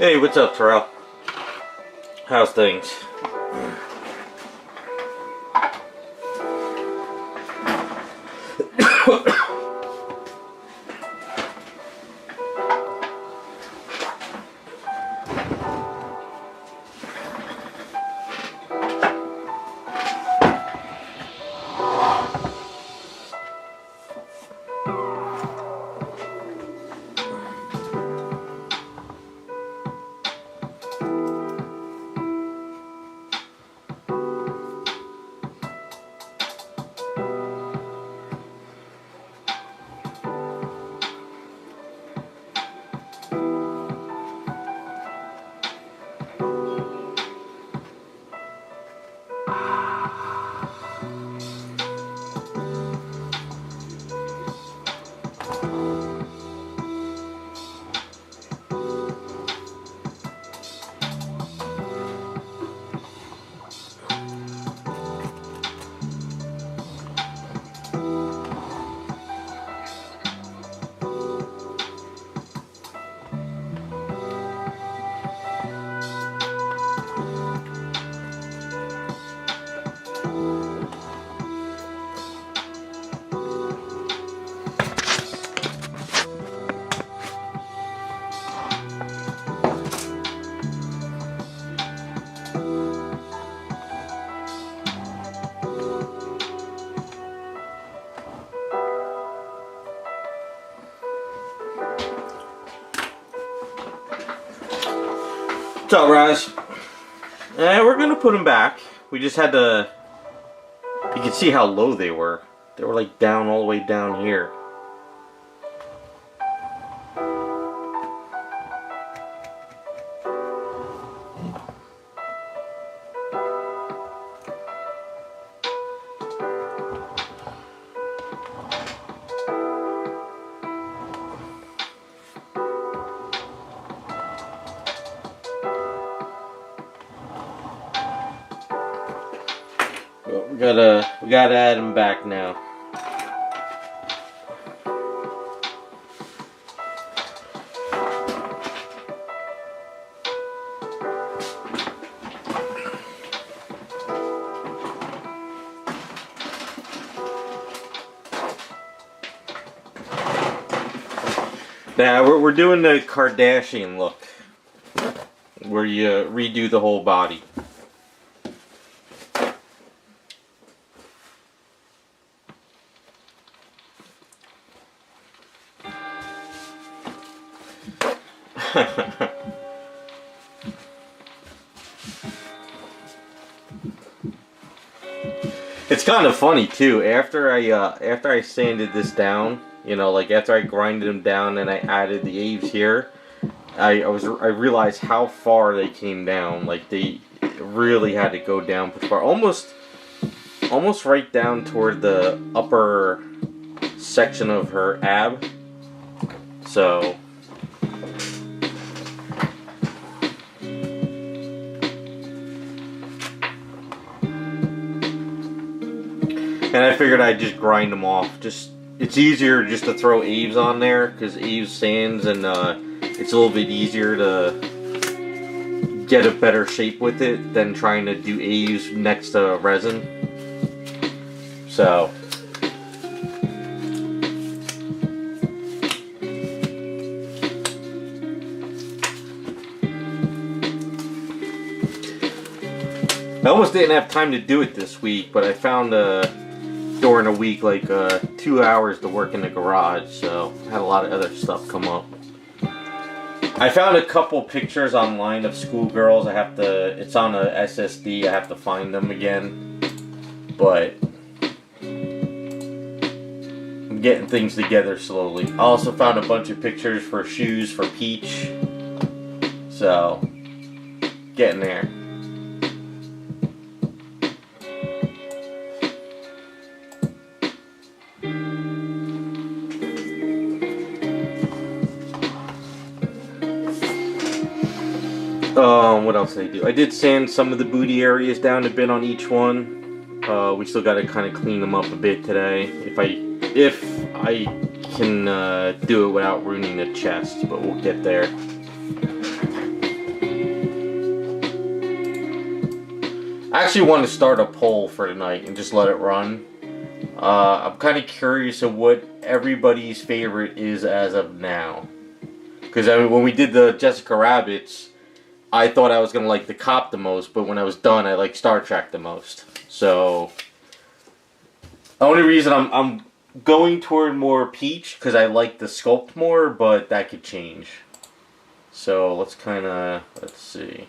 Hey, what's up, Terrell? How's things? What's up, Raz? We're gonna put them back. We just had to... You can see how low they were. They were like down all the way down here. We gotta add them back now. Now we're doing the Kardashian look, where you redo the whole body. It's kind of funny too. After I sanded this down, you know, like after I grinded them down and I added the eaves here, I realized how far they came down. Like they really had to go down pretty far, almost right down toward the upper section of her ab. So. And I figured I'd just grind them off. It's easier just to throw eaves on there because eaves sands, and it's a little bit easier to get a better shape with it than trying to do eaves next to resin. So. I almost didn't have time to do it this week, but I found during a week like 2 hours to work in the garage, so I had a lot of other stuff come up. I found a couple pictures online of schoolgirls. It's on a SSD, I have to find them again, but I'm getting things together slowly. I also found a bunch of pictures for shoes for Peach, so getting there. What else did I do? I did sand some of the booty areas down a bit on each one. We still got to kind of clean them up a bit today. If I can do it without ruining the chest, but we'll get there. I actually want to start a poll for tonight and just let it run. I'm kind of curious of what everybody's favorite is as of now. Because I mean, when we did the Jessica Rabbits, I thought I was going to like The Cop the most, but when I was done, I liked Star Trek the most. So, the only reason I'm going toward more Peach, because I like the sculpt more, but that could change. So, let's see.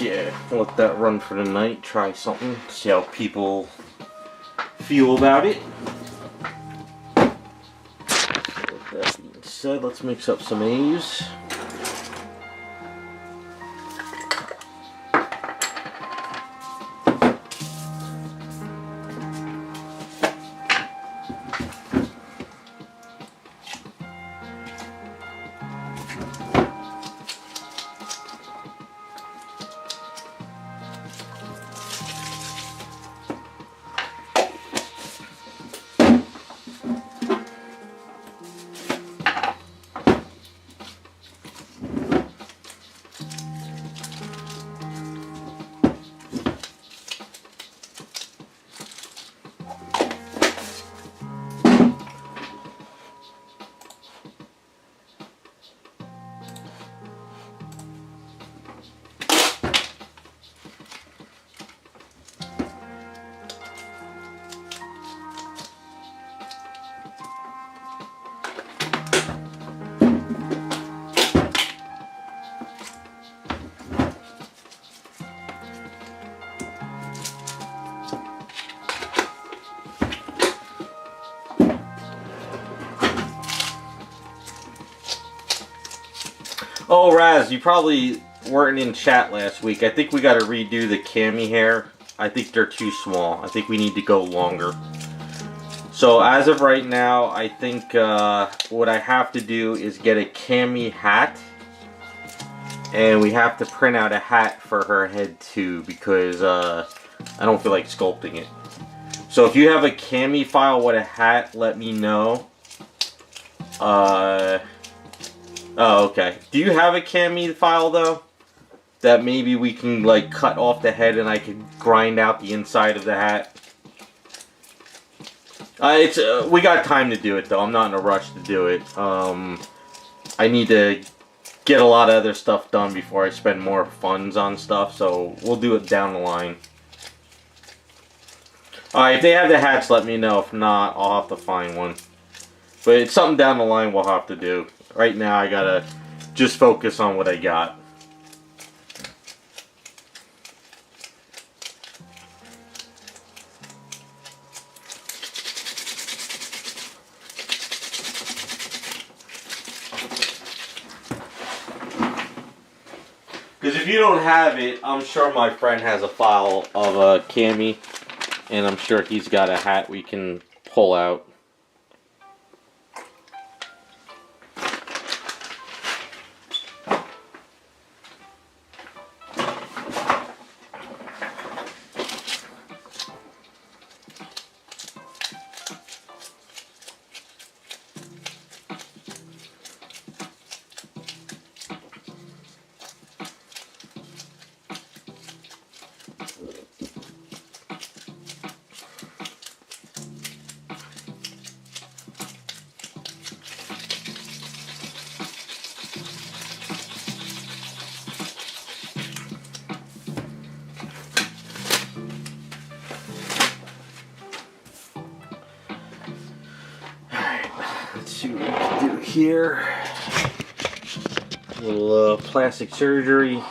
Yeah, let that run for the night, try something, see how people feel about it. So with that being said, let's mix up some A's. Oh, Raz, you probably weren't in chat last week. I think we got to redo the cami hair. I think they're too small. I think we need to go longer. So as of right now, I think what I have to do is get a cami hat. And we have to print out a hat for her head too, because I don't feel like sculpting it. So if you have a cami file with a hat, let me know. Oh, okay. Do you have a cami file though? That maybe we can like cut off the head and I can grind out the inside of the hat. We got time to do it though. I'm not in a rush to do it. I need to get a lot of other stuff done before I spend more funds on stuff, so we'll do it down the line. Alright, if they have the hats, let me know. If not, I'll have to find one. But it's something down the line we'll have to do. Right now, I gotta just focus on what I got. Because if you don't have it, I'm sure my friend has a file of a cami, and I'm sure he's got a hat we can pull out. here. Little plastic surgery.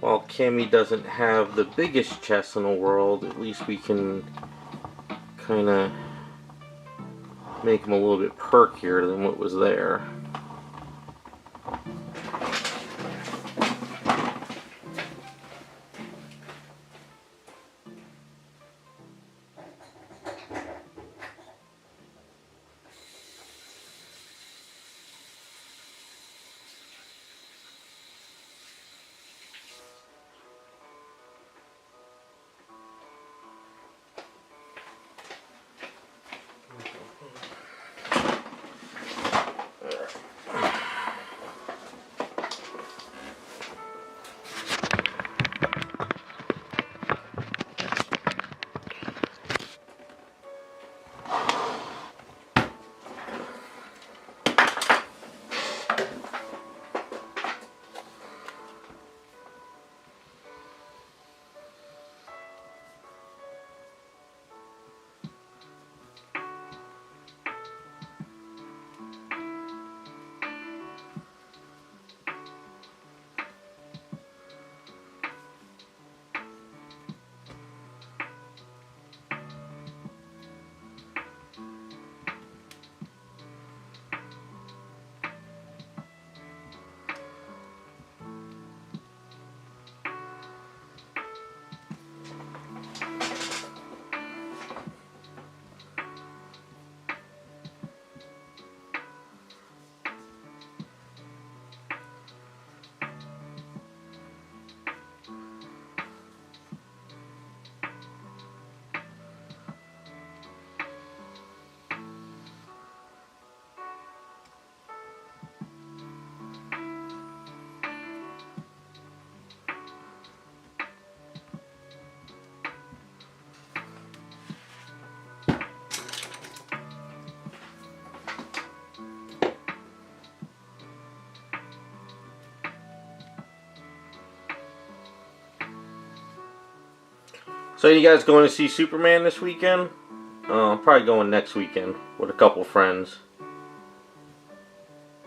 While Cammy doesn't have the biggest chest in the world, at least we can kind of make him a little bit perkier than what was there. So you guys going to see Superman this weekend? I'm probably going next weekend with a couple friends.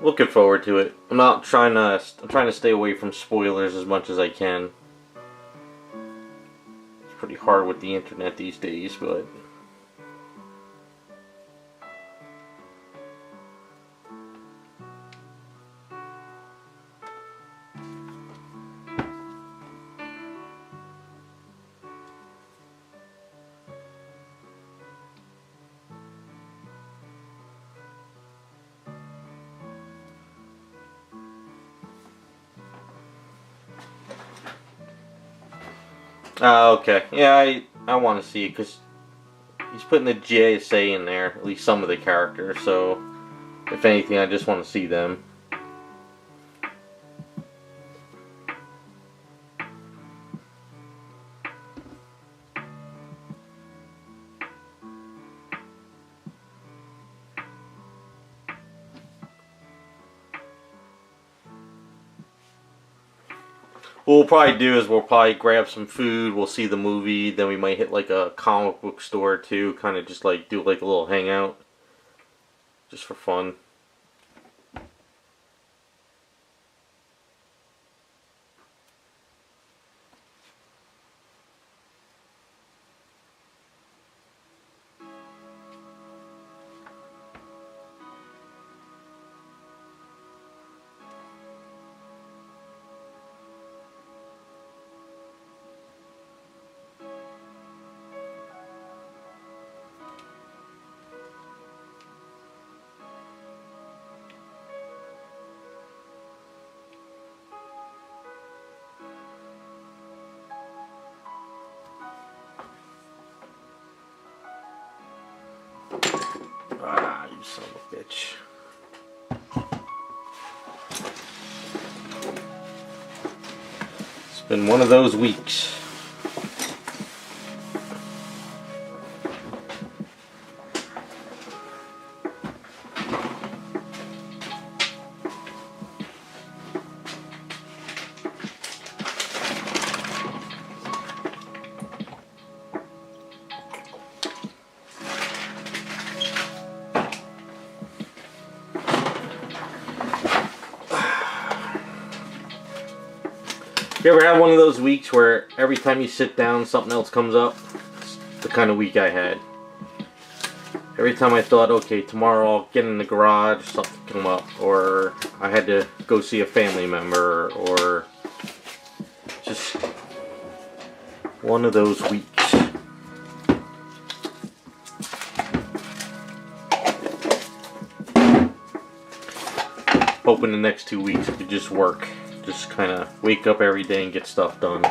Looking forward to it. I'm trying to stay away from spoilers as much as I can. It's pretty hard with the internet these days, but okay. Yeah, I want to see it because he's putting the JSA in there, at least some of the characters, so if anything, I just want to see them. What we'll probably do is we'll probably grab some food, we'll see the movie, then we might hit like a comic book store too, kind of just like do like a little hangout, just for fun. Ah, you son of a bitch. Been one of those weeks. You ever have one of those weeks where every time you sit down something else comes up? It's the kind of week I had. Every time I thought, okay, tomorrow I'll get in the garage, something come up, or I had to go see a family member, or just one of those weeks. Hoping the next 2 weeks could just work. Just kind of wake up every day and get stuff done.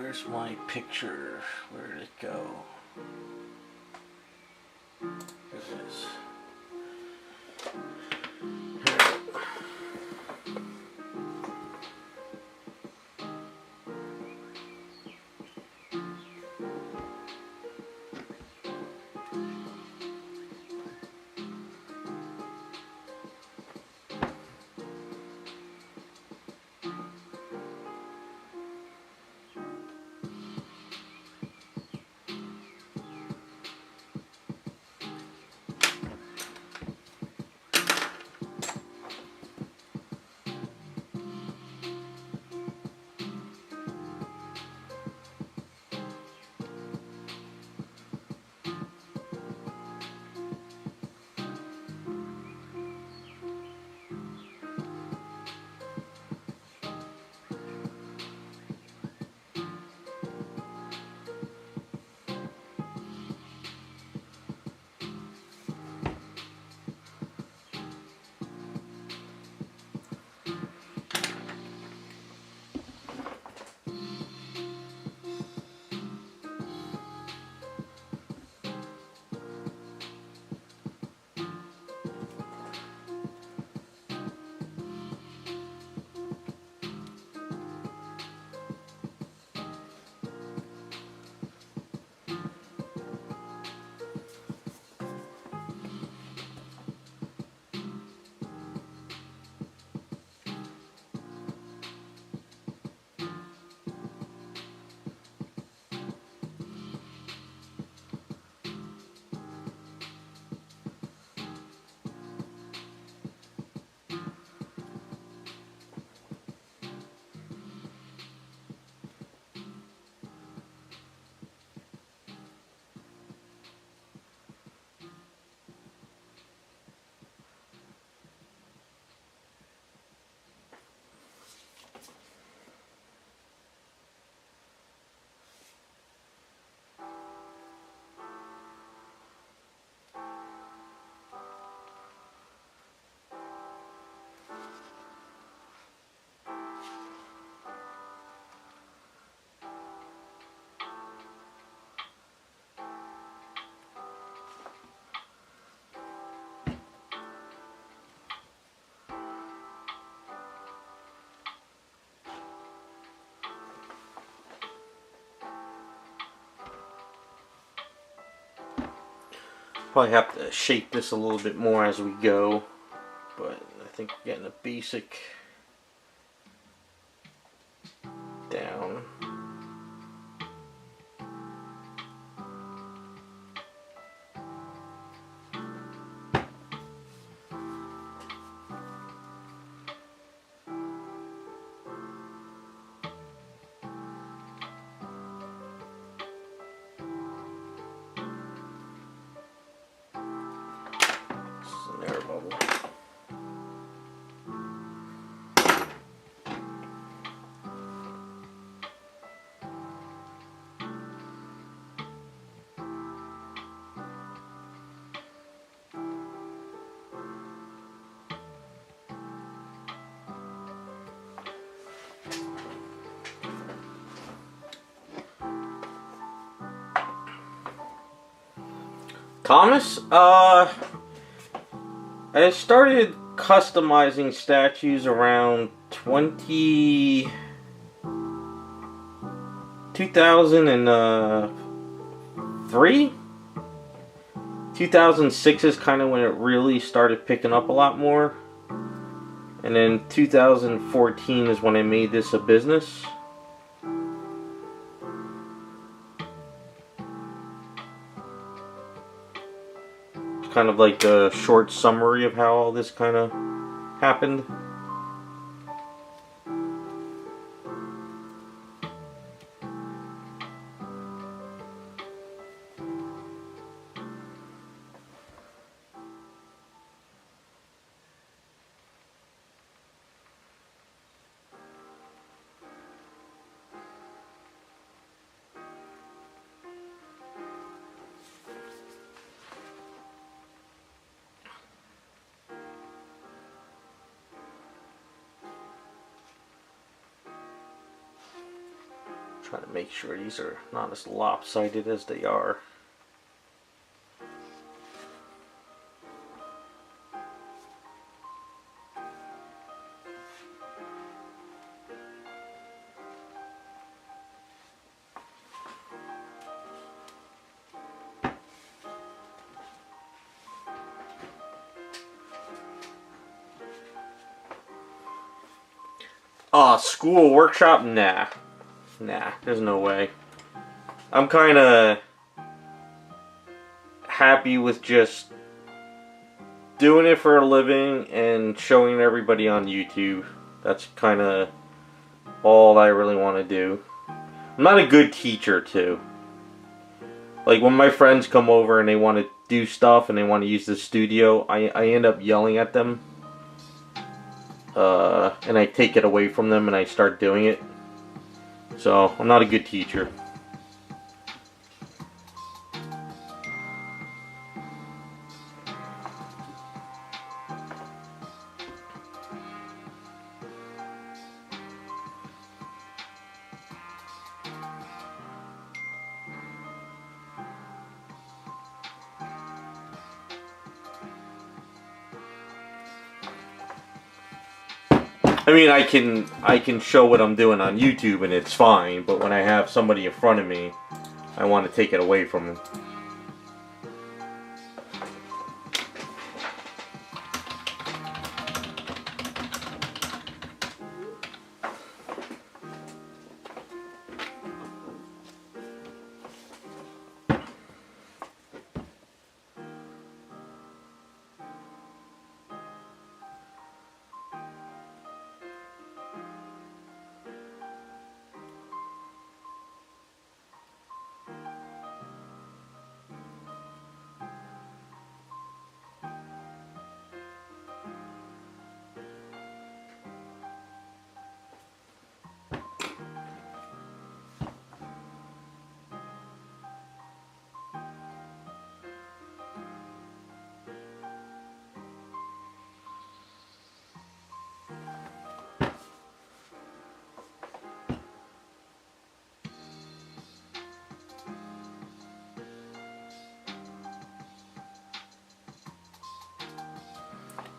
Where's my picture? Where did it go? There it is. Probably have to shape this a little bit more as we go, but I think getting a basic down. Air bubble. Thomas, I started customizing statues around 2003? 2006 is kind of when it really started picking up a lot more. And then 2014 is when I made this a business. Kind of like a short summary of how all this kind of happened. Trying to make sure these are not as lopsided as they are. School workshop? Nah. Nah, there's no way. I'm kind of happy with just doing it for a living and showing everybody on YouTube. That's kind of all I really want to do. I'm not a good teacher, too. Like, when my friends come over and they want to do stuff and they want to use the studio, I end up yelling at them. And I take it away from them and I start doing it. So, I'm not a good teacher. I mean, I can show what I'm doing on YouTube and it's fine, but when I have somebody in front of me, I want to take it away from them.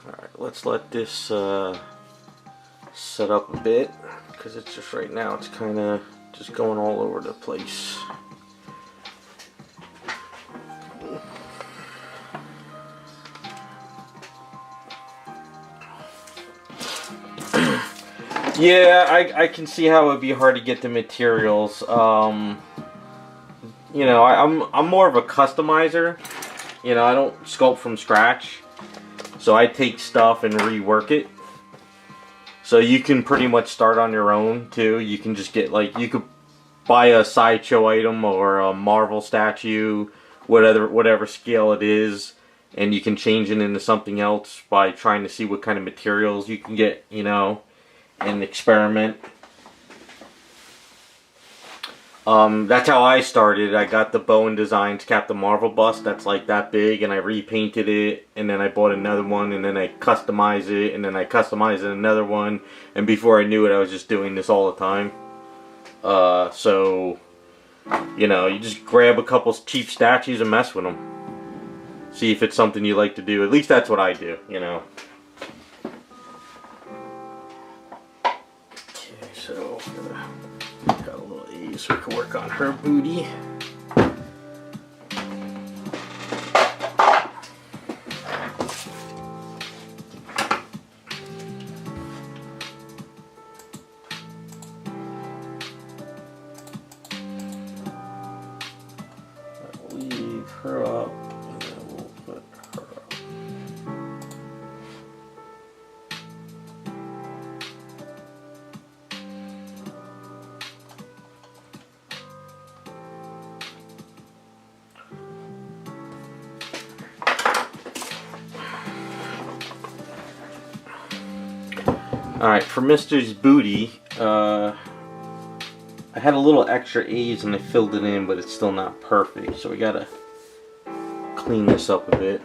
Alright, let's let this set up a bit, because it's just right now it's kind of just going all over the place. Yeah, I can see how it would be hard to get the materials. You know, I'm more of a customizer. You know, I don't sculpt from scratch. So I take stuff and rework it. So you can pretty much start on your own too. You can just get, like, you could buy a sideshow item or a Marvel statue, whatever scale it is, and you can change it into something else by trying to see what kind of materials you can get, you know, and experiment. That's how I started. I got the Bowen Designs Captain Marvel bust that's like that big, and I repainted it, and then I bought another one, and then I customized it, and then I customized another one, and before I knew it, I was just doing this all the time. So, you know, you just grab a couple cheap statues and mess with them. See if it's something you like to do. At least that's what I do, you know. Okay, so got a little A so we can work on her booty. Leave her up, and then we'll put her up. Alright, for Mr.'s booty, I had a little extra A's and I filled it in, but it's still not perfect, so we gotta clean this up a bit.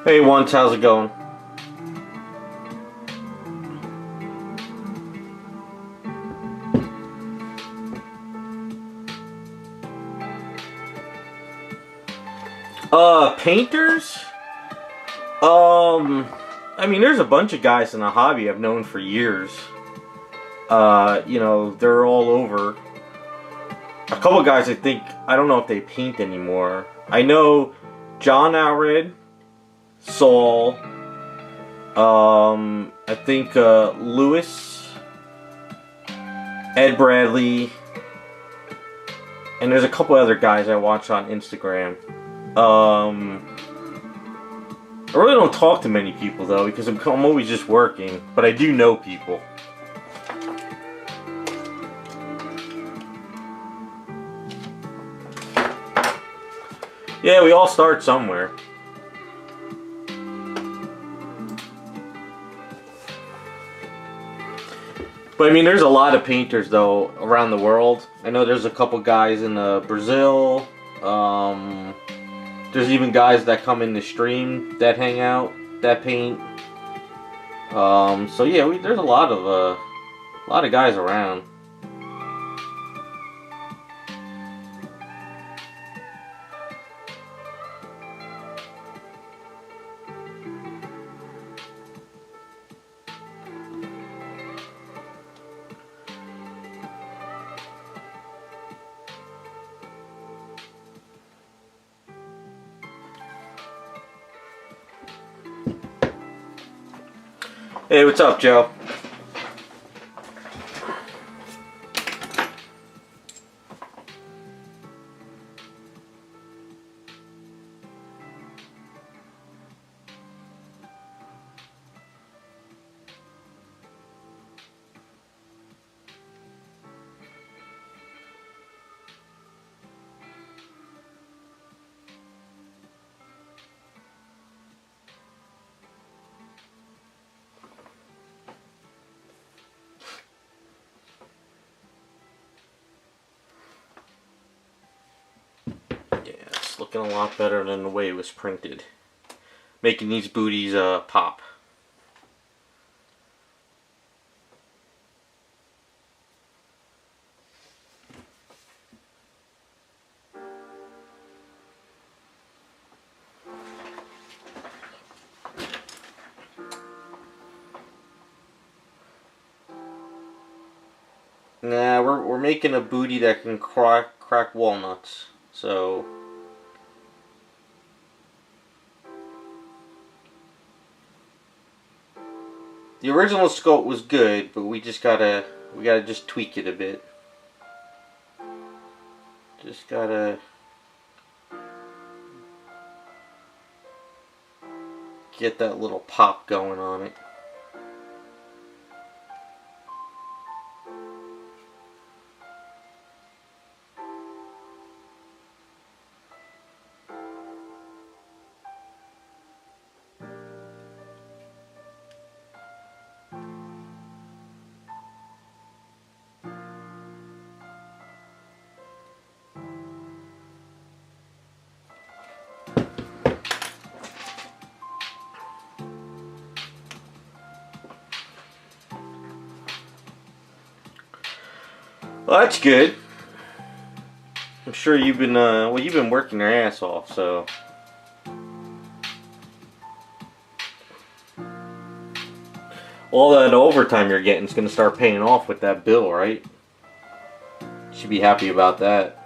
Hey, Once, how's it going? Painters? I mean, there's a bunch of guys in the hobby I've known for years. You know, they're all over. A couple guys, I don't know if they paint anymore. I know John Alred, Saul, I think Lewis, Ed Bradley, and there's a couple other guys I watch on Instagram. I really don't talk to many people though because I'm always just working, but I do know people. Yeah, we all start somewhere. But I mean, there's a lot of painters though around the world. I know there's a couple guys in Brazil. There's even guys that come in the stream that hang out, that paint. So yeah, there's a lot of guys around. Hey, what's up, Joe? Looking a lot better than the way it was printed. Making these booties pop. Nah, we're making a booty that can crack walnuts. So the original sculpt was good, but we gotta just tweak it a bit. Just gotta get that little pop going on it. Well, that's good. I'm sure you've been you've been working your ass off, so all that overtime you're getting is going to start paying off with that bill, right? Should be happy about that.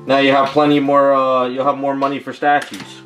Now you have plenty more. You'll have more money for statues.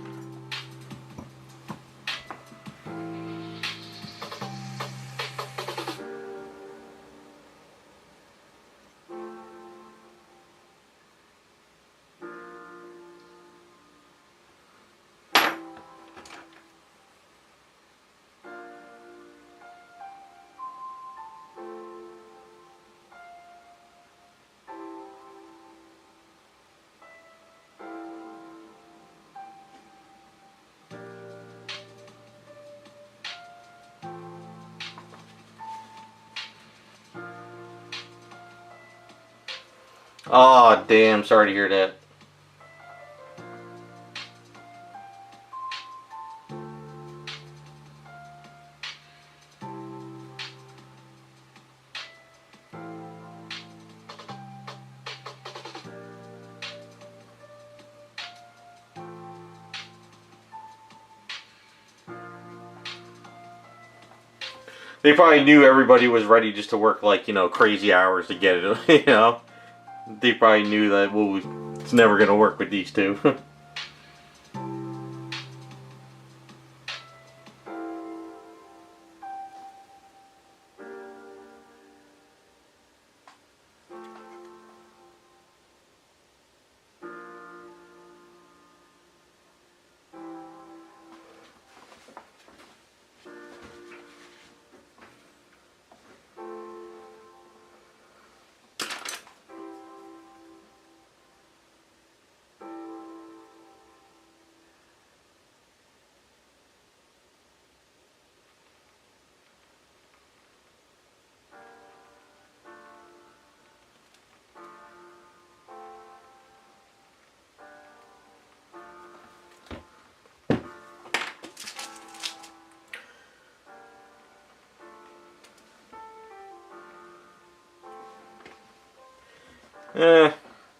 Oh, damn, sorry to hear that. They probably knew everybody was ready just to work like, you know, crazy hours to get it, you know. They probably knew that, well, it's never gonna work with these two.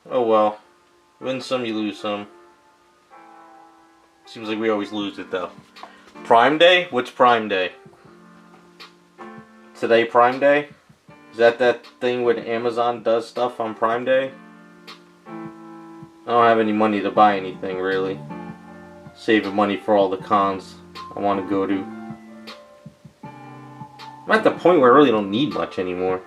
Oh well. Win some, you lose some. Seems like we always lose it though. Prime Day? What's Prime Day? Today Prime Day? Is that thing when Amazon does stuff on Prime Day? I don't have any money to buy anything really. Saving money for all the cons I want to go to. I'm at the point where I really don't need much anymore.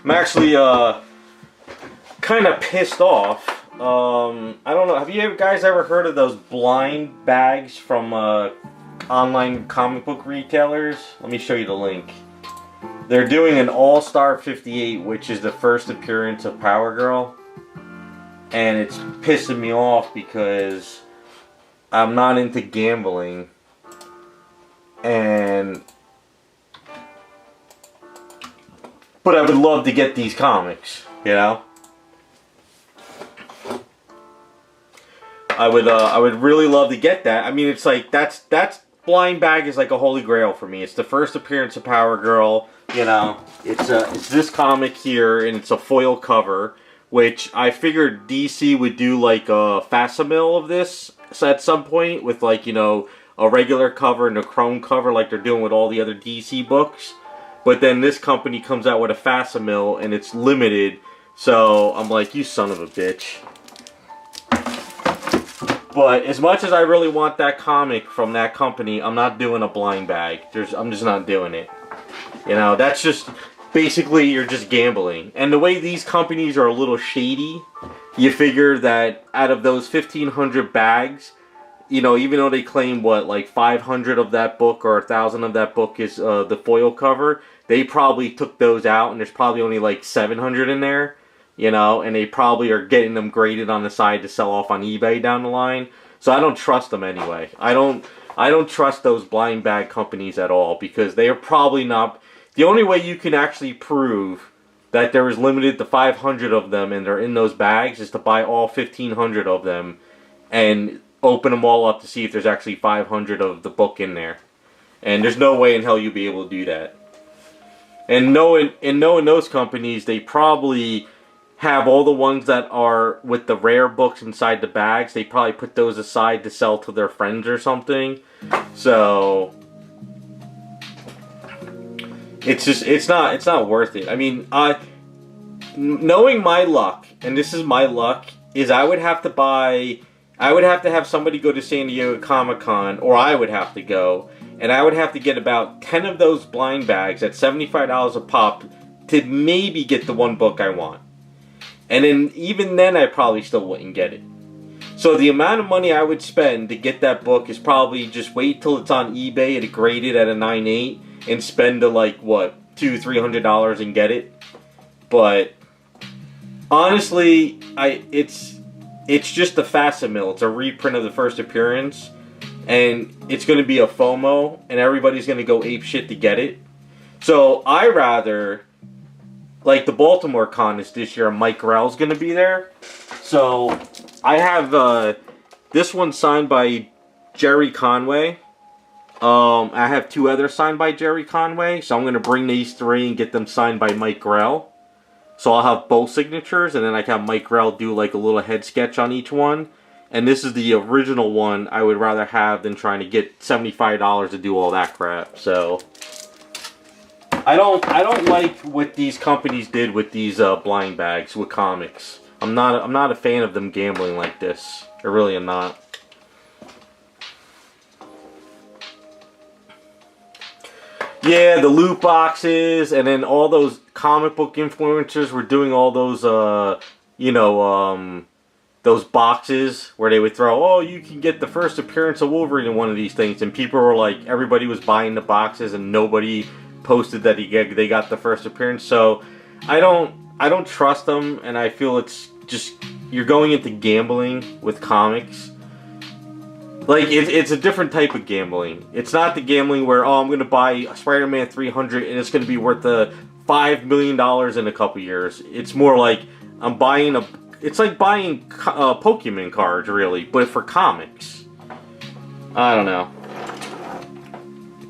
I'm actually kind of pissed off. I don't know. Have you guys ever heard of those blind bags from online comic book retailers? Let me show you the link. They're doing an All-Star 58, which is the first appearance of Power Girl. And it's pissing me off because I'm not into gambling. But I would love to get these comics, you know? I would really love to get that. I mean, it's like, that's blind bag is like a holy grail for me. It's the first appearance of Power Girl, you know? It's this comic here, and it's a foil cover, which I figured DC would do like a facsimile of this at some point with like, you know, a regular cover and a chrome cover like they're doing with all the other DC books. But then this company comes out with a facsimile and it's limited. So I'm like, you son of a bitch. But as much as I really want that comic from that company, I'm not doing a blind bag. I'm just not doing it. You know, that's just, basically you're just gambling. And the way these companies are a little shady, you figure that out of those 1,500 bags, you know, even though they claim, what, like 500 of that book or 1,000 of that book is the foil cover, they probably took those out, and there's probably only like 700 in there, you know, and they probably are getting them graded on the side to sell off on eBay down the line. So I don't trust them anyway. I don't trust those blind bag companies at all, because they are probably not. The only way you can actually prove that there is limited to 500 of them and they're in those bags is to buy all 1,500 of them and open them all up to see if there's actually 500 of the book in there. And there's no way in hell you'll be able to do that. And knowing those companies, they probably have all the ones that are with the rare books inside the bags. They probably put those aside to sell to their friends or something. So it's not worth it. I mean, knowing my luck, and this is my luck, is I would have to have somebody go to San Diego Comic-Con, or I would have to go, and I would have to get about 10 of those blind bags at $75 a pop to maybe get the one book I want. And then even then I probably still wouldn't get it. So the amount of money I would spend to get that book is probably just wait till it's on eBay and graded at a 9.8 and spend like what, $200-300 and get it. But honestly, it's just a facsimile. It's a reprint of the first appearance, and it's going to be a FOMO, and everybody's going to go ape shit to get it. So I rather, like the Baltimore con is this year, Mike Grell's going to be there. So I have this one signed by Jerry Conway. I have 2 others signed by Jerry Conway, so I'm going to bring these 3 and get them signed by Mike Grell. So I'll have both signatures, and then I can have Mike Grell do like a little head sketch on each one. And this is the original one I would rather have than trying to get $75 to do all that crap. So I don't like what these companies did with these blind bags with comics. I'm not a fan of them gambling like this. I really am not. Yeah, the loot boxes, and then all those comic book influencers were doing all those, those boxes where they would throw, oh, you can get the first appearance of Wolverine in one of these things, and people were like, everybody was buying the boxes, and nobody posted that they got the first appearance. So I don't trust them, and I feel it's just, you're going into gambling with comics. Like, it's a different type of gambling. It's not the gambling where, oh, I'm going to buy Spider-Man 300 and it's going to be worth $5 million in a couple years. It's more like, I'm buying it's like buying Pokemon cards, really, but for comics. I don't know.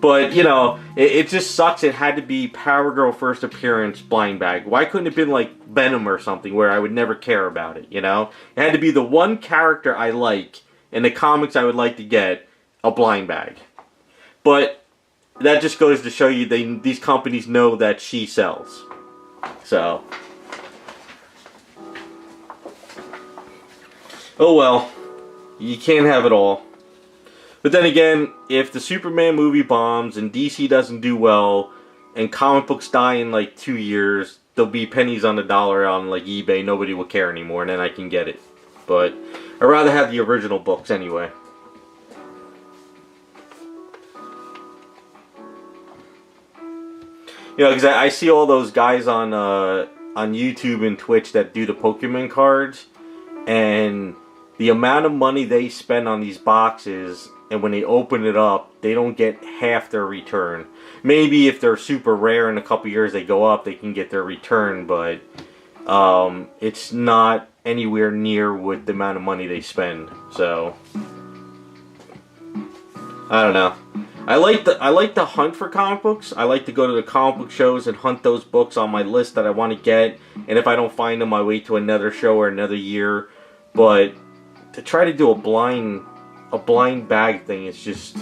But, you know, it just sucks it had to be Power Girl first appearance blind bag. Why couldn't it have been like Venom or something where I would never care about it, you know? It had to be the one character I like in the comics I would like to get a blind bag. But that just goes to show you these companies know that she sells. So. Oh well. You can't have it all. But then again, if the Superman movie bombs and DC doesn't do well and comic books die in like 2 years, there'll be pennies on the dollar on like eBay. Nobody will care anymore, and then I can get it. But I'd rather have the original books anyway. You know, because I see all those guys on YouTube and Twitch that do the Pokemon cards, and the amount of money they spend on these boxes, and when they open it up, they don't get half their return. Maybe if they're super rare in a couple years they go up, they can get their return, but it's not anywhere near with the amount of money they spend. So I don't know. I like the hunt for comic books. I like to go to the comic book shows and hunt those books on my list that I want to get. And if I don't find them, I wait to another show or another year. But to try to do a blind bag thing, it's just,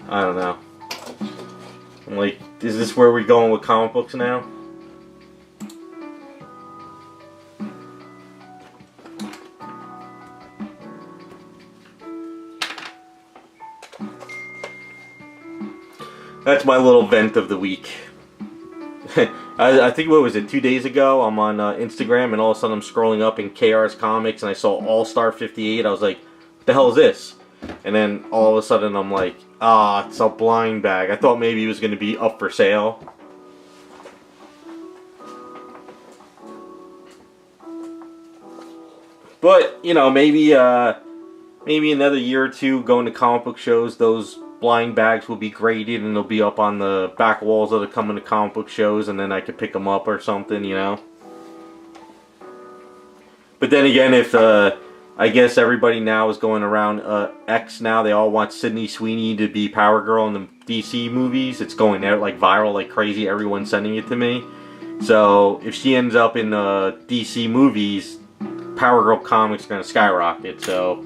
I don't know. I'm like, is this where we're going with comic books now? That's my little vent of the week. I think, what was it, 2 days ago, I'm on Instagram, and all of a sudden I'm scrolling up in KR's Comics, and I saw All-Star 58. I was like, what the hell is this? And then all of a sudden I'm like, it's a blind bag. I thought maybe it was going to be up for sale. But, you know, maybe another year or two going to comic book shows, those blind bags will be graded and they'll be up on the back walls of the coming to comic book shows, and then I could pick them up or something, you know. But then again, if I guess everybody now is going around X now, they all want Sydney Sweeney to be Power Girl in the DC movies. It's going out like viral like crazy. Everyone's sending it to me. So if she ends up in DC movies, Power Girl comics are going to skyrocket. So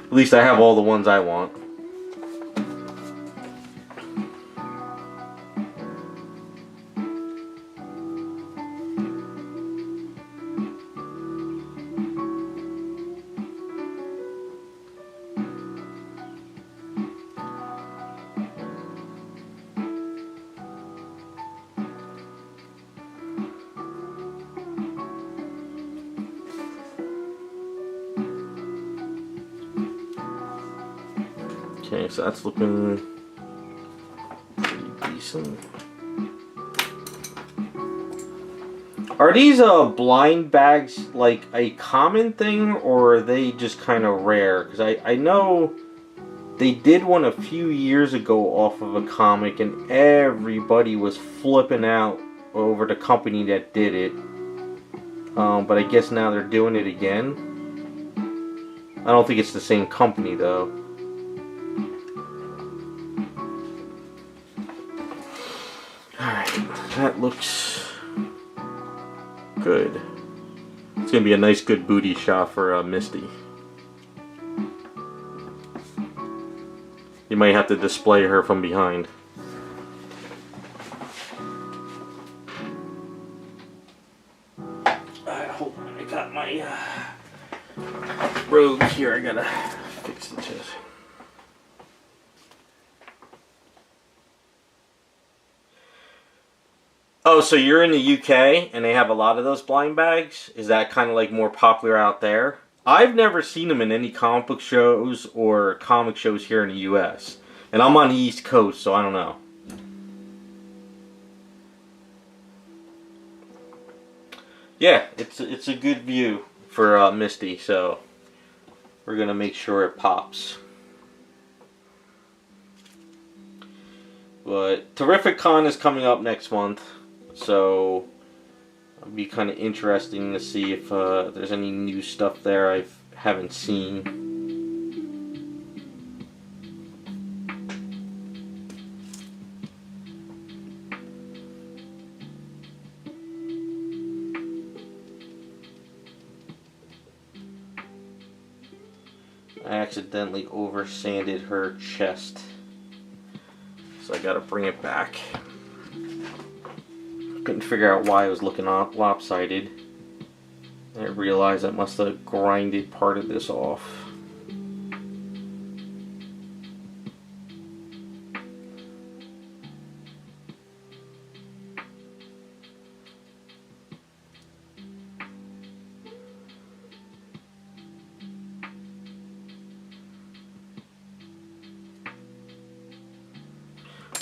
at least I have all the ones I want. Okay, so that's looking pretty decent. Are these blind bags like a common thing, or are they just kind of rare? Because I know they did one a few years ago off of a comic, and everybody was flipping out over the company that did it. But I guess now they're doing it again. I don't think it's the same company though. Alright, that looks good. It's gonna be a nice good booty shot for Misty. You might have to display her from behind. Hold on, I got my robe here. I gotta fix the chest. Oh, so you're in the UK and they have a lot of those blind bags? Is that kind of like more popular out there? I've never seen them in any comic book shows or comic shows here in the US. And I'm on the East Coast, so I don't know. Yeah, it's a good view for Misty, so we're gonna make sure it pops. But Terrific Con is coming up next month, so it'll be kind of interesting to see if there's any new stuff there I haven't seen. I accidentally over sanded her chest, so I gotta bring it back. Couldn't figure out why it was looking lopsided. I realized I must have grinded part of this off.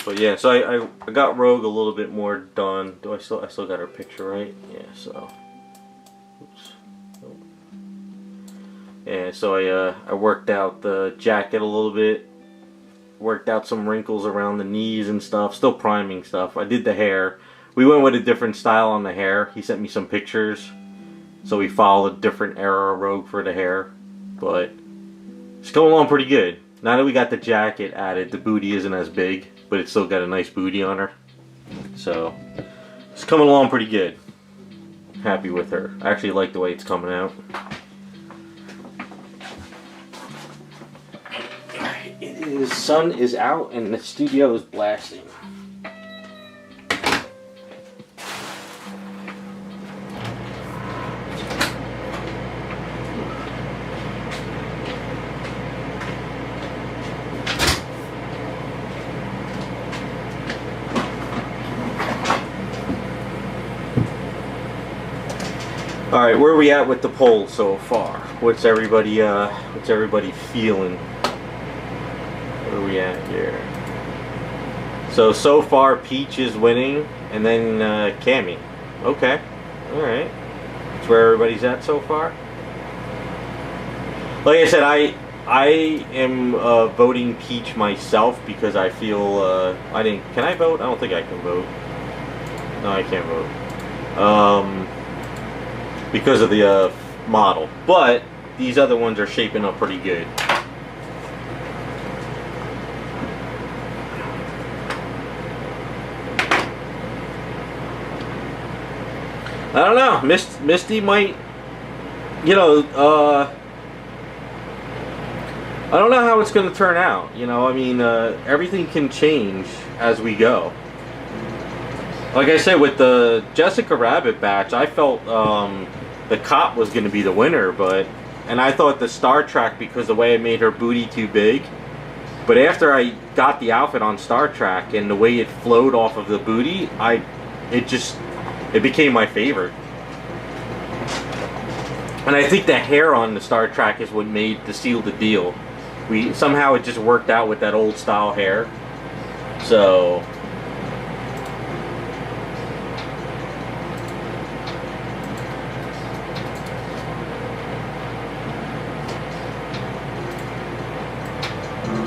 But yeah, so I got Rogue a little bit more done. I still got her picture, right? Yeah, so oops. Oh. Yeah, so I worked out the jacket a little bit. Worked out some wrinkles around the knees and stuff. Still priming stuff. I did the hair. We went with a different style on the hair. He sent me some pictures. So we followed a different era of Rogue for the hair. But it's going along pretty good. Now that we got the jacket added, the booty isn't as big, but it's still got a nice booty on her. So it's coming along pretty good. Happy with her. I actually like the way it's coming out. Sun is out and the studio is blasting. All right, where are we at with the poll so far? What's everybody feeling? Where are we at here? So far Peach is winning, and then Cammy. Okay, all right. That's where everybody's at so far. Like I said, I am voting Peach myself because I feel I didn't. Can I vote? I don't think I can vote. No, I can't vote. Because of the model, but these other ones are shaping up pretty good. I don't know. Misty might, you know, I don't know how it's going to turn out. You know, I mean, everything can change as we go. Like I said, with the Jessica Rabbit batch, I felt the cop was going to be the winner, and I thought the Star Trek because the way I made her booty too big. But after I got the outfit on Star Trek and the way it flowed off of the booty, it became my favorite. And I think the hair on the Star Trek is what made the seal the deal. somehow it just worked out with that old style hair. So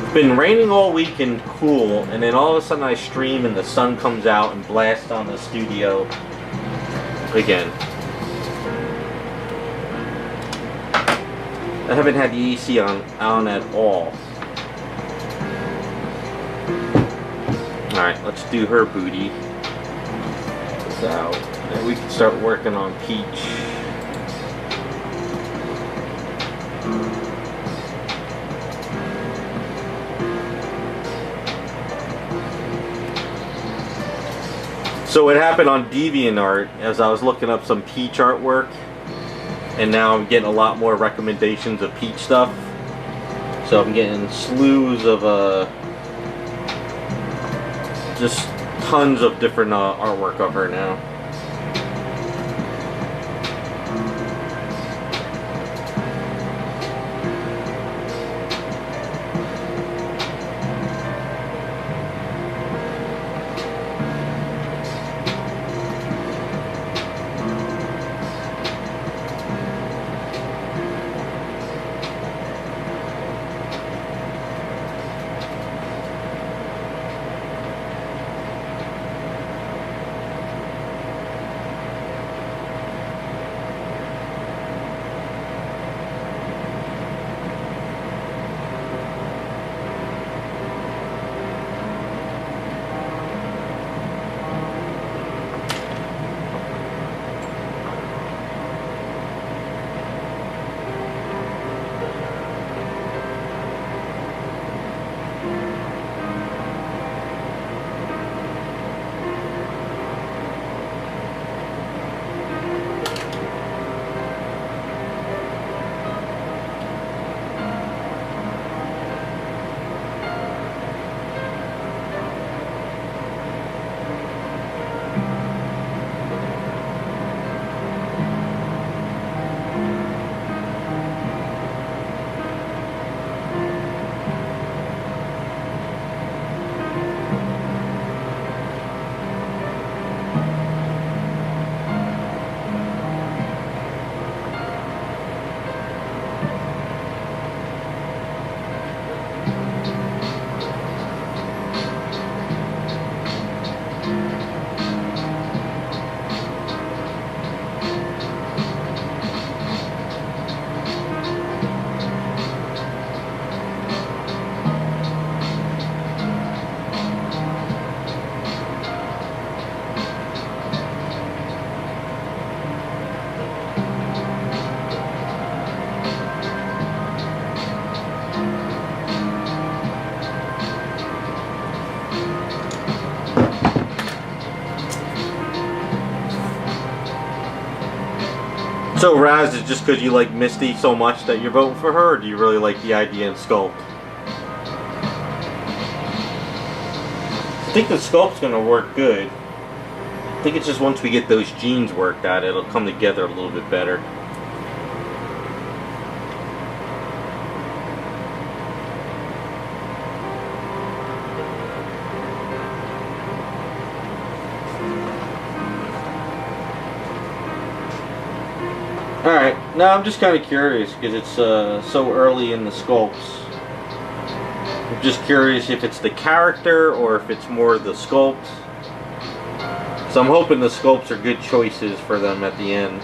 it's been raining all week and cool, and then all of a sudden I stream and the sun comes out and blasts on the studio again. I haven't had the AC on at all. Alright, let's do her booty. So, then we can start working on Peach. So what happened on DeviantArt, as I was looking up some Peach artwork, and now I'm getting a lot more recommendations of Peach stuff. So I'm getting slews of just tons of different artwork of her now. So Raz, is it just because you like Misty so much that you're voting for her, or do you really like the idea in Sculpt? I think the Sculpt's going to work good. I think it's just once we get those jeans worked out, it'll come together a little bit better. Alright, now I'm just kind of curious because it's so early in the sculpts. I'm just curious if it's the character or if it's more the sculpt. So I'm hoping the sculpts are good choices for them at the end.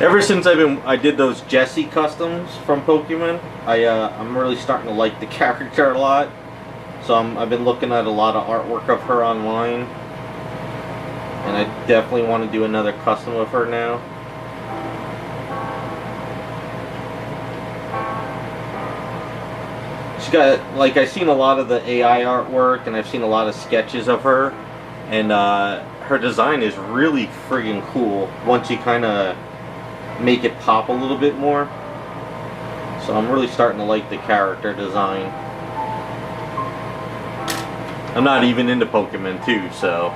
Ever since I did those Jessie customs from Pokemon, I'm really starting to like the character a lot. So I've been looking at a lot of artwork of her online, and I definitely want to do another custom of her now. She's got, like, I've seen a lot of the AI artwork, and I've seen a lot of sketches of her, and her design is really friggin' cool once you kind of make it pop a little bit more. So I'm really starting to like the character design. I'm not even into Pokemon too, so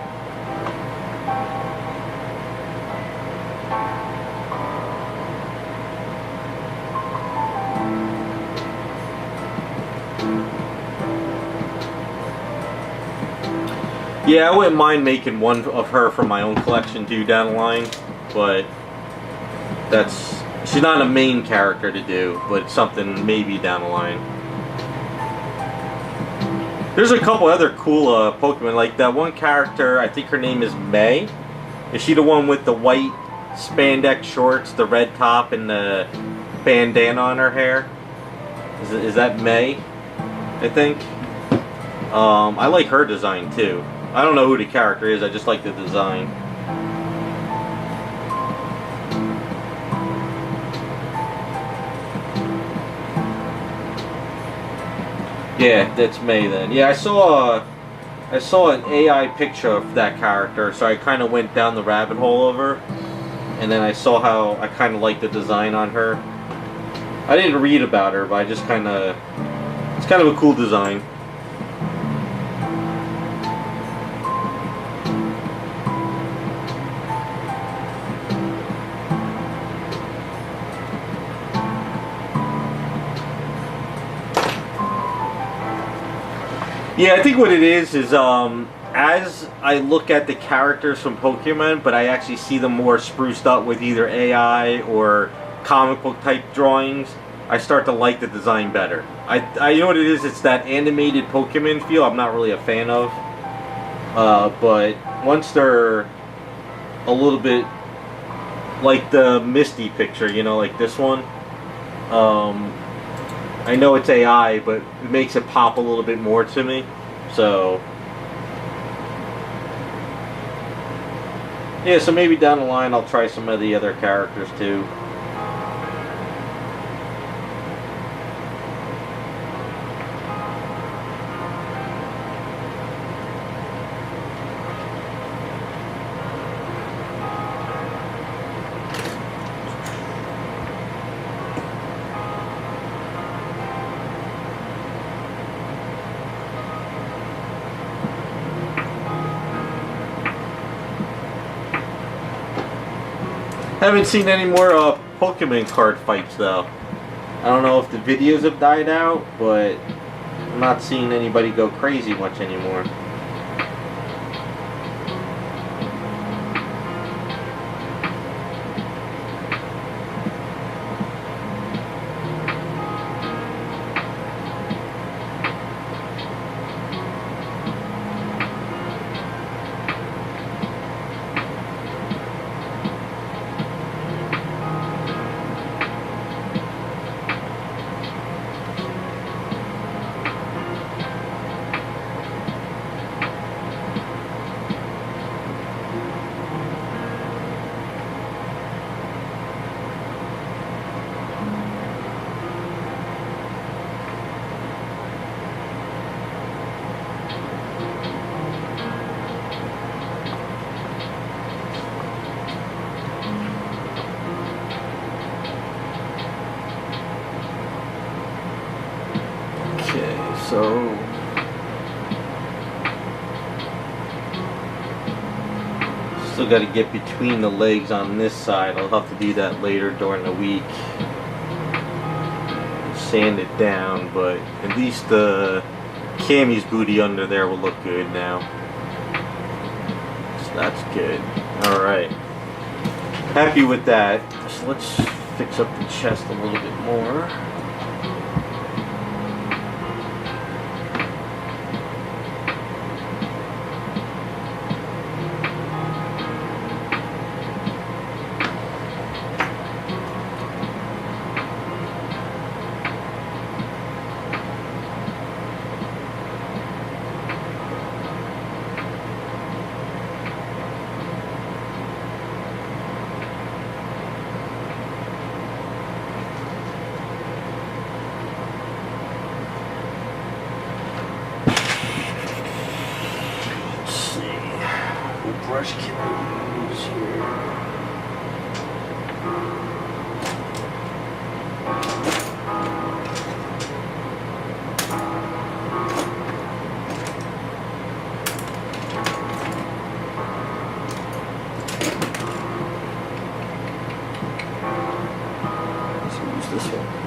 yeah, I wouldn't mind making one of her for my own collection too down the line, but she's not a main character to do, but something maybe down the line. There's a couple other cool Pokemon, like that one character, I think her name is May. Is she the one with the white spandex shorts, the red top, and the bandana on her hair? Is that May? I think. I like her design too. I don't know who the character is, I just like the design. Yeah, that's May then. Yeah, I saw an AI picture of that character, so I kind of went down the rabbit hole of her, and then I saw how I kind of liked the design on her. I didn't read about her, but I just kind of, it's kind of a cool design. Yeah, I think what it is as I look at the characters from Pokemon, but I actually see them more spruced up with either AI or comic book type drawings, I start to like the design better. You know what it is? It's that animated Pokemon feel I'm not really a fan of. But once they're a little bit like the Misty picture, you know, like this one. I know it's AI, but it makes it pop a little bit more to me. So yeah, so maybe down the line I'll try some of the other characters too. Haven't seen any more Pokemon card fights though. I don't know if the videos have died out, but I'm not seeing anybody go crazy much anymore. So still got to get between the legs on this side. I'll have to do that later during the week. Sand it down, but at least the Cammy's booty under there will look good now. So that's good. Alright. Happy with that. So let's fix up the chest a little bit more. brush can I use here? This one.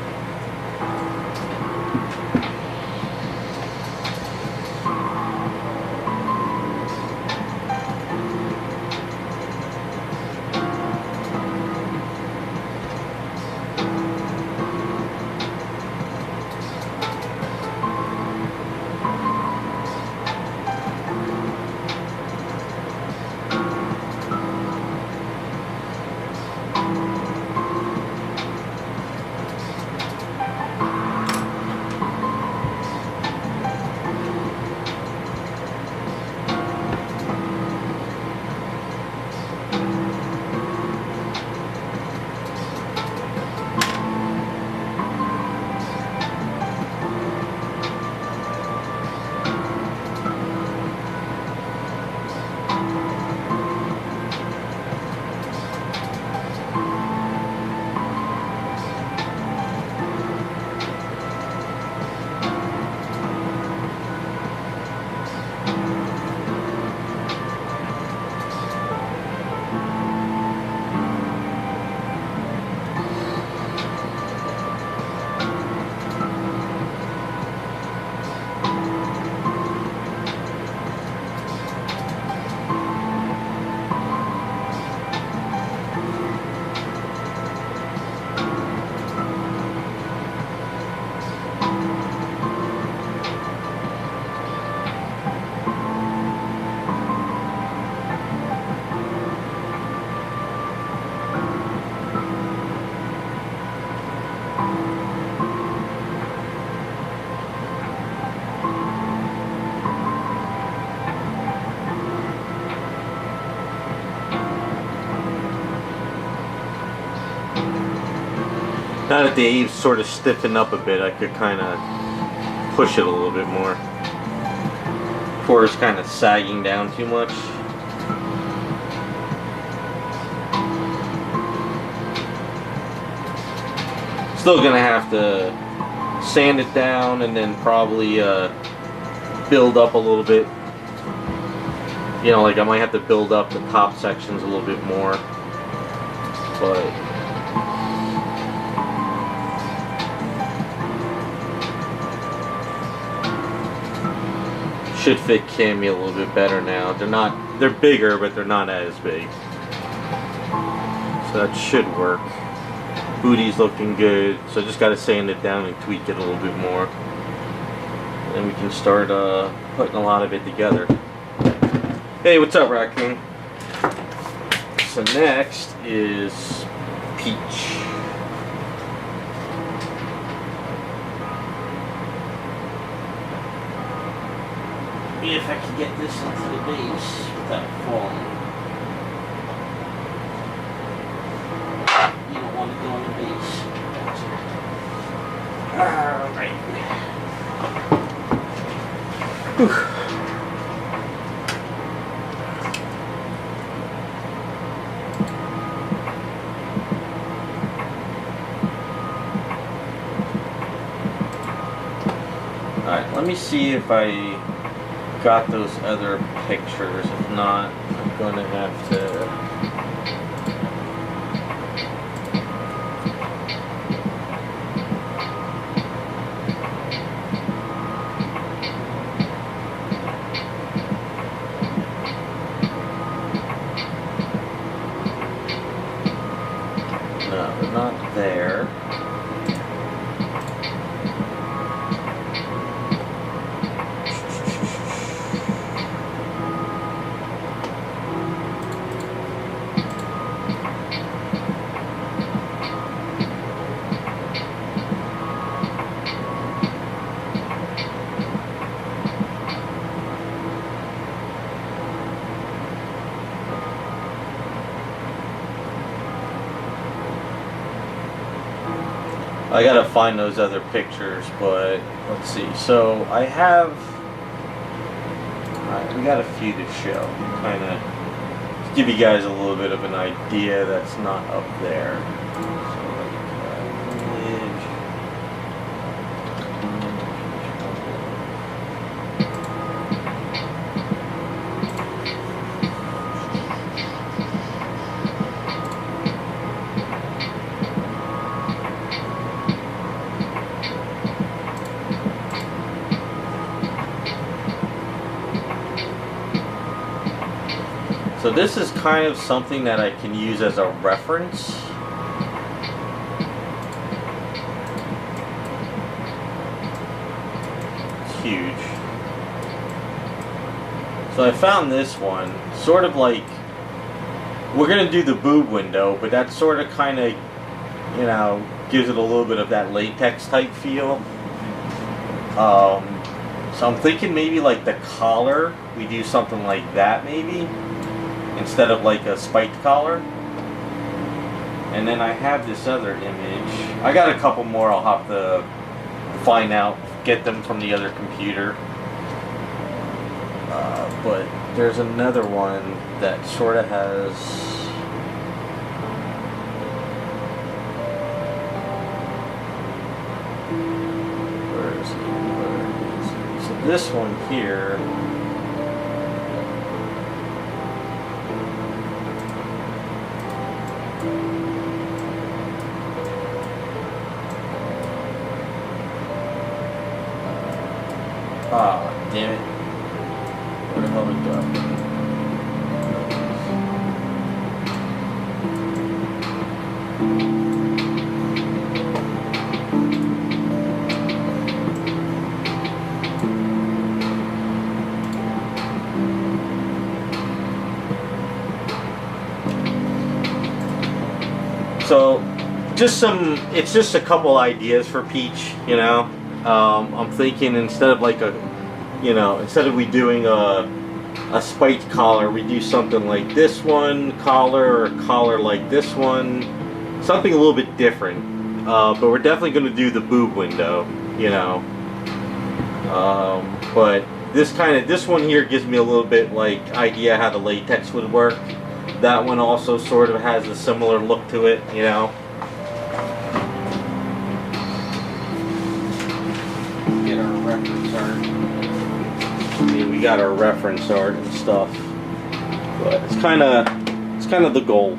Now that the eaves sort of stiffen up a bit, I could kind of push it a little bit more before it's kind of sagging down too much. Still gonna have to sand it down and then probably build up a little bit. You know, like I might have to build up the top sections a little bit more, but should fit Cammy a little bit better now. They're bigger, but they're not as big. So that should work. Booty's looking good, so I just gotta sand it down and tweak it a little bit more. And then we can start putting a lot of it together. Hey, what's up, Raccoon? So next is Peach. If I can get this into the base without falling. You don't want to go on the base. Alright. Alright, let me see if I got those other pictures. If not, I'm going to have to no, they're not there. I gotta find those other pictures, but let's see. So I have, we got a few to show, kind of give you guys a little bit of an idea that's not up there. So this is kind of something that I can use as a reference. It's huge. So I found this one, sort of like, we're going to do the boob window, but that sort of kind of, you know, gives it a little bit of that latex type feel. So I'm thinking maybe like the collar, we do something like that maybe, instead of like a spiked collar. And then I have this other image. I got a couple more I'll have to find out, get them from the other computer. But there's another one that sort of has... Where is it? So this one here... Ah, damn it. Where the hell did it go? So, it's just a couple ideas for Peach, you know. I'm thinking instead of like instead of we doing a spiked collar, we do something like this one collar, or a collar like this one, something a little bit different. But we're definitely going to do the boob window, you know. But this one here gives me a little bit like idea how the latex would work. That one also sort of has a similar look to it, you know. Get our reference art. I mean, we got our reference art and stuff, but it's kind of the goal.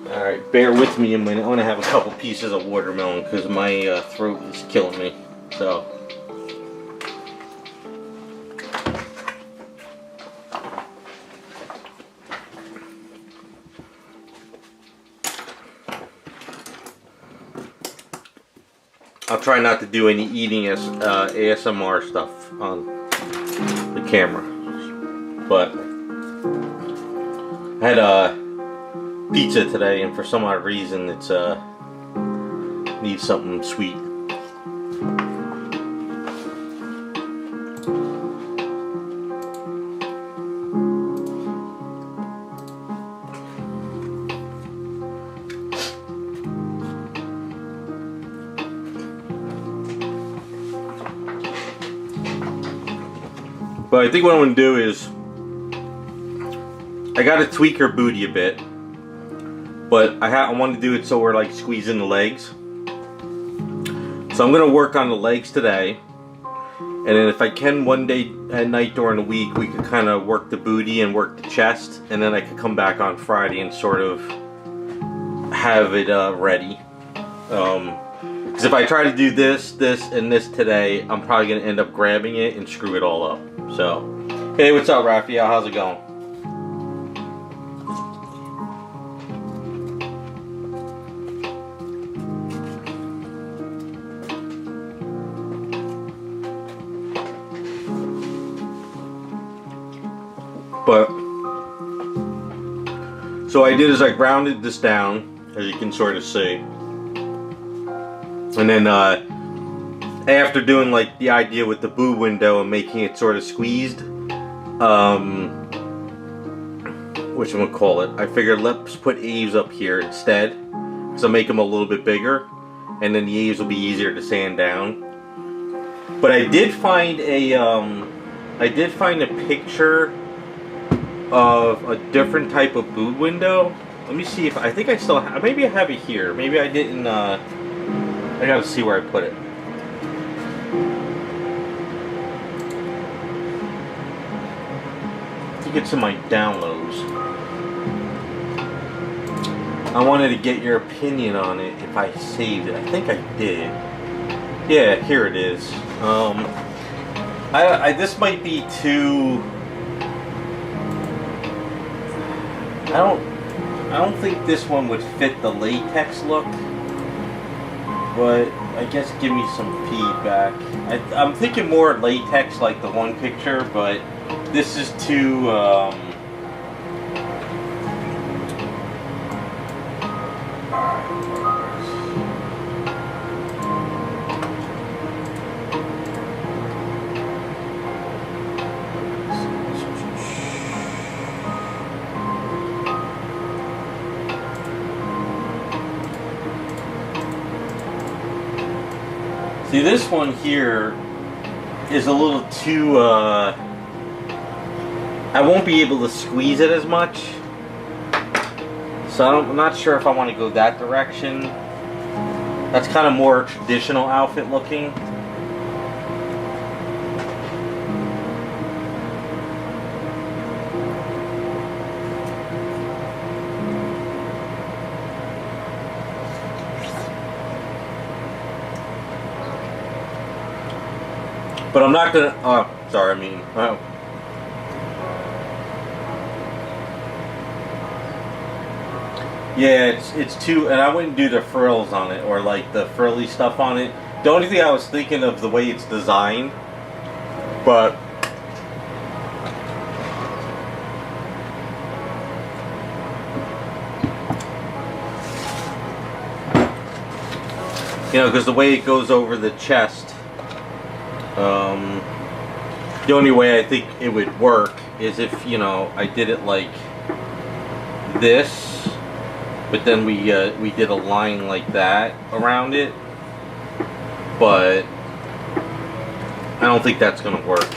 Alright, bear with me a minute. I want to have a couple pieces of watermelon because my throat is killing me. So. I'll try not to do any eating ASMR stuff on the camera. But I had pizza today, and for some odd reason it's needs something sweet. But I think what I'm going to do is I got to tweak her booty a bit. But I want to do it so we're like squeezing the legs. So I'm going to work on the legs today. And then if I can one day at night during the week, we could kind of work the booty and work the chest. And then I could come back on Friday and sort of have it ready. Because if I try to do this, and this today, I'm probably going to end up grabbing it and screw it all up. So, hey, what's up, Raphael? How's it going? But, so what I did is I grounded this down, as you can sort of see. And then after doing like the idea with the boob window and making it sort of squeezed, whatchamacallit, I figured let's put eaves up here instead, because I'll make them a little bit bigger, and then the eaves will be easier to sand down. But I did find a picture of a different type of boob window. Let me see if I think I still have, maybe I have it here. Maybe I didn't. I gotta see where I put it. To get to my downloads, I wanted to get your opinion on it if I saved it. I think I did. Yeah, here it is. This might be too. I don't think this one would fit the latex look. But I guess give me some feedback. I'm thinking more latex like the one picture, but this is too see, this one here is a little too, I won't be able to squeeze it as much. So I'm not sure if I want to go that direction. That's kind of more traditional outfit looking. But I'm not gonna, yeah, it's too, and I wouldn't do the frills on it, or like the frilly stuff on it. The only thing I was thinking of the way it's designed, but you know, because the way it goes over the chest, the only way I think it would work is if, you know, I did it like this, but then we did a line like that around it. But I don't think that's gonna work.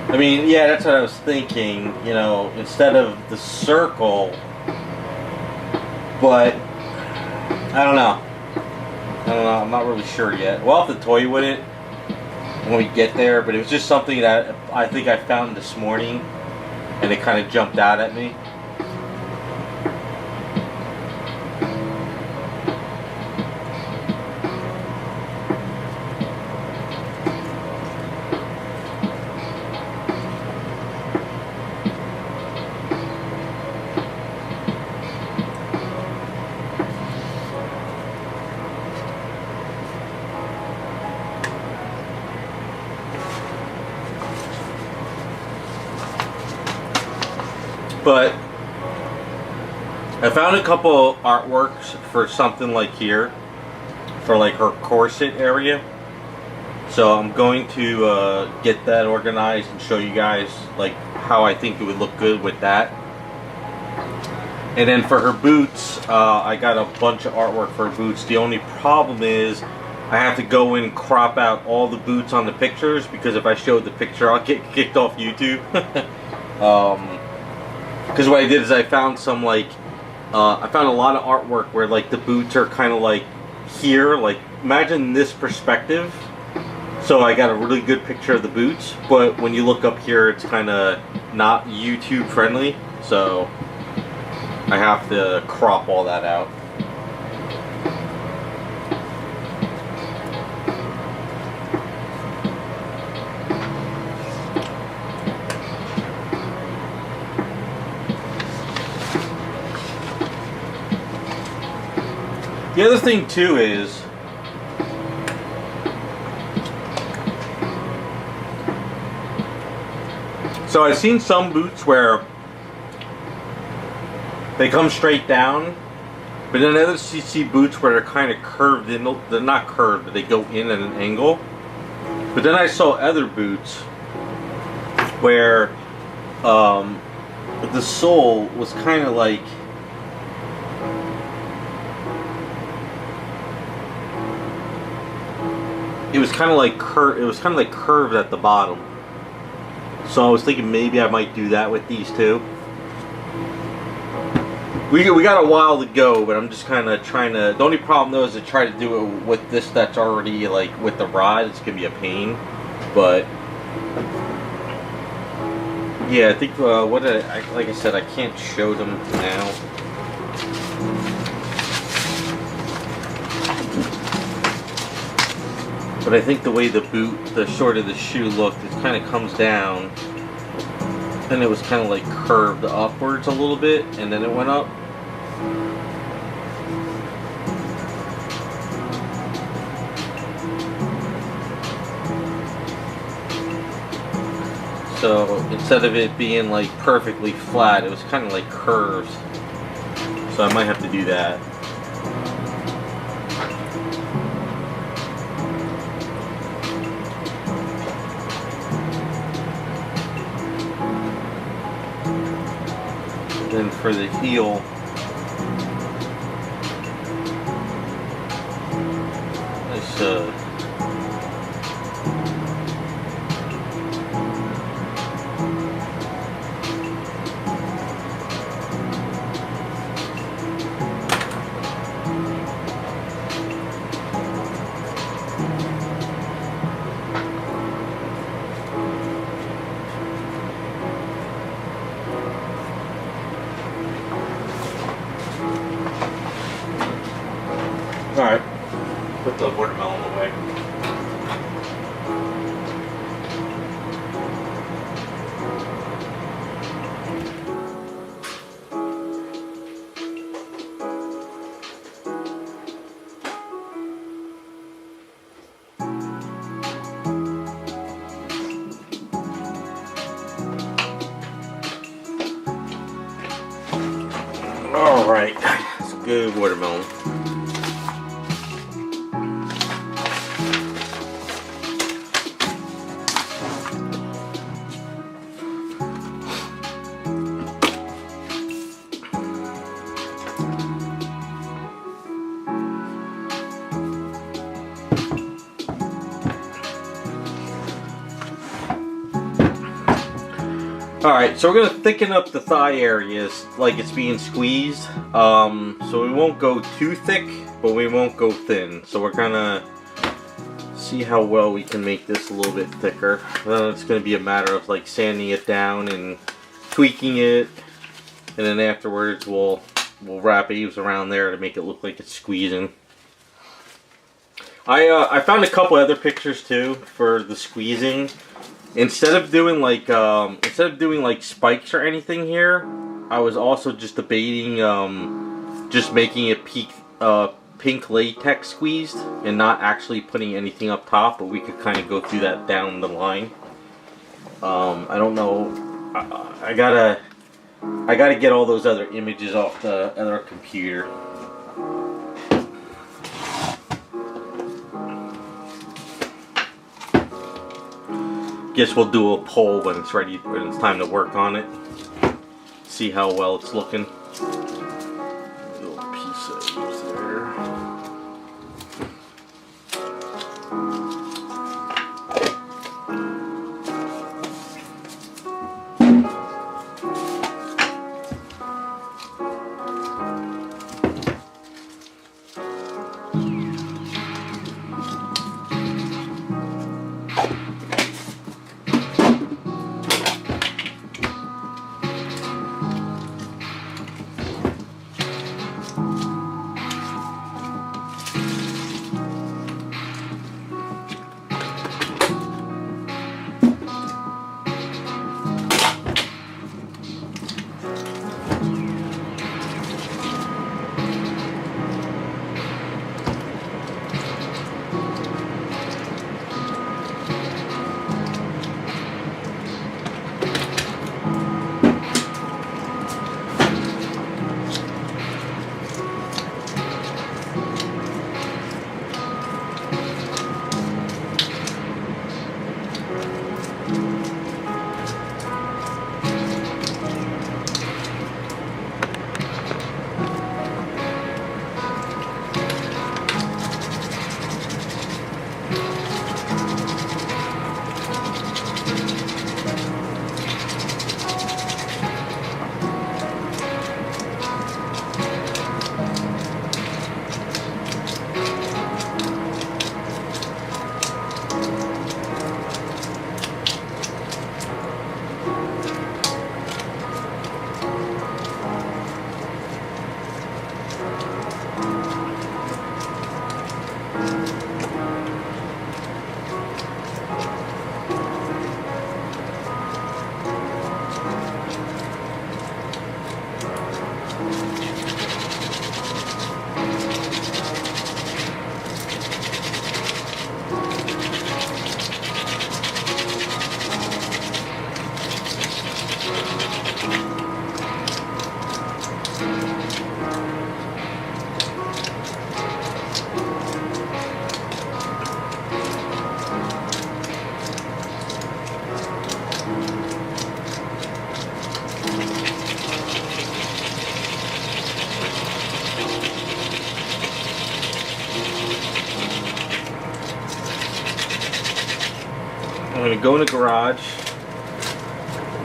I mean, yeah, that's what I was thinking, you know, instead of the circle, but I don't know. I'm not really sure yet. We'll have to toy with it when we get there, but it was just something that I think I found this morning, and it kind of jumped out at me. But I found a couple artworks for something like here, for like her corset area. So I'm going to get that organized and show you guys like how I think it would look good with that. And then for her boots, I got a bunch of artwork for her boots. The only problem is I have to go in and crop out all the boots on the pictures, because if I show the picture, I'll get kicked off YouTube. Because what I did is I found some like, I found a lot of artwork where like the boots are kind of like here, like imagine this perspective. So I got a really good picture of the boots, but when you look up here, it's kind of not YouTube friendly. So I have to crop all that out. The other thing too is so I've seen some boots where they come straight down, but then others you see boots where they're kind of curved in. They're not curved, but they go in at an angle. But then I saw other boots where the sole was kind of like it was kind of like curved at the bottom. So I was thinking maybe I might do that with these too. We got a while to go, but I'm just kind of trying to. The only problem though is to try to do it with this that's already like with the rod. It's gonna be a pain, but yeah, I think like I said, I can't show them now. But I think the way the short of the shoe looked, it kind of comes down, and it was kind of like curved upwards a little bit, and then it went up. So instead of it being like perfectly flat, it was kind of like curved. So I might have to do that. Then for the heel, this alright, put the watermelon away. Alright, it's a good watermelon. Alright, so we're going to thicken up the thigh areas like it's being squeezed. So we won't go too thick, but we won't go thin. So we're going to see how well we can make this a little bit thicker. Then it's going to be a matter of like sanding it down and tweaking it. And then afterwards we'll wrap eaves around there to make it look like it's squeezing. I found a couple other pictures too for the squeezing. Instead of doing like spikes or anything here, I was also just debating just making it pink latex squeezed and not actually putting anything up top, but we could kind of go through that down the line. I don't know. I gotta get all those other images off the other computer. Guess we'll do a poll when it's ready, when it's time to work on it. See how well it's looking. Little piece of leaves there. going to go in the garage,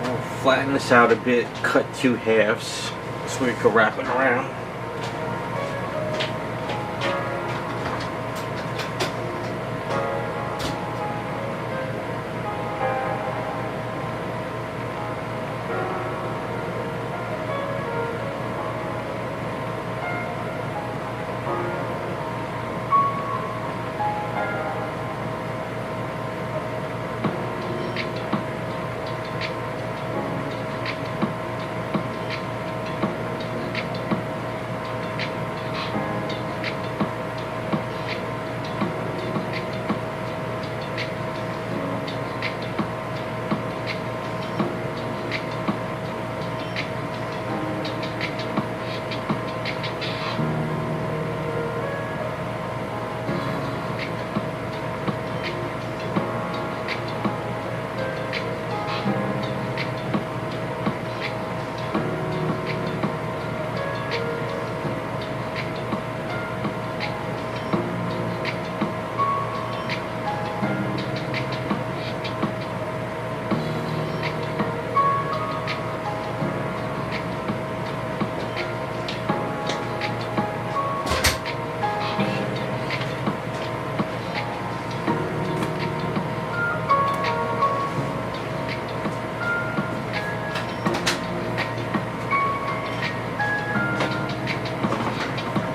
we'll flatten this out a bit, cut 2 halves so we can wrap it around.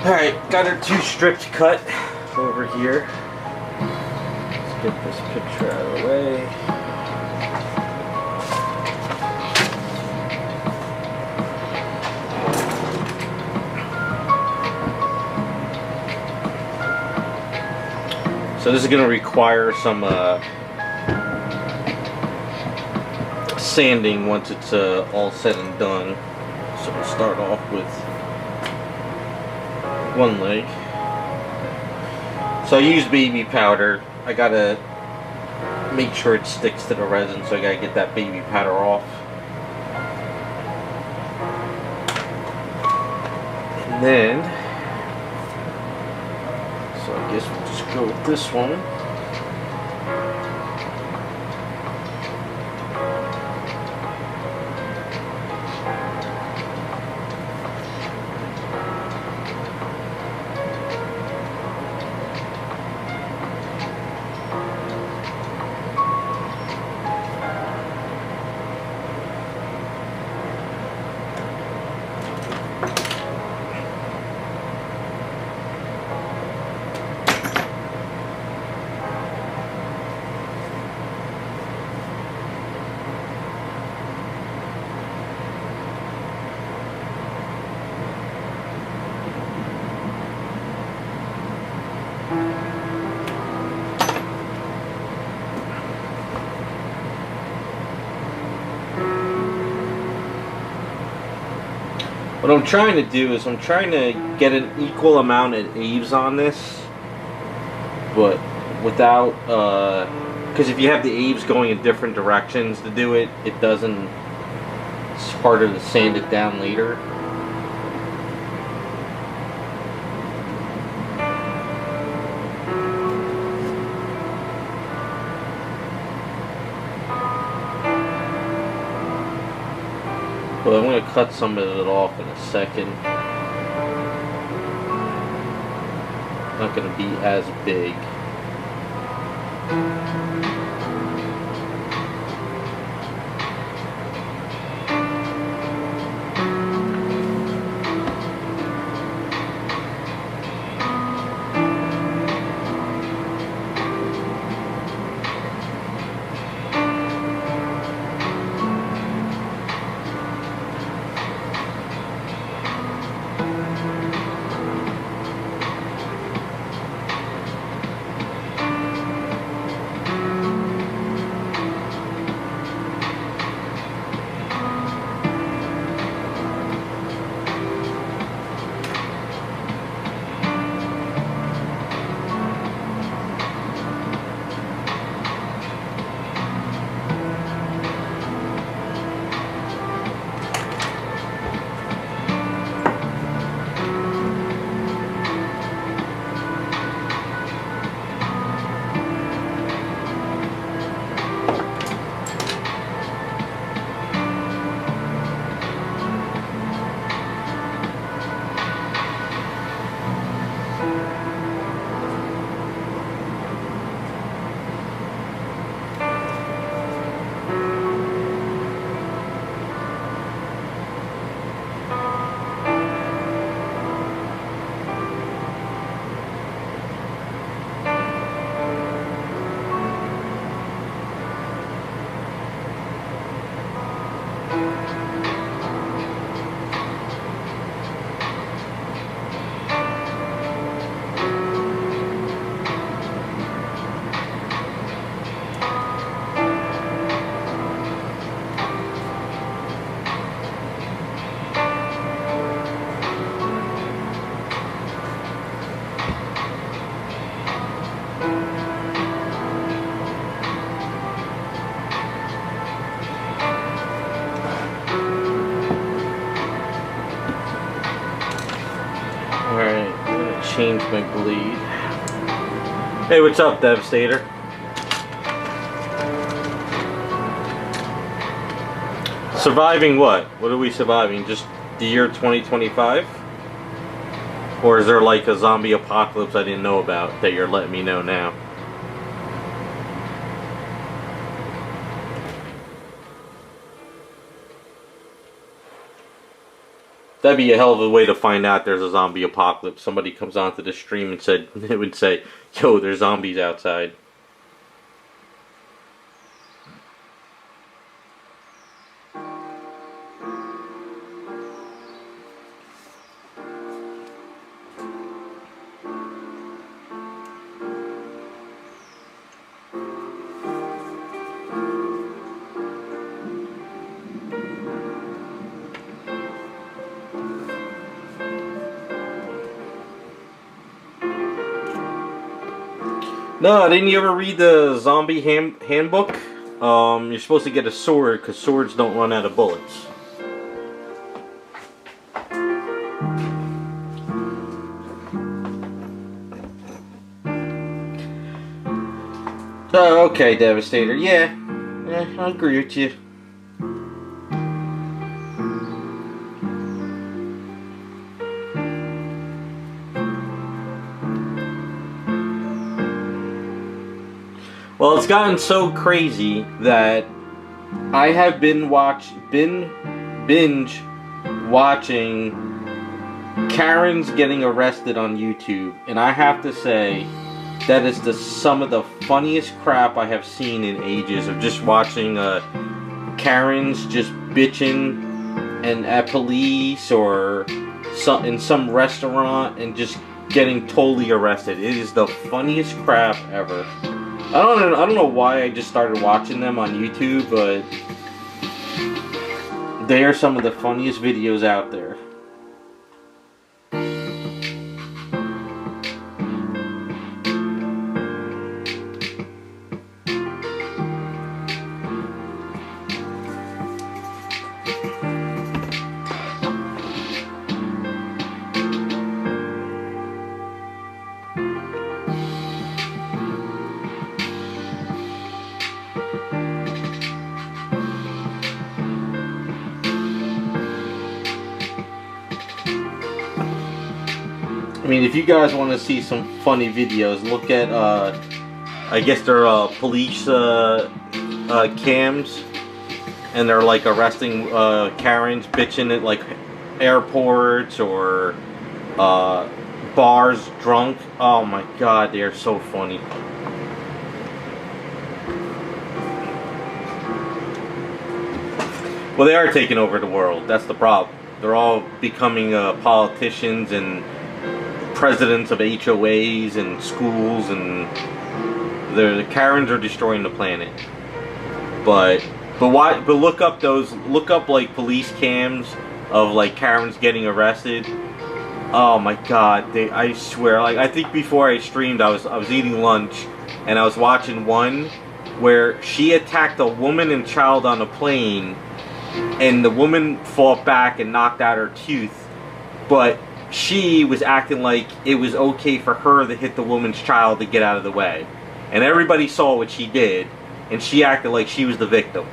Alright, got our 2 strips cut over here. Let's get this picture out of the way. So this is going to require some sanding once it's all said and done. So we'll start off with one leg. So I use baby powder. I gotta make sure it sticks to the resin, so I gotta get that baby powder off. And then, so I guess we'll just go with this one. What I'm trying to do is I'm trying to get an equal amount of eaves on this, but without, because if you have the eaves going in different directions to do it, it doesn't, it's harder to sand it down later. But I'm going to cut some of it off in a second. Not going to be as big. change my blade. Hey, what's up, Devastator? Surviving what? What are we surviving? Just the year 2025? Or is there like a zombie apocalypse I didn't know about that you're letting me know now? That'd be a hell of a way to find out there's a zombie apocalypse. Somebody comes onto the stream and it would say, yo, there's zombies outside. No, didn't you ever read the zombie handbook? You're supposed to get a sword because swords don't run out of bullets. Oh, okay, Devastator. Yeah, I agree with you. Well, it's gotten so crazy that I have been binge watching Karens getting arrested on YouTube, and I have to say that is some of the funniest crap I have seen in ages. Of just watching Karens just bitching and at police or in some restaurant and just getting totally arrested. It is the funniest crap ever. I don't know why I just started watching them on YouTube, but they are some of the funniest videos out there. I mean, if you guys want to see some funny videos, look at, I guess they're police cams, and they're like arresting Karens bitching at like airports or bars drunk. Oh my god, they are so funny. Well, they are taking over the world. That's the problem. They're all becoming politicians and presidents of HOAs and schools, and the Karens are destroying the planet. But look up like police cams of like Karens getting arrested. Oh my god, I swear, like I think before I streamed I was eating lunch and I was watching one where she attacked a woman and child on a plane, and the woman fought back and knocked out her tooth, but she was acting like it was okay for her to hit the woman's child to get out of the way. And everybody saw what she did, and she acted like she was the victim.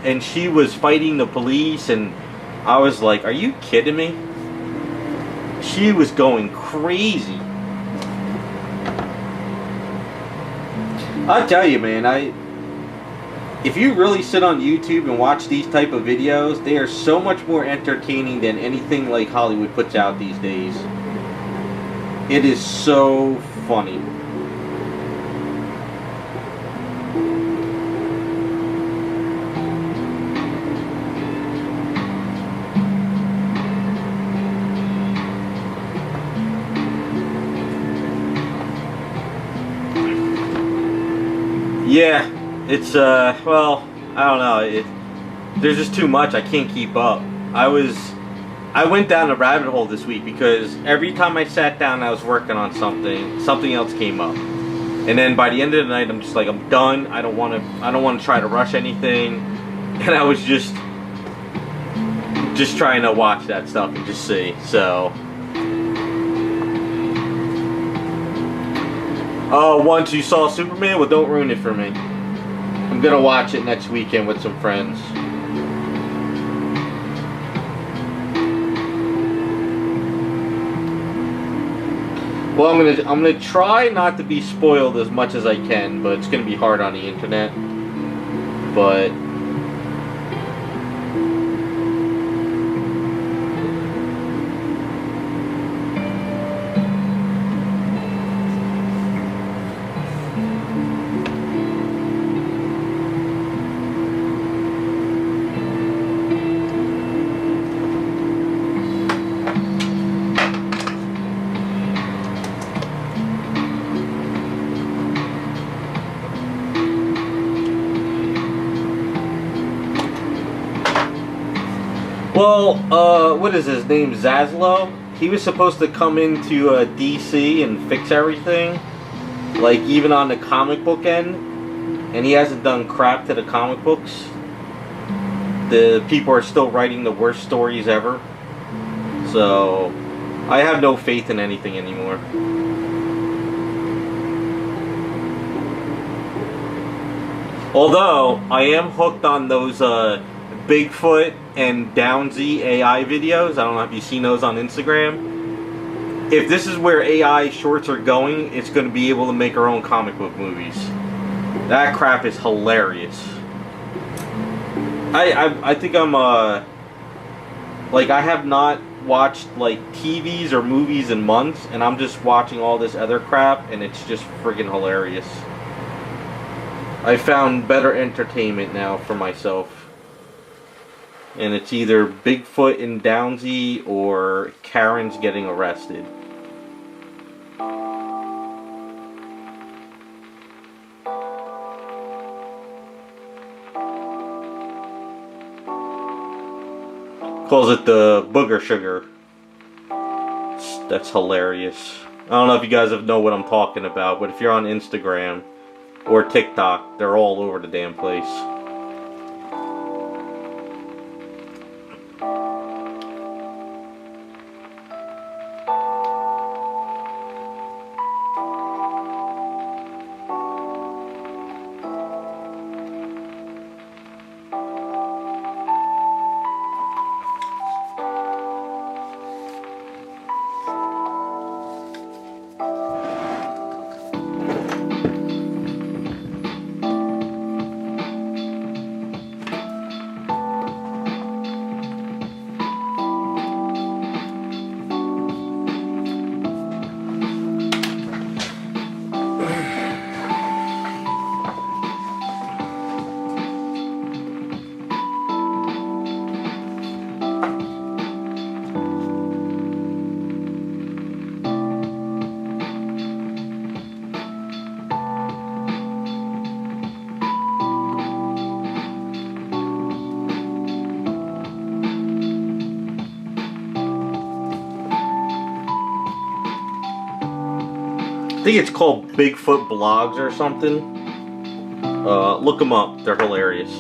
And she was fighting the police, and I was like, are you kidding me? She was going crazy. I'll tell you, man, if you really sit on YouTube and watch these type of videos, they are so much more entertaining than anything like Hollywood puts out these days. It is so funny. Yeah. It's, well, I don't know, there's just too much, I can't keep up. I went down a rabbit hole this week because every time I sat down I was working on something else came up. And then by the end of the night I'm just like, I'm done, I don't want to try to rush anything. And I was just trying to watch that stuff and just see, so. Oh, once you saw Superman? Well, don't ruin it for me. I'm gonna watch it next weekend with some friends. Well, I'm gonna try not to be spoiled as much as I can, but it's gonna be hard on the internet. But well, what is his name? Zaslow? He was supposed to come into DC and fix everything, like even on the comic book end, and he hasn't done crap to the comic books. The people are still writing the worst stories ever, so I have no faith in anything anymore. Although I am hooked on those Bigfoot and Downsy AI videos. I don't know if you've seen those on Instagram. If this is where AI shorts are going, it's going to be able to make our own comic book movies. That crap is hilarious. I think I'm like, I have not watched like TVs or movies in months, and I'm just watching all this other crap, and it's just friggin' hilarious. I found better entertainment now for myself. And it's either Bigfoot and Downsy or Karen's getting arrested. Calls it the booger sugar. That's hilarious. I don't know if you guys know what I'm talking about, but if you're on Instagram or TikTok, they're all over the damn place. I think it's called Bigfoot Blogs or something. Look them up. They're hilarious.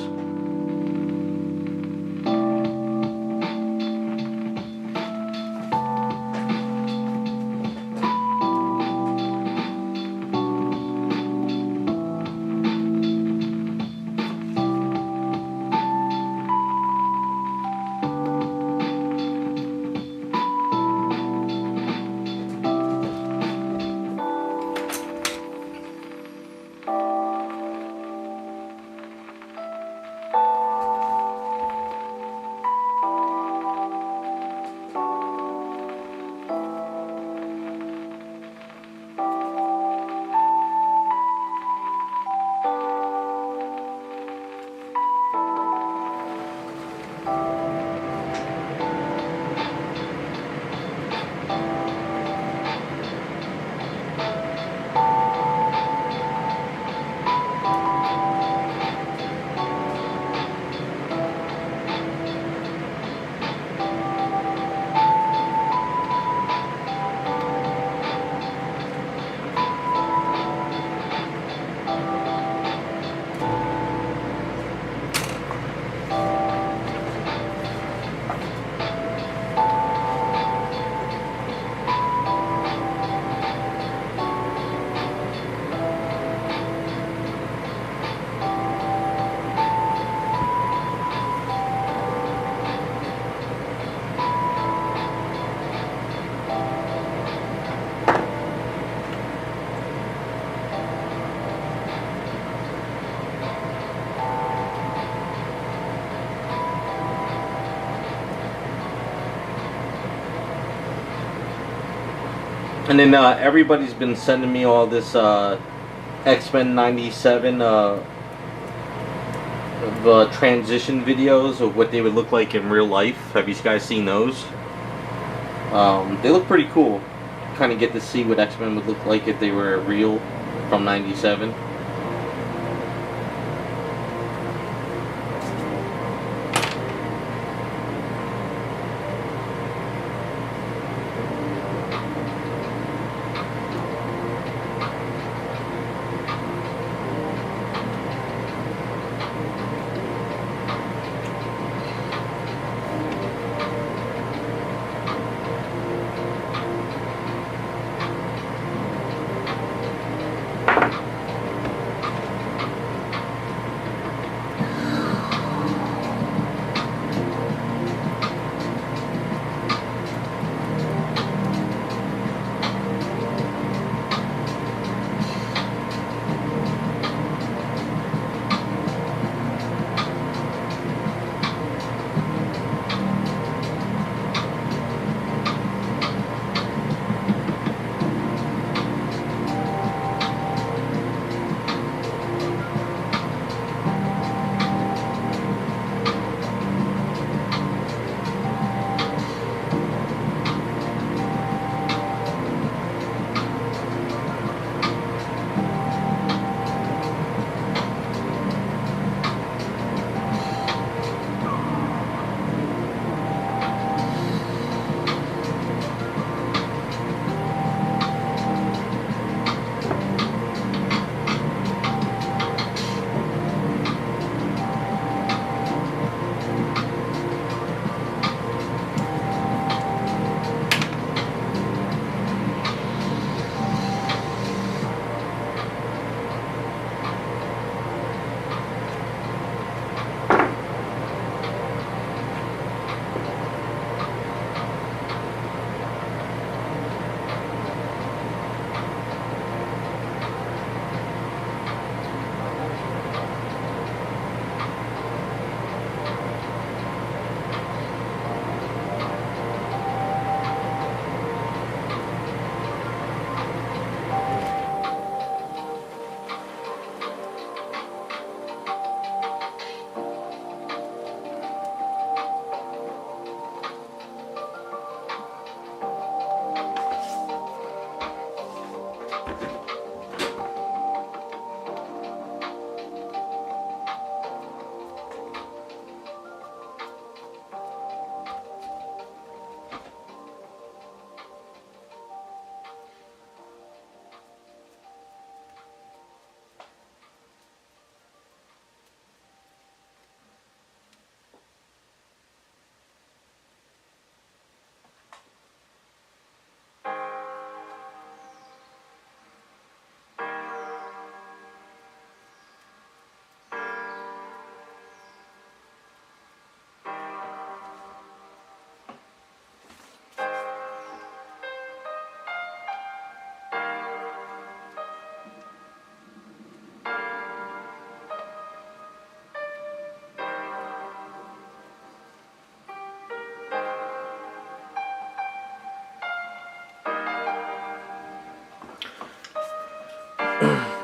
And then everybody's been sending me all this X-Men 97 the transition videos of what they would look like in real life. Have you guys seen those? They look pretty cool. Kind of get to see what X-Men would look like if they were real from 97.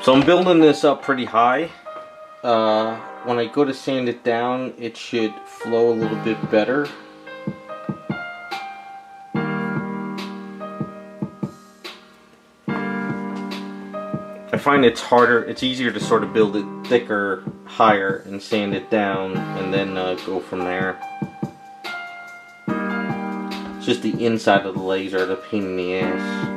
So I'm building this up pretty high. When I go to sand it down, it should flow a little bit better. I find it's harder, it's easier to sort of build it thicker, higher, and sand it down, and then go from there. It's just the inside of the legs are the pain in the ass.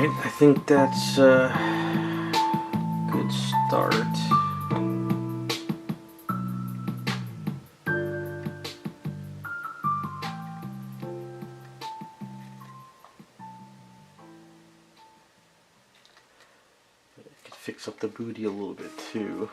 Alright, I think that's a good start. I could fix up the booty a little bit too.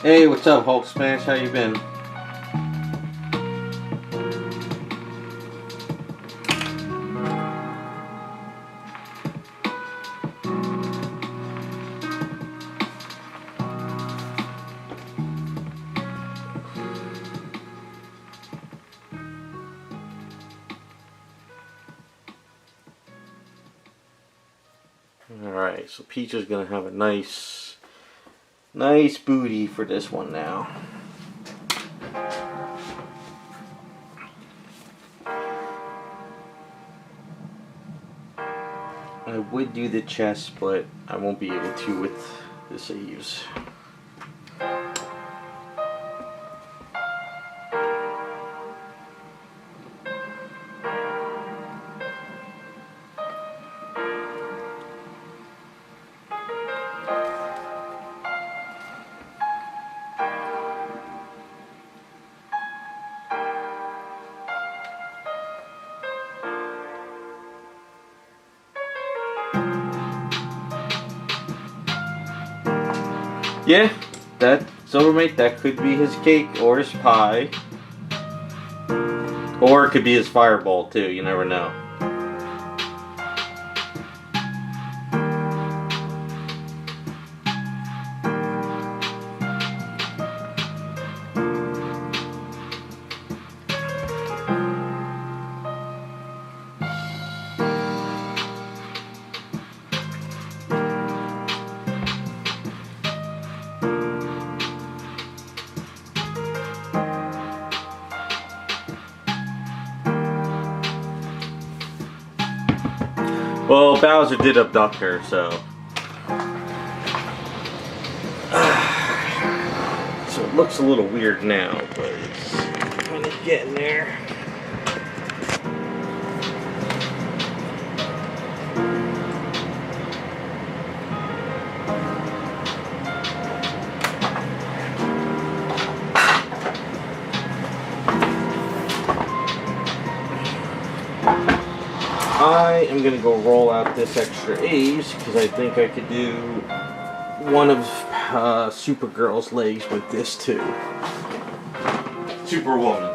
Hey, what's up, Hulk Smash? How you been? Alright, so Peach is gonna have a nice booty for this one now. I would do the chest, but I won't be able to with the sleeves. Yeah, that Silvermate, that could be his cake or his pie. Or it could be his fireball too, you never know. Well, Bowser did abduct her, so. So it looks a little weird now, but it's kind of getting there. I am going to go roll out this extra A's because I think I could do one of Supergirl's legs with this too. Superwoman.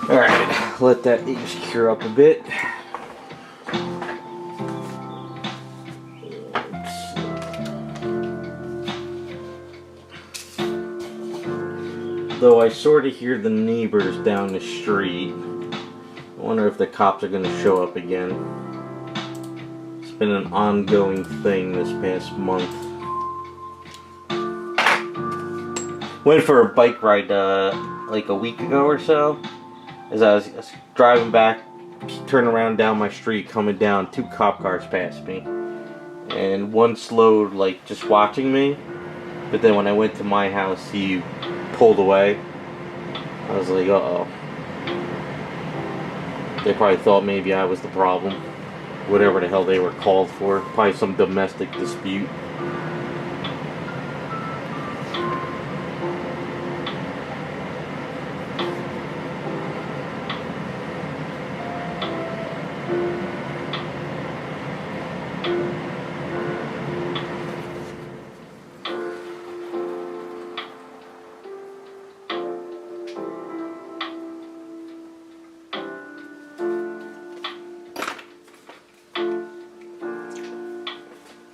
Alright, let that age cure up a bit. Though I sort of hear the neighbors down the street. I wonder if the cops are going to show up again. It's been an ongoing thing this past month. Went for a bike ride like a week ago or so. As I was driving back, turning around down my street, coming down, 2 cop cars passed me. And one slowed, like, just watching me. But then when I went to my house, he pulled away. I was like, uh-oh. They probably thought maybe I was the problem. Whatever the hell they were called for. Probably some domestic dispute.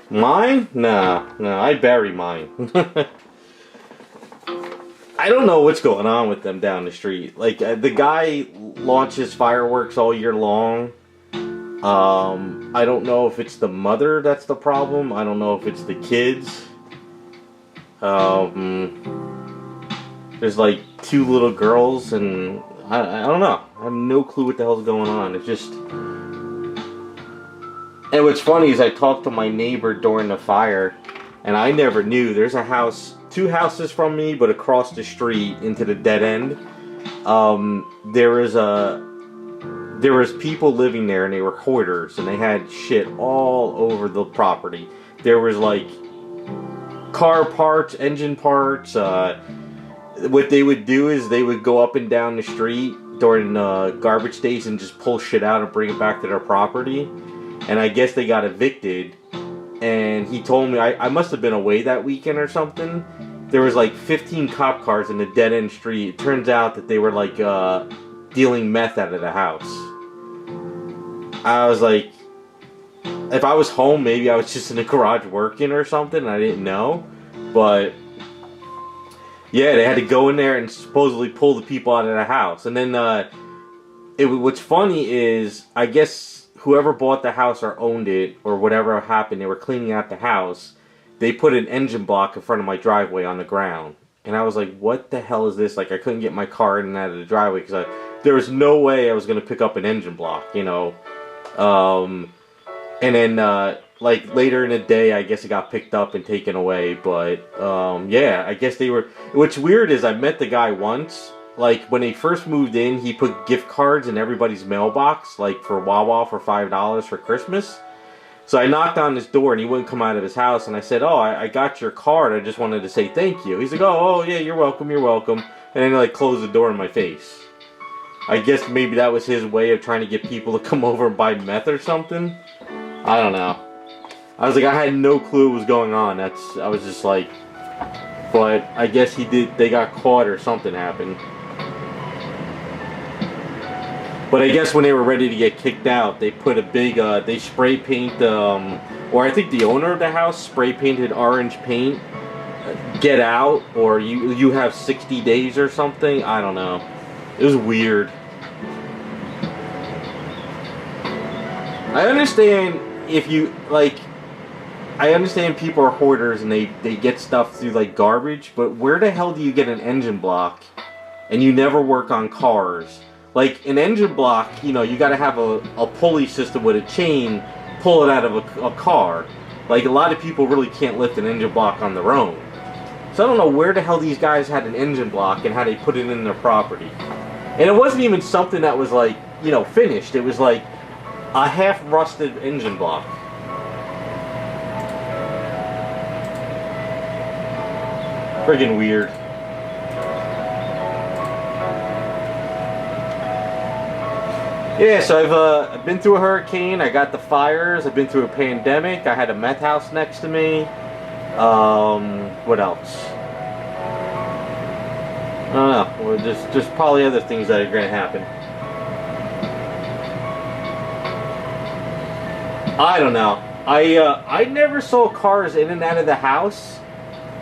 Mine? Nah, I bury mine. I don't know what's going on with them down the street. Like, the guy launches fireworks all year long. I don't know if it's the mother that's the problem. I don't know if it's the kids. There's like 2 little girls, and I don't know. I have no clue what the hell's going on. It's just... And what's funny is I talked to my neighbor during the fire, and I never knew. There's a house, 2 houses from me, but across the street into the dead end. There was people living there, and they were hoarders, and they had shit all over the property. There was like car parts, engine parts. What they would do is they would go up and down the street during garbage days and just pull shit out and bring it back to their property. And I guess they got evicted, and he told me, I must have been away that weekend or something. There was like 15 cop cars in the dead-end street. It turns out that they were like dealing meth out of the house. I was like, if I was home, maybe I was just in the garage working or something, and I didn't know. But yeah, they had to go in there and supposedly pull the people out of the house. And then what's funny is, I guess whoever bought the house or owned it, or whatever happened, they were cleaning out the house, they put an engine block in front of my driveway on the ground. And I was like, what the hell is this? Like, I couldn't get my car in and out of the driveway, because there was no way I was going to pick up an engine block, you know. And then, like, later in the day, I guess it got picked up and taken away. But, yeah, I guess they were... What's weird is I met the guy once. Like, when they first moved in, he put gift cards in everybody's mailbox, like for Wawa for $5 for Christmas. So I knocked on his door, and he wouldn't come out of his house, and I said, oh, I got your card, I just wanted to say thank you. He's like, oh, yeah, you're welcome. And then he, like, closed the door in my face. I guess maybe that was his way of trying to get people to come over and buy meth or something. I don't know. I was like, I had no clue what was going on. I was just like... But I guess they got caught or something happened. But I guess when they were ready to get kicked out, they put a big, they spray paint, or I think the owner of the house spray painted orange paint, get out, or you have 60 days or something. I don't know. It was weird. I understand if you, like, I understand people are hoarders and they get stuff through, like, garbage, but where the hell do you get an engine block and you never work on cars? Like, an engine block, you know, you gotta have a pulley system with a chain, pull it out of a car. Like, a lot of people really can't lift an engine block on their own. So I don't know where the hell these guys had an engine block and how they put it in their property. And it wasn't even something that was, like, you know, finished. It was like a half-rusted engine block. Friggin' weird. Yeah, so I've been through a hurricane, I got the fires, I've been through a pandemic, I had a meth house next to me. What else? I don't know. Well, just probably other things that are going to happen. I don't know. I never saw cars in and out of the house.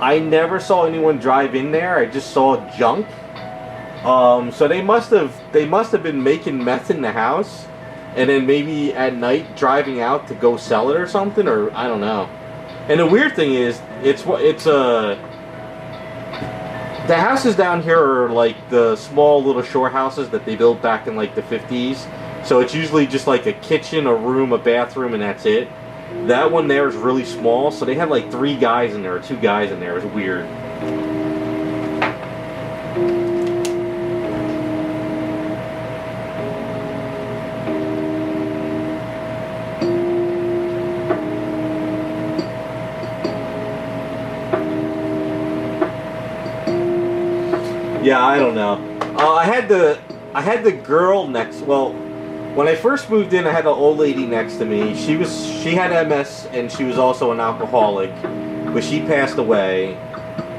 I never saw anyone drive in there. I just saw junk. So they must have been making meth in the house, and then maybe at night driving out to go sell it or something, or I don't know. And the weird thing is, the houses down here are like the small little shore houses that they built back in like the 50s. So it's usually just like a kitchen, a room, a bathroom, and that's it. That one there is really small, so they had like 3 guys in there, or 2 guys in there. It was weird. Yeah, I don't know. I had the girl next. Well, when I first moved in, I had an old lady next to me. She had MS and she was also an alcoholic, but she passed away.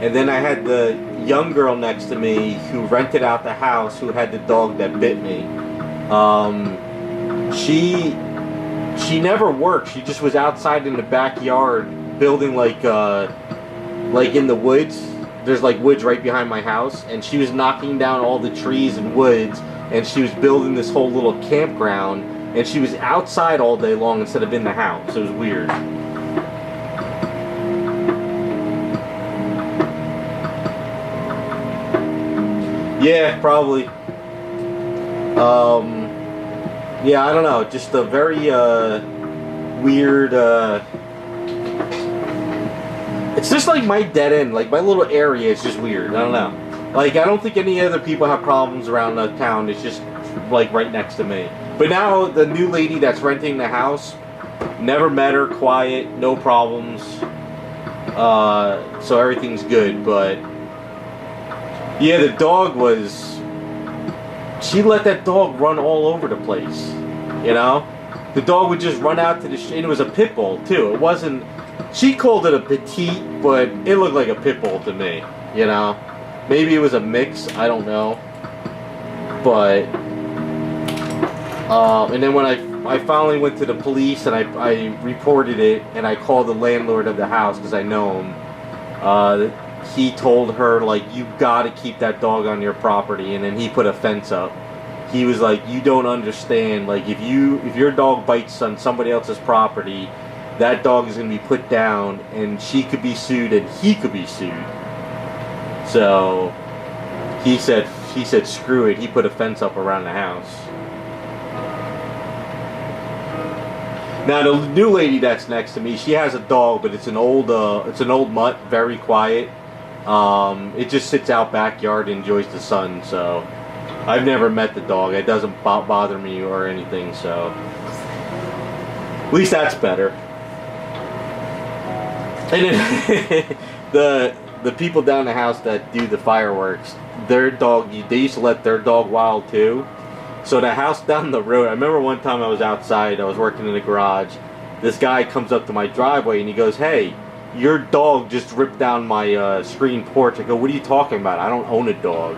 And then I had the young girl next to me who rented out the house, who had the dog that bit me. She never worked. She just was outside in the backyard building like in the woods. There's like woods right behind my house, and she was knocking down all the trees and woods, and she was building this whole little campground, and she was outside all day long instead of in the house. It was weird. Yeah, probably. Yeah, I don't know. Just a very weird. It's just like my dead end, like my little area is just weird. I don't know. Like, I don't think any other people have problems around the town. It's just like right next to me. But now the new lady that's renting the house, never met her, quiet, no problems. So everything's good. But yeah, the dog was. She let that dog run all over the place. You know, the dog would just run out to the. And it was a pit bull too. It wasn't. She called it a petite, but it looked like a pit bull to me, you know? Maybe it was a mix, I don't know. But, and then when I finally went to the police and I reported it, and I called the landlord of the house, because I know him, he told her, like, you gotta keep that dog on your property, and then he put a fence up. He was like, you don't understand, like, if your dog bites on somebody else's property, that dog is going to be put down, and she could be sued, and he could be sued. So he said, screw it. He put a fence up around the house. Now the new lady that's next to me, she has a dog, but it's an old mutt, very quiet. It just sits out backyard, and enjoys the sun. So I've never met the dog. It doesn't bother me or anything. So at least that's better. And then the people down the house that do the fireworks, their dog, they used to let their dog wild too. So the house down the road, I remember one time I was outside, I was working in the garage. This guy comes up to my driveway and he goes, hey, your dog just ripped down my screen porch. I go, what are you talking about? I don't own a dog.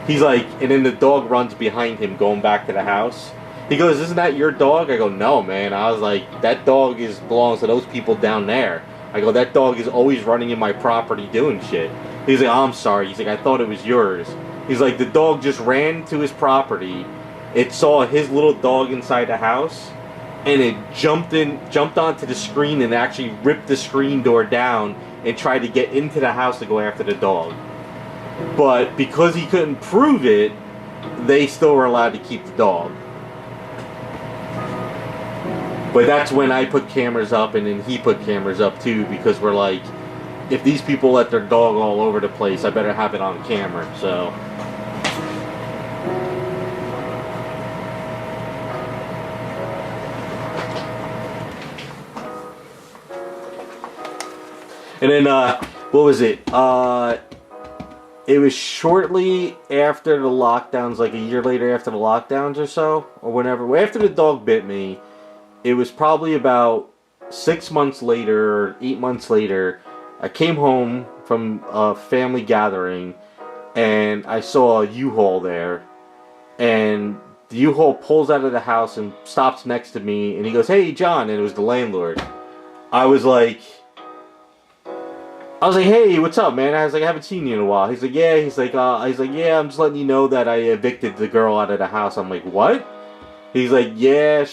He's like, and then the dog runs behind him going back to the house. He goes, isn't that your dog? I go, no, man. I was like, that dog belongs to those people down there. I go, that dog is always running in my property doing shit. He's like, oh, I'm sorry. He's like, I thought it was yours. He's like, the dog just ran to his property. It saw his little dog inside the house, and it jumped onto the screen and actually ripped the screen door down and tried to get into the house to go after the dog. But because he couldn't prove it, they still were allowed to keep the dog. But that's when I put cameras up, and then he put cameras up too, because we're like, if these people let their dog all over the place, I better have it on camera. So and then what was it? It was shortly after the lockdowns, like a year later after the lockdowns or so, or whenever, after the dog bit me. It was probably about 6 months later, or 8 months later, I came home from a family gathering, and I saw a U-Haul there, and the U-Haul pulls out of the house and stops next to me, and he goes, hey, John, and it was the landlord. I was like, hey, what's up, man? I was like, I haven't seen you in a while. He's like, yeah. He's like, yeah, I'm just letting you know that I evicted the girl out of the house. I'm like, what? He's like, yeah,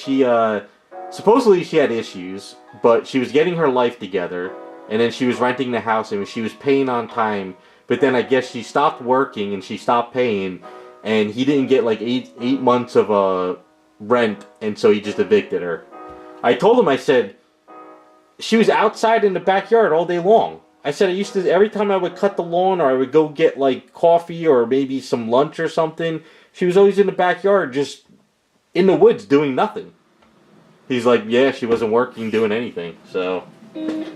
supposedly she had issues, but she was getting her life together, and then she was renting the house, and she was paying on time, but then I guess she stopped working, and she stopped paying, and he didn't get like eight months of rent, and so he just evicted her. I told him, I said, she was outside in the backyard all day long. I said I used to, every time I would cut the lawn or I would go get like coffee or maybe some lunch or something, she was always in the backyard just in the woods doing nothing. He's like, yeah, she wasn't working, doing anything. So,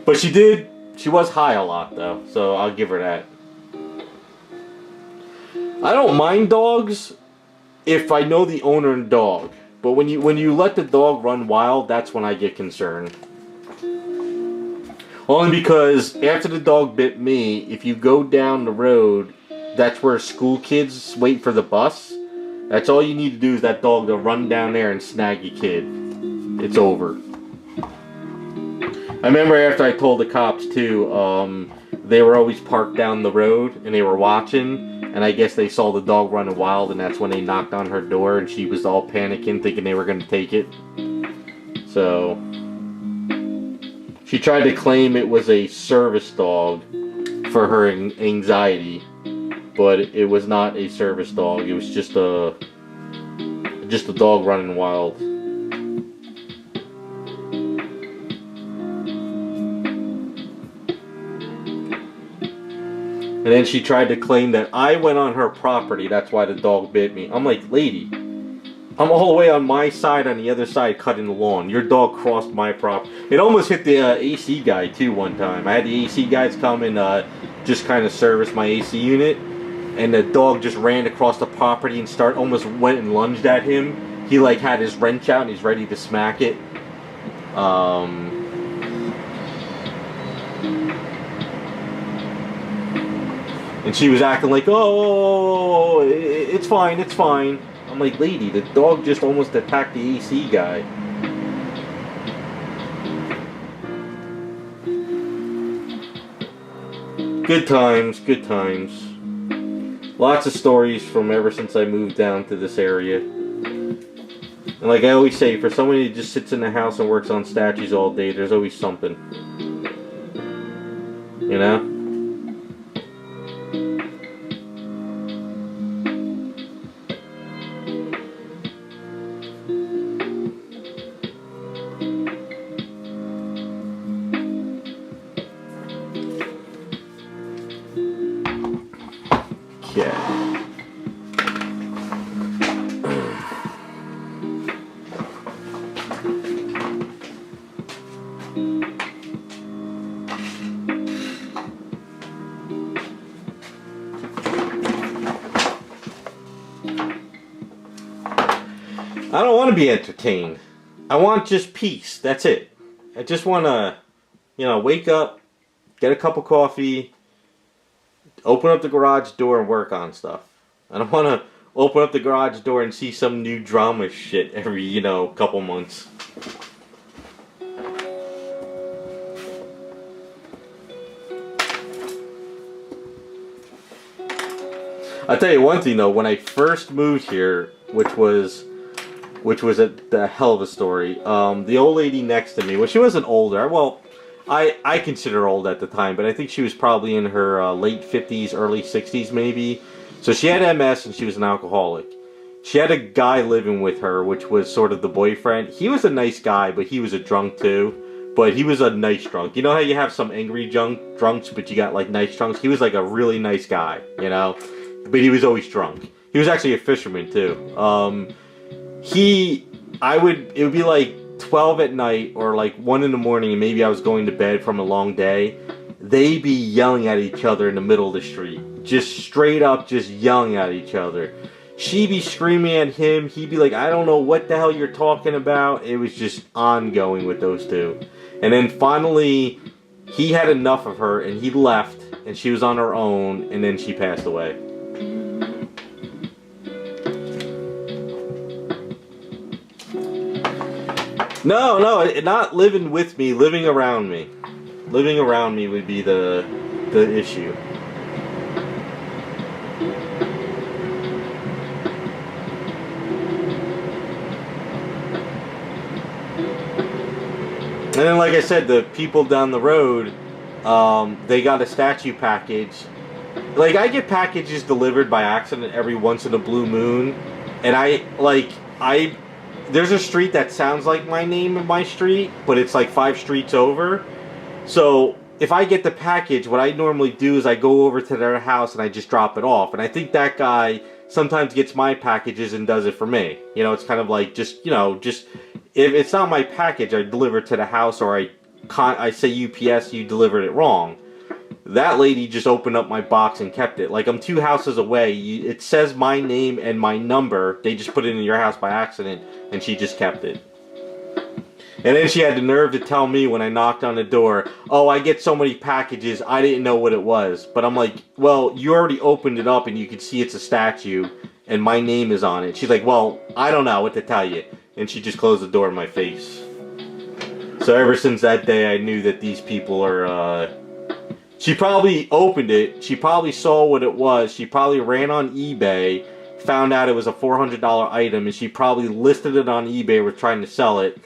but she was high a lot though, so I'll give her that. I don't mind dogs if I know the owner and dog. But when you let the dog run wild, that's when I get concerned. Only because after the dog bit me, if you go down the road, that's where school kids wait for the bus. That's all you need to do is that dog to run down there and snag your kid. It's over. I remember after I told the cops too, they were always parked down the road and they were watching. And I guess they saw the dog running wild, and that's when they knocked on her door, and she was all panicking, thinking they were going to take it. So, she tried to claim it was a service dog for her anxiety, but it was not a service dog. It was just a dog running wild. And then she tried to claim that I went on her property, that's why the dog bit me. I'm like, lady, I'm all the way on my side, on the other side, cutting the lawn. Your dog crossed my property. It almost hit the AC guy, too, one time. I had the AC guys come and just kind of service my AC unit. And the dog just ran across the property and almost went and lunged at him. He, like, had his wrench out and he's ready to smack it. And she was acting like, oh, it's fine, it's fine. I'm like, lady, the dog just almost attacked the AC guy. Good times, good times. Lots of stories from ever since I moved down to this area. And like I always say, for somebody who just sits in the house and works on statues all day, there's always something. You know? I don't want to be entertained. I want just peace. That's it. I just want to, wake up, get a cup of coffee, open up the garage door and work on stuff. I don't want to open up the garage door and see some new drama shit every, couple months. I'll tell you one thing though, when I first moved here, which was a hell of a story. The old lady next to me, well, she wasn't older. Well, I consider her old at the time, but I think she was probably in her late 50s, early 60s maybe. So she had MS and she was an alcoholic. She had a guy living with her, which was sort of the boyfriend. He was a nice guy, but he was a drunk too. But he was a nice drunk. You know how you have some angry drunks, but you got like nice drunks? He was like a really nice guy, But he was always drunk. He was actually a fisherman too. It would be like 12 at night or like 1 in the morning and maybe I was going to bed from a long day. They'd be yelling at each other in the middle of the street. Just straight up just yelling at each other. She'd be screaming at him. He'd be like, I don't know what the hell you're talking about. It was just ongoing with those two. And then finally, he had enough of her and he left and she was on her own and then she passed away. No, not living with me, living around me. Living around me would be the issue. And then, like I said, the people down the road, they got a statue package. Like, I get packages delivered by accident every once in a blue moon. And there's a street that sounds like my name of my street, but it's like 5 streets over. So if I get the package, what I normally do is I go over to their house and I just drop it off. And I think that guy sometimes gets my packages and does it for me. You know, it's kind of like just, you know, just if it's not my package, I deliver it to the house, or I say UPS, you delivered it wrong. That lady just opened up my box and kept it. Like, I'm 2 houses away. It says my name and my number. They just put it in your house by accident, and she just kept it. And then she had the nerve to tell me when I knocked on the door, oh, I get so many packages, I didn't know what it was. But I'm like, well, you already opened it up and you can see it's a statue and my name is on it. She's like, well, I don't know what to tell you. And she just closed the door in my face. So ever since that day, I knew that these people are, she probably opened it, she probably saw what it was, she probably ran on eBay, found out it was a $400 item, and she probably listed it on eBay, was trying to sell it,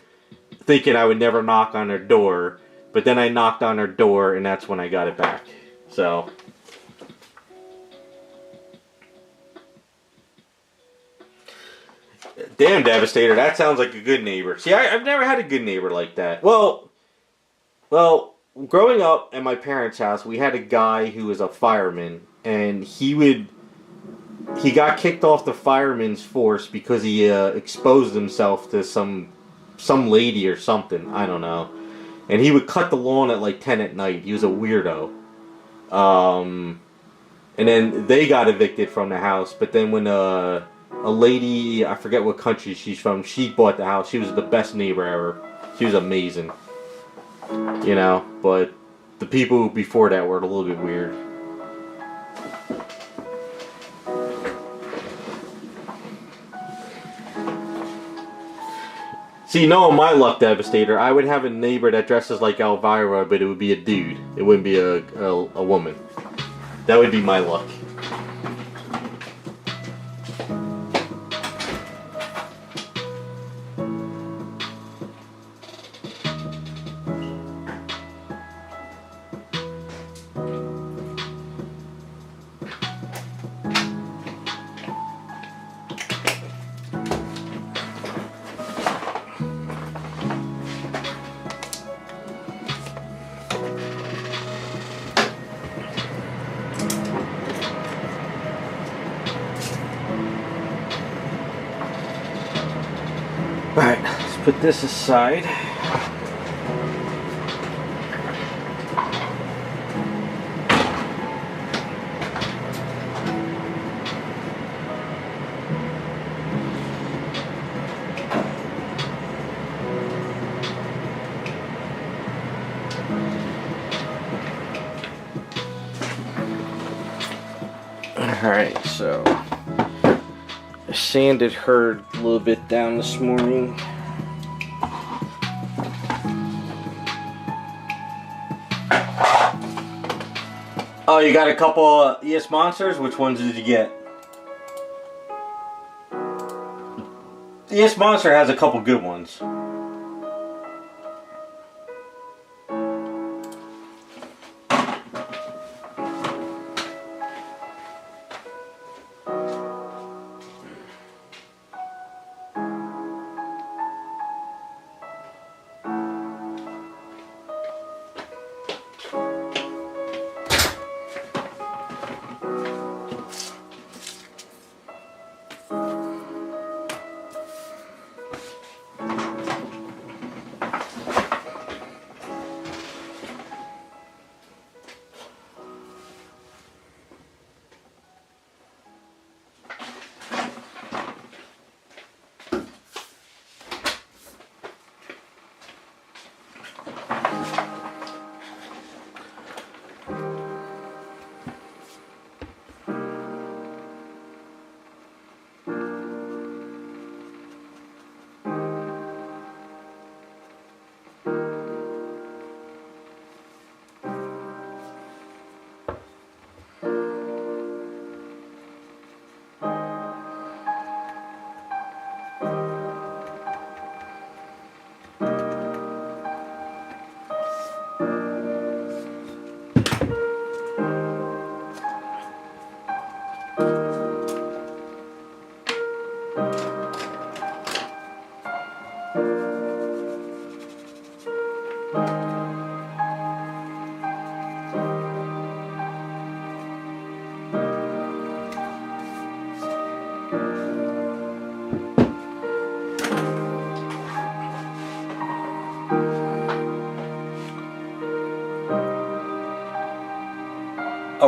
thinking I would never knock on her door. But then I knocked on her door, and that's when I got it back. So damn, Devastator, that sounds like a good neighbor. See, I've never had a good neighbor like that. Well, growing up at my parents' house, we had a guy who was a fireman, and he got kicked off the fireman's force because he exposed himself to some lady or something, I don't know. And he would cut the lawn at like 10 at night. He was a weirdo. And then they got evicted from the house. But then when a lady, I forget what country she's from, she bought the house. She was the best neighbor ever. She was amazing. You know, but the people before that were a little bit weird. See, knowing my luck, Devastator, I would have a neighbor that dresses like Elvira, but it would be a dude. It wouldn't be a woman. That would be my luck. Alright, let's put this aside. Alright, so I sanded her a little bit down this morning. Oh, you got a couple ES Monsters? Which ones did you get? ES Monster has a couple good ones.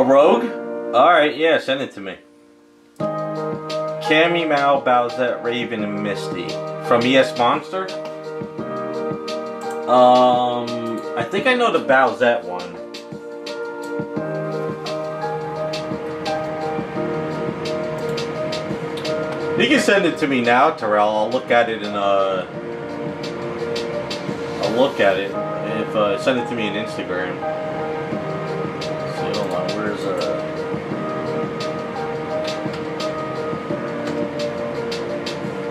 rogue? Alright, yeah, send it to me. Cammy, Mal, Bowsette, Raven, and Misty. From ES Monster? I think I know the Bowsette one. You can send it to me now, Terrell. I'll look at it and I'll look at it. If send it to me on Instagram. Let's see, hold on. Where's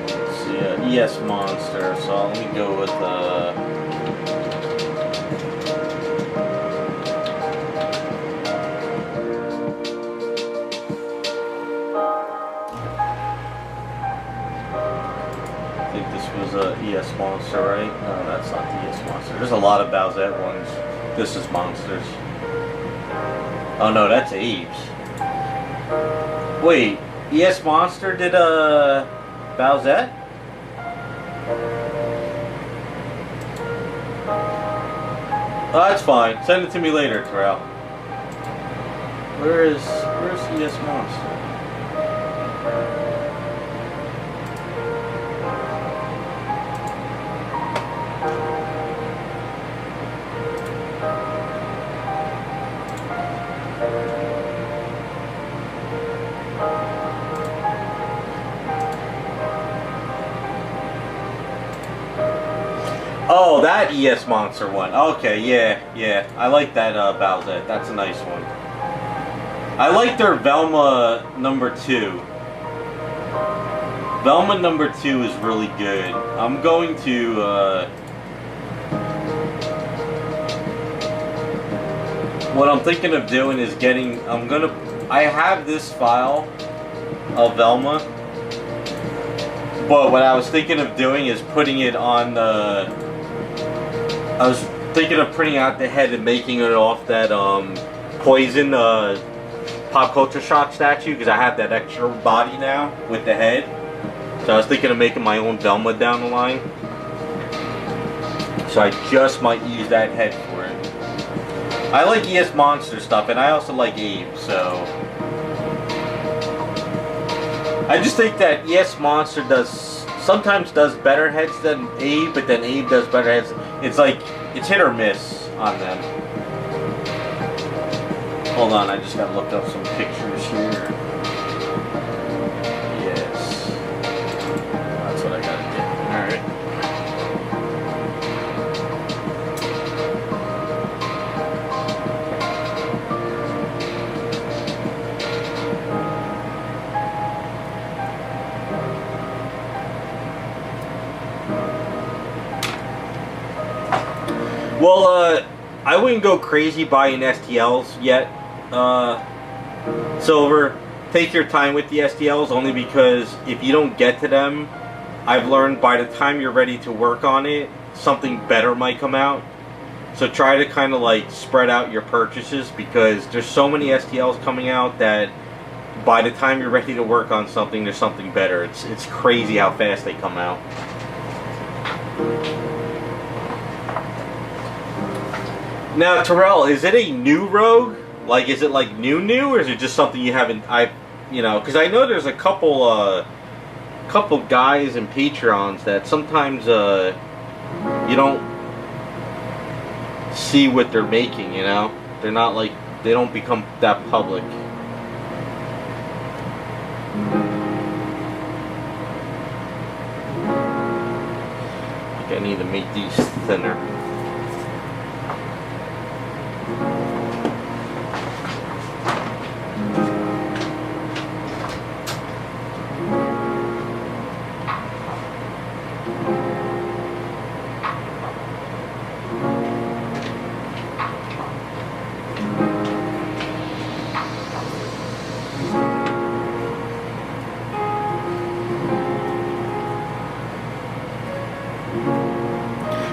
let's see, ES Monster. So let me go with I think this was a ES Monster, right? No, that's not the ES Monster. There's a lot of Bowsette ones. This is Monsters. Oh no, that's Abe's. Wait, ES Monster did Bowsette? Oh, that's fine. Send it to me later, Terrell. Where's ES Monster? Oh, that ES Monster one. Okay, yeah. I like that Bowsette. That's a nice one. I like their Velma number 2. Velma number 2 is really good. I'm going to what I'm thinking of doing is getting I have this file of Velma, but what I was thinking of doing is putting it on I was thinking of printing out the head and making it off that Poison Pop Culture Shock statue, because I have that extra body now with the head. So I was thinking of making my own Velma down the line. So I just might use that head for it. I like ES Monster stuff, and I also like Abe, so I just think that ES Monster sometimes does better heads than Abe, but then Abe does better heads. It's like, it's hit or miss on them. Hold on, I just gotta look up some pictures here. Yes. That's what I gotta do. Alright. Well, I wouldn't go crazy buying STLs yet. Silver, take your time with the STLs, only because if you don't get to them, I've learned by the time you're ready to work on it, something better might come out. So try to kind of like spread out your purchases, because there's so many STLs coming out that by the time you're ready to work on something, there's something better. It's crazy how fast they come out. Now, Terrell, is it a new Rogue? Like, is it like new, or is it just something you haven't? Because I know there's a couple guys and Patreons that sometimes you don't see what they're making. You know, they're not like, they don't become that public. I think I need to make these thinner.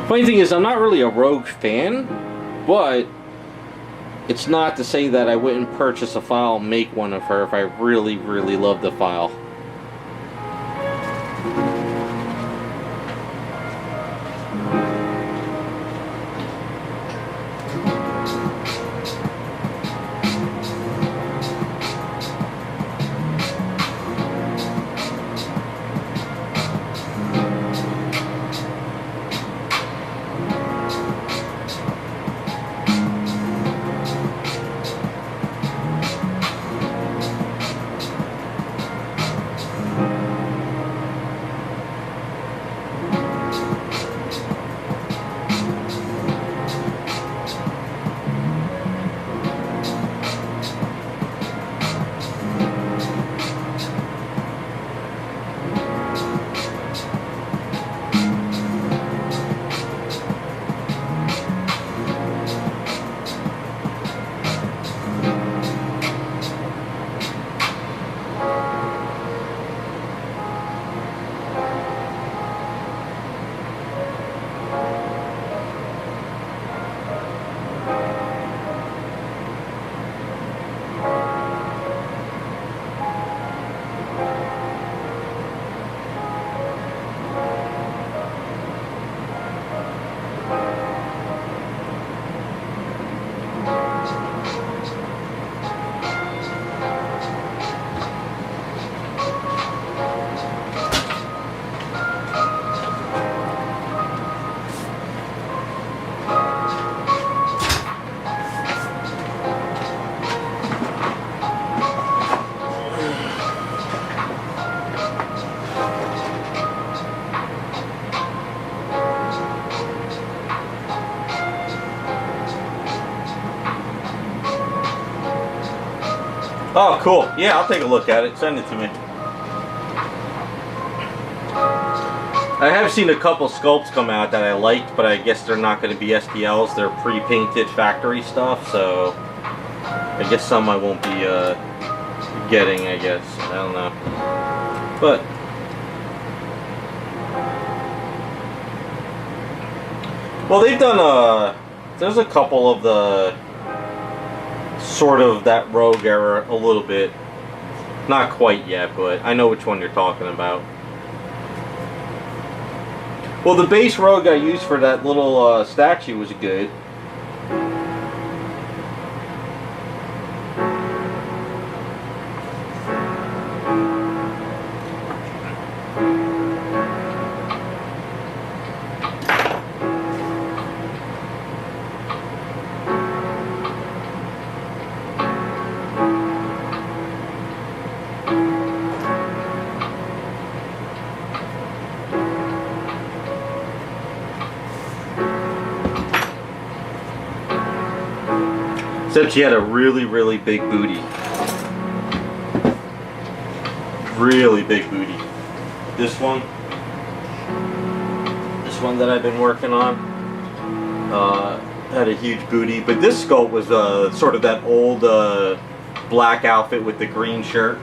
Funny thing is, I'm not really a Rogue fan, but it's not to say that I wouldn't purchase a file and make one of her if I really, really love the file. Oh, cool. Yeah, I'll take a look at it. Send it to me. I have seen a couple sculpts come out that I liked, but I guess they're not going to be STLs. They're pre-painted factory stuff, so I guess some I won't be getting, I guess. I don't know. But well, they've done there's a couple of the sort of that Rogue era a little bit. Not quite yet, but I know which one you're talking about. Well, the base Rogue I used for that little statue was good. Except she had a really, really big booty. Really big booty. This one that I've been working on, had a huge booty. But this sculpt was sort of that old black outfit with the green shirt.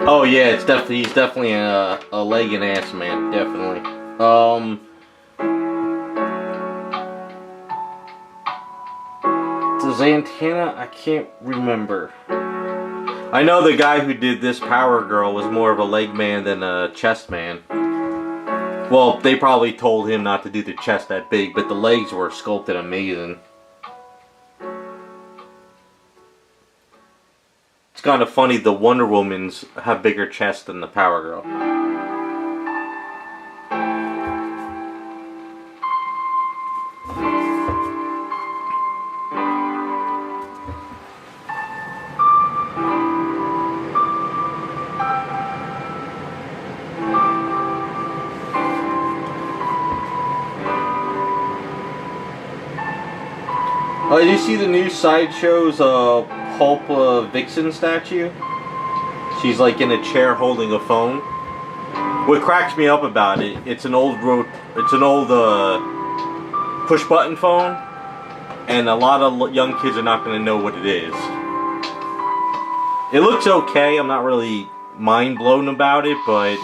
Oh yeah, he's definitely a leg and ass man, definitely. The Zantana, I can't remember. I know the guy who did this Power Girl was more of a leg man than a chest man. Well, they probably told him not to do the chest that big, but the legs were sculpted amazing. It's kind of funny, the Wonder Womans have bigger chests than the Power Girl. Oh, did you see the new Sideshow's Pulp Vixen statue? She's like in a chair holding a phone. What cracks me up about it, it's an old push button phone, and a lot of young kids are not going to know what it is. It looks okay, I'm not really mind blown about it, but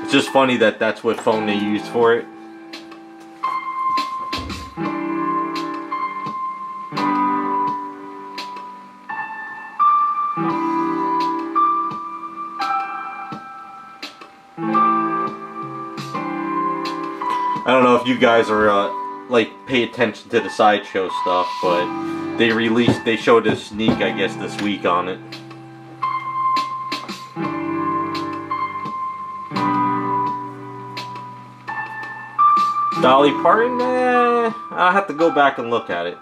it's just funny that that's what phone they used for it. I don't know if you you guys are like pay attention to the sideshow stuff, but they showed a sneak, I guess, this week on it. Dolly Parton? I'll have to go back and look at it.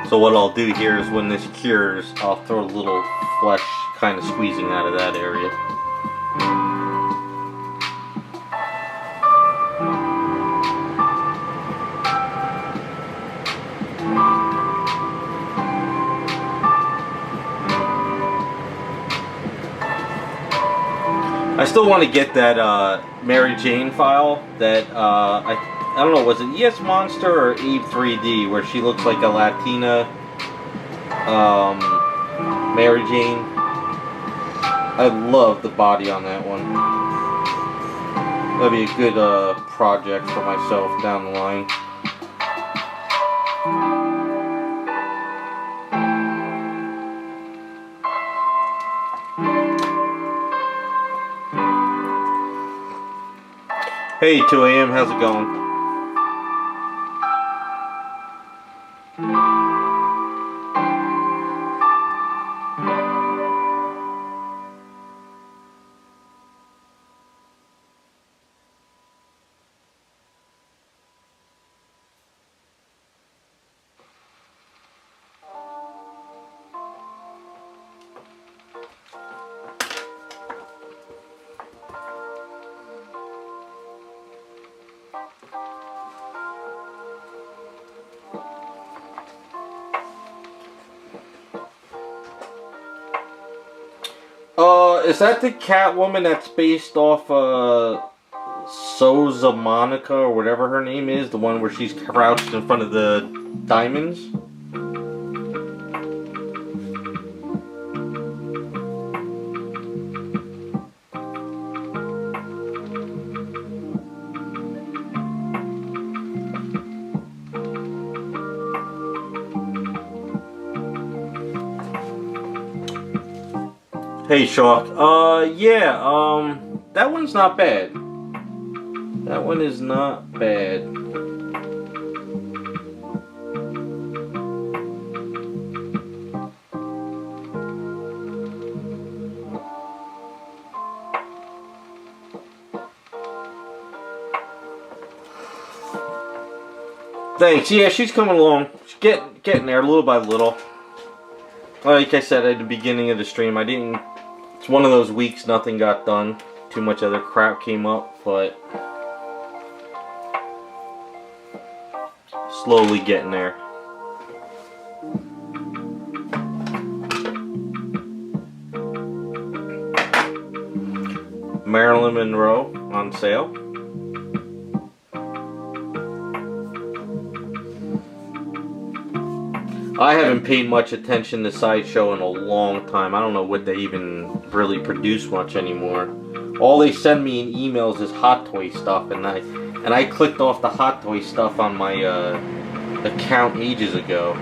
So what I'll do here is when this cures, I'll throw a little flesh kind of squeezing out of that area. I still want to get that Mary Jane file that I don't know, was it Yes Monster or Abe 3D, where she looks like a Latina Mary Jane. I love the body on that one. That'd be a good project for myself down the line. Hey 2 AM, how's it going? Is that the Catwoman that's based off Souza Monica or whatever her name is? The one where she's crouched in front of the diamonds? Hey, Shock. Yeah, that one's not bad. That one is not bad. Thanks. Yeah, she's coming along. She's getting there little by little. Like I said at the beginning of the stream, it's one of those weeks nothing got done. Too much other crap came up, but slowly getting there. Marilyn Monroe on sale. I haven't paid much attention to Sideshow in a long time. I don't know what they even really produce much anymore. All they send me in emails is Hot Toy stuff, and I clicked off the Hot Toy stuff on my account ages ago.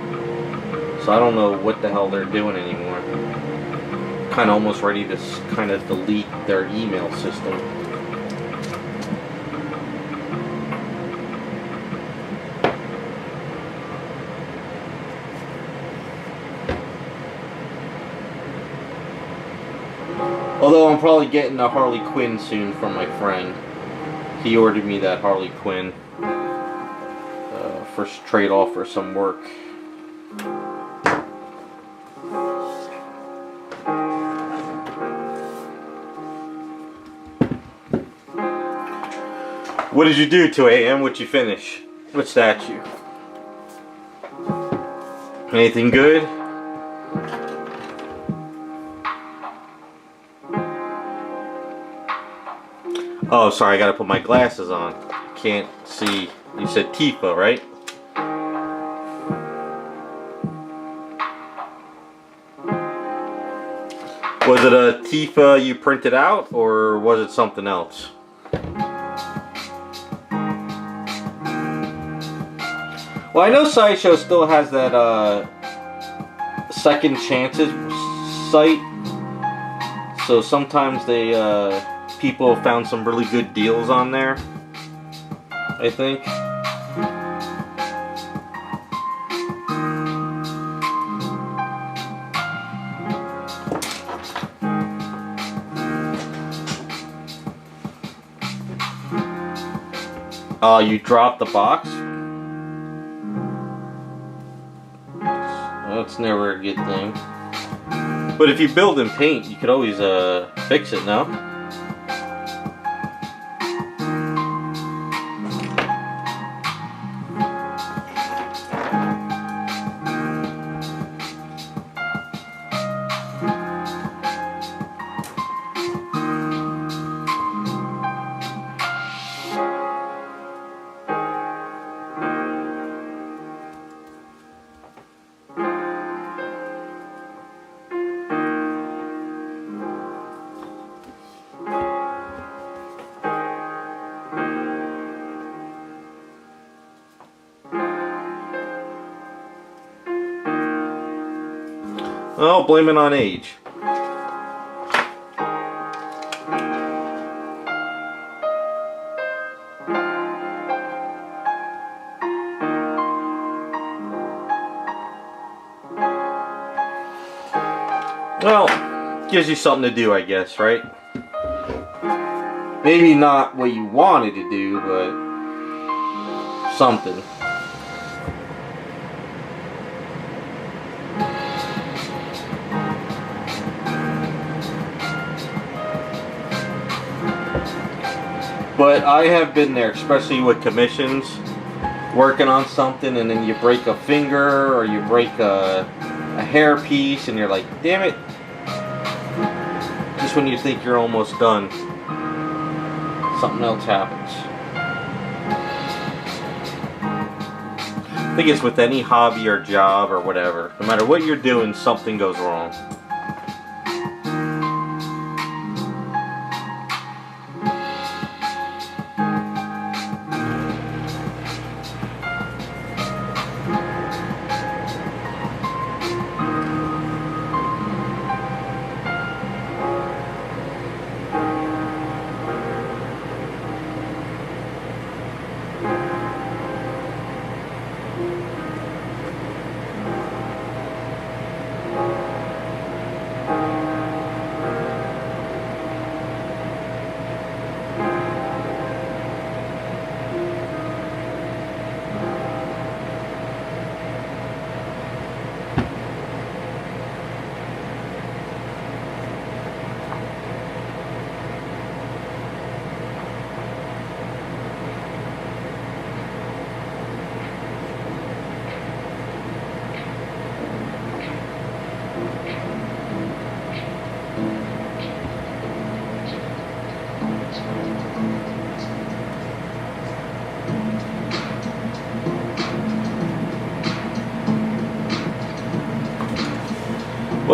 So I don't know what the hell they're doing anymore. Kind of almost ready to kind of delete their email system. Although I'm probably getting a Harley Quinn soon from my friend. He ordered me that Harley Quinn for trade off for some work. What did you do 2 a.m.? What'd you finish? What statue? Anything good? Oh, sorry, I gotta put my glasses on. Can't see. You said Tifa, right? Was it a Tifa you printed out, or was it something else? Well, I know Sideshow still has that second chances site, so sometimes they people found some really good deals on there, I think. Oh, you dropped the box? That's never a good thing. But if you build in paint, you could always fix it, no? Oh, blame it on age. Well, gives you something to do, I guess, right? Maybe not what you wanted to do, but something. But I have been there, especially with commissions, working on something and then you break a finger or you break a hair piece and you're like, damn it. Just when you think you're almost done, something else happens. I think it's with any hobby or job or whatever. No matter what you're doing, something goes wrong.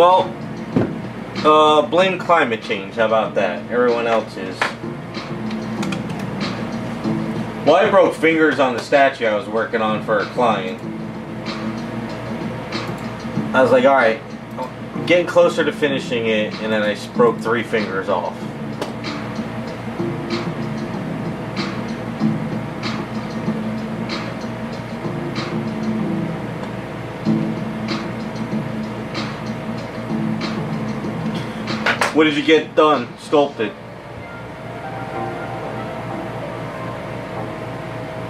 Well, blame climate change. How about that? Everyone else is. Well, I broke fingers on the statue I was working on for a client. I was like, alright, getting closer to finishing it, and then I broke 3 fingers off. What did you get done? Sculpted?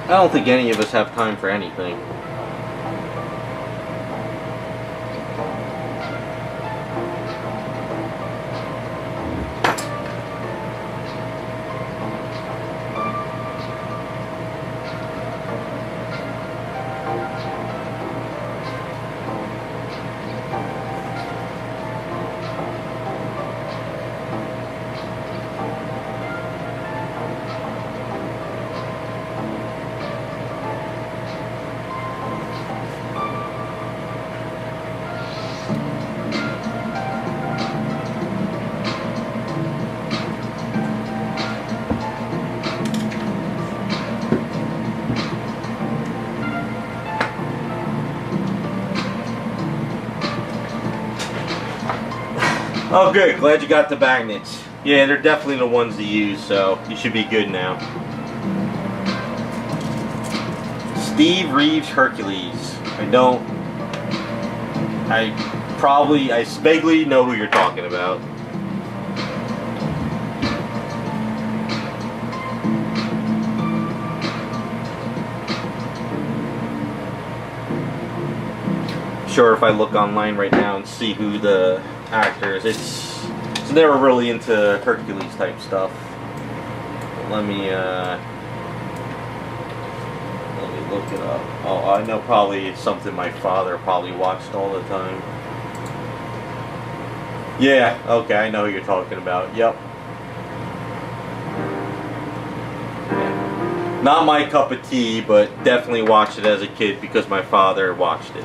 I don't think any of us have time for anything. Oh good, glad you got the magnets. Yeah, they're definitely the ones to use, so you should be good now. Steve Reeves Hercules. I vaguely know who you're talking about. Sure, if I look online right now and see who the actors, it's never really into Hercules type stuff. Let me look it up. Oh, I know probably it's something my father probably watched all the time. Yeah, okay, I know who you're talking about. Yep. Yeah. Not my cup of tea, but definitely watched it as a kid because my father watched it.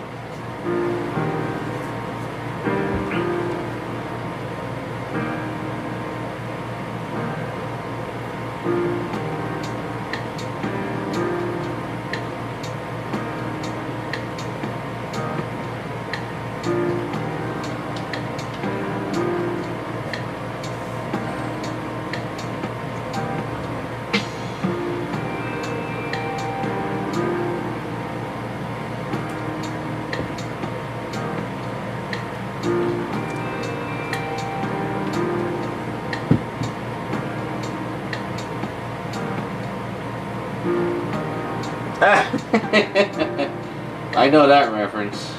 I know that reference.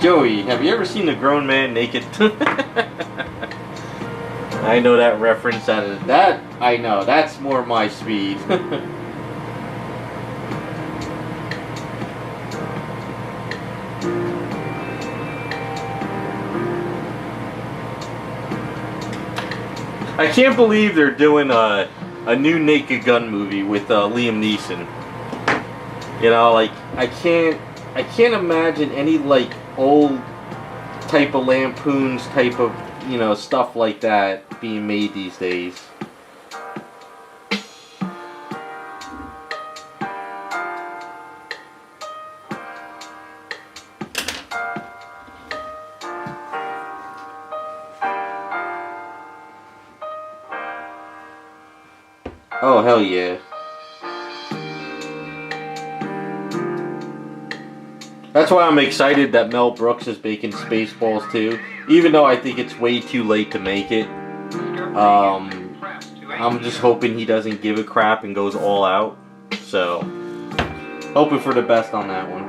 Joey, have you ever seen a grown man naked? I know that reference. That I know. That's more my speed. I can't believe they're doing a new Naked Gun movie with Liam Neeson. You know, like I can't imagine any like old type of lampoons type of, you know, stuff like that being made these days. Oh, hell yeah. That's why I'm excited that Mel Brooks is making Spaceballs too. Even though I think it's way too late to make it. I'm just hoping he doesn't give a crap and goes all out. So, hoping for the best on that one.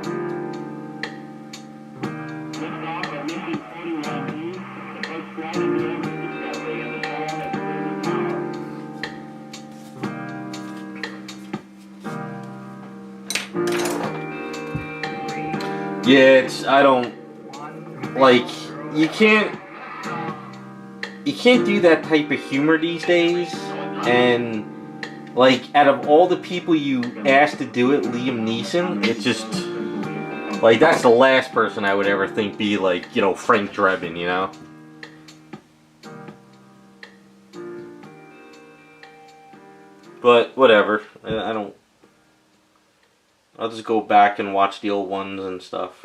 Yeah, I don't, like, you can't do that type of humor these days, and, like, out of all the people you asked to do it, Liam Neeson, it just, Like, that's the last person I would ever think be, like, you know, Frank Drebin, you know? But, whatever. I don't... I'll just go back and watch the old ones and stuff.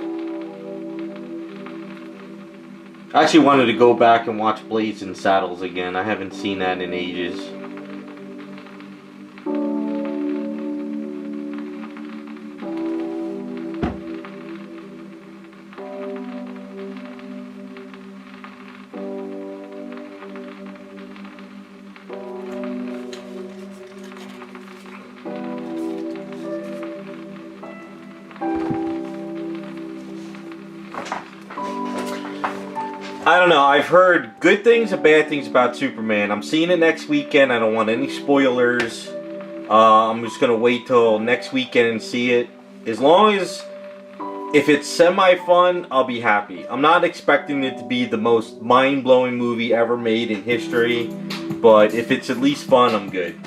I actually wanted to go back and watch Blades and Saddles again. I haven't seen that in ages. I don't know, I've heard good things and bad things about Superman. I'm seeing it next weekend. I don't want any spoilers. I'm just going to wait till next weekend and see it. As long as, if it's semi-fun, I'll be happy. I'm not expecting it to be the most mind-blowing movie ever made in history. But if it's at least fun, I'm good.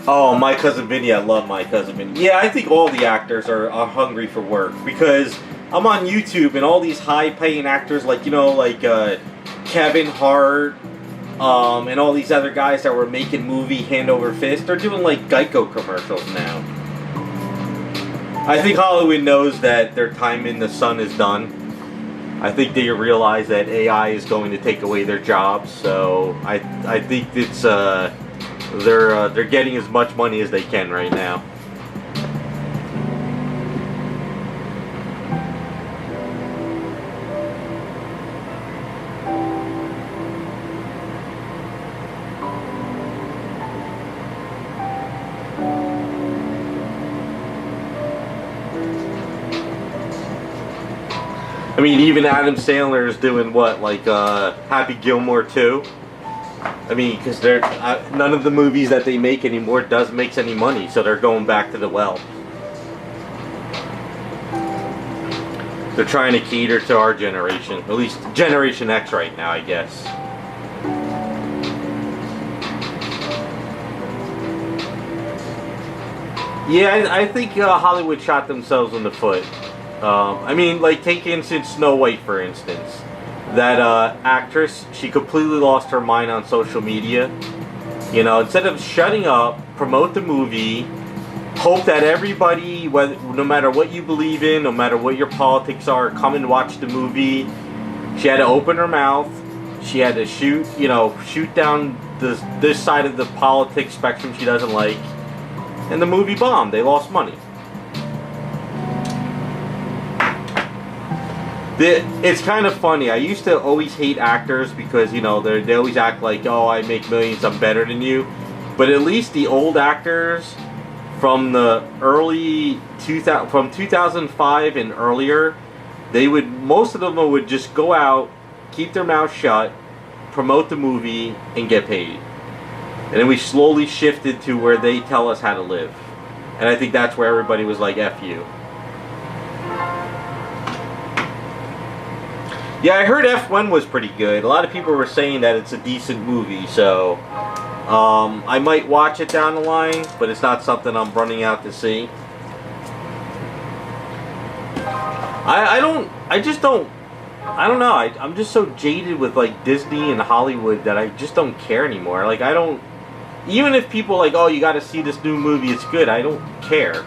Oh, My Cousin Vinny, I love My Cousin Vinny. Yeah, I think all the actors are hungry for work, because I'm on YouTube and all these high-paying actors, like, you know, like Kevin Hart, and all these other guys that were making movie hand over fist, they're doing like Geico commercials now. I think Hollywood knows that their time in the sun is done. I think they realize that AI is going to take away their jobs, so I think it's they're getting as much money as they can right now. I mean, even Adam Sandler is doing what, like Happy Gilmore 2? I mean, because they're none of the movies that they make anymore makes any money, so they're going back to the well. They're trying to cater to our generation, at least Generation X right now, I guess. Yeah, I think Hollywood shot themselves in the foot. I mean, like, take instance Snow White, for instance. That actress, she completely lost her mind on social media. You know, instead of shutting up, promote the movie, hope that everybody, no matter what you believe in, no matter what your politics are, come and watch the movie. She had to open her mouth. She had to shoot down this side of the politics spectrum she doesn't like. And the movie bombed. They lost money. It's kind of funny. I used to always hate actors because, you know, they always act like, oh, I make millions, I'm better than you. But at least the old actors from the early from 2005 and earlier, most of them would just go out, keep their mouth shut, promote the movie, and get paid. And then we slowly shifted to where they tell us how to live. And I think that's where everybody was like, F you. Yeah, I heard F1 was pretty good. A lot of people were saying that it's a decent movie, so I might watch it down the line, but it's not something I'm running out to see. I don't know. I'm just so jaded with like Disney and Hollywood that I just don't care anymore. Like, I don't, even if people like, oh, you got to see this new movie, it's good, I don't care.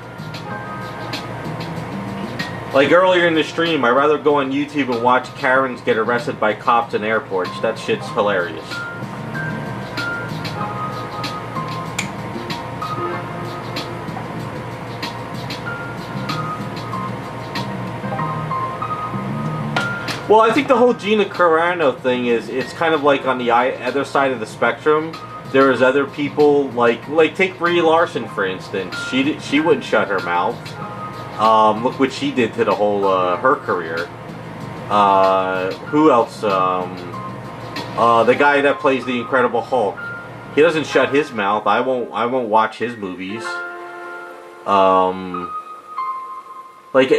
Like earlier in the stream, I'd rather go on YouTube and watch Karens get arrested by cops in airports. That shit's hilarious. Well, I think the whole Gina Carano thing it's kind of like on the other side of the spectrum. There is other people like take Brie Larson for instance. She wouldn't shut her mouth. Look what she did to the whole her career. Who else? The guy that plays the Incredible Hulk. He doesn't shut his mouth. I won't watch his movies. Like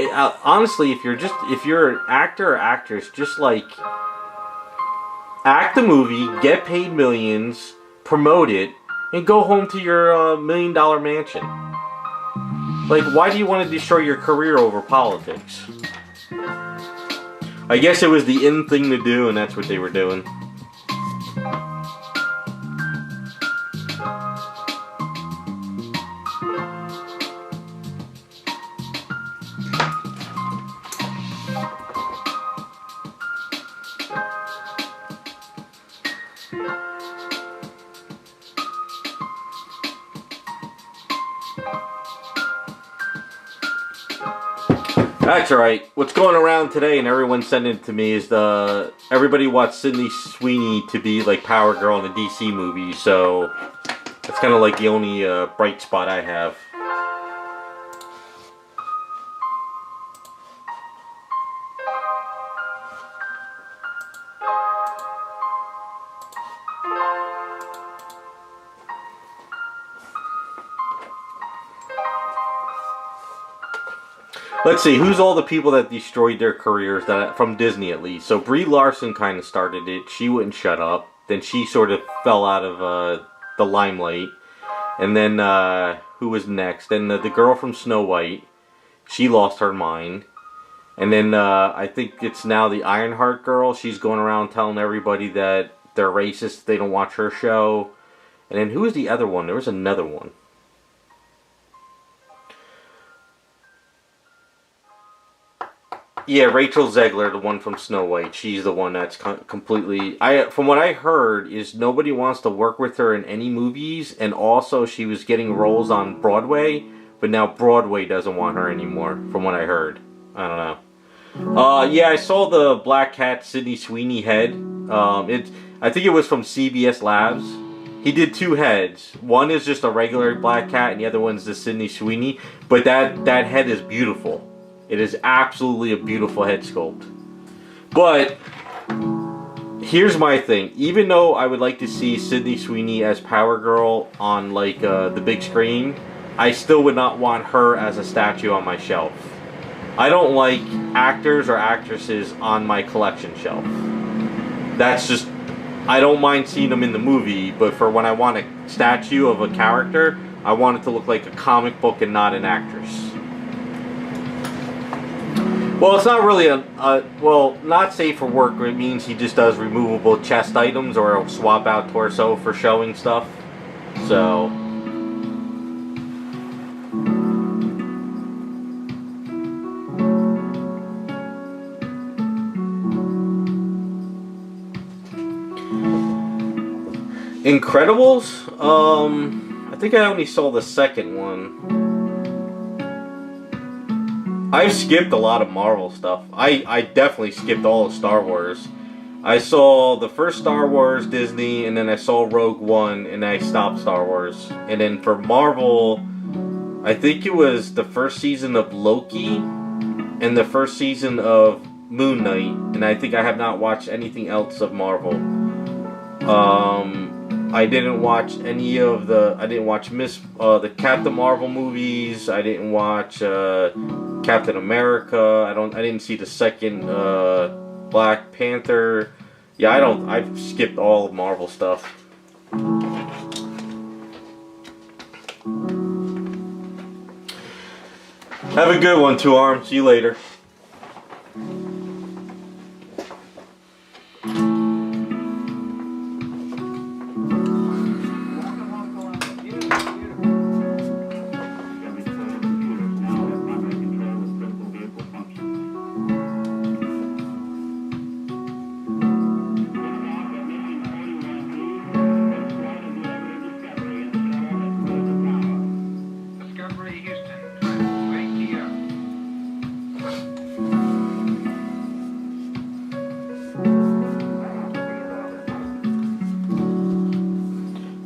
honestly, if you're an actor or actress, just like act the movie, get paid millions, promote it, and go home to your $1 million mansion. Like, why do you want to destroy your career over politics? I guess it was the in thing to do, and that's what they were doing. That's right. What's going around today, and everyone's sending it to me, is everybody wants Sydney Sweeney to be like Power Girl in the DC movie, so that's kind of like the only bright spot I have. Let's see, who's all the people that destroyed their careers, from Disney at least? So Brie Larson kind of started it. She wouldn't shut up. Then she sort of fell out of the limelight. And then, who was next? Then the girl from Snow White. She lost her mind. And then, I think it's now the Ironheart girl. She's going around telling everybody that they're racist, they don't watch her show. And then who was the other one? There was another one. Yeah, Rachel Zegler, the one from Snow White. She's the one that's completely... From what I heard, is nobody wants to work with her in any movies, and also she was getting roles on Broadway, but now Broadway doesn't want her anymore, from what I heard. I don't know. Yeah, I saw the Black Cat Sydney Sweeney head. I think it was from CBS Labs. He did 2 heads. One is just a regular Black Cat, and the other one's the Sydney Sweeney, but that head is beautiful. It is absolutely a beautiful head sculpt. But here's my thing. Even though I would like to see Sydney Sweeney as Power Girl on like the big screen, I still would not want her as a statue on my shelf. I don't like actors or actresses on my collection shelf. That's just... I don't mind seeing them in the movie, but for when I want a statue of a character, I want it to look like a comic book and not an actress. Well, it's not really well, not safe for work. It means he just does removable chest items, or he'll swap out torso for showing stuff. So... Incredibles? I think I only saw the second one. I've skipped a lot of Marvel stuff. I definitely skipped all of Star Wars. I saw the first Star Wars Disney, and then I saw Rogue One, and I stopped Star Wars. And then for Marvel, I think it was the first season of Loki and the first season of Moon Knight, and I think I have not watched anything else of Marvel. I didn't watch any of the... I didn't watch the Captain Marvel movies. I didn't watch Captain America. I didn't see the second Black Panther. Yeah, I've skipped all of Marvel stuff. Have a good one, Two Arms. See you later.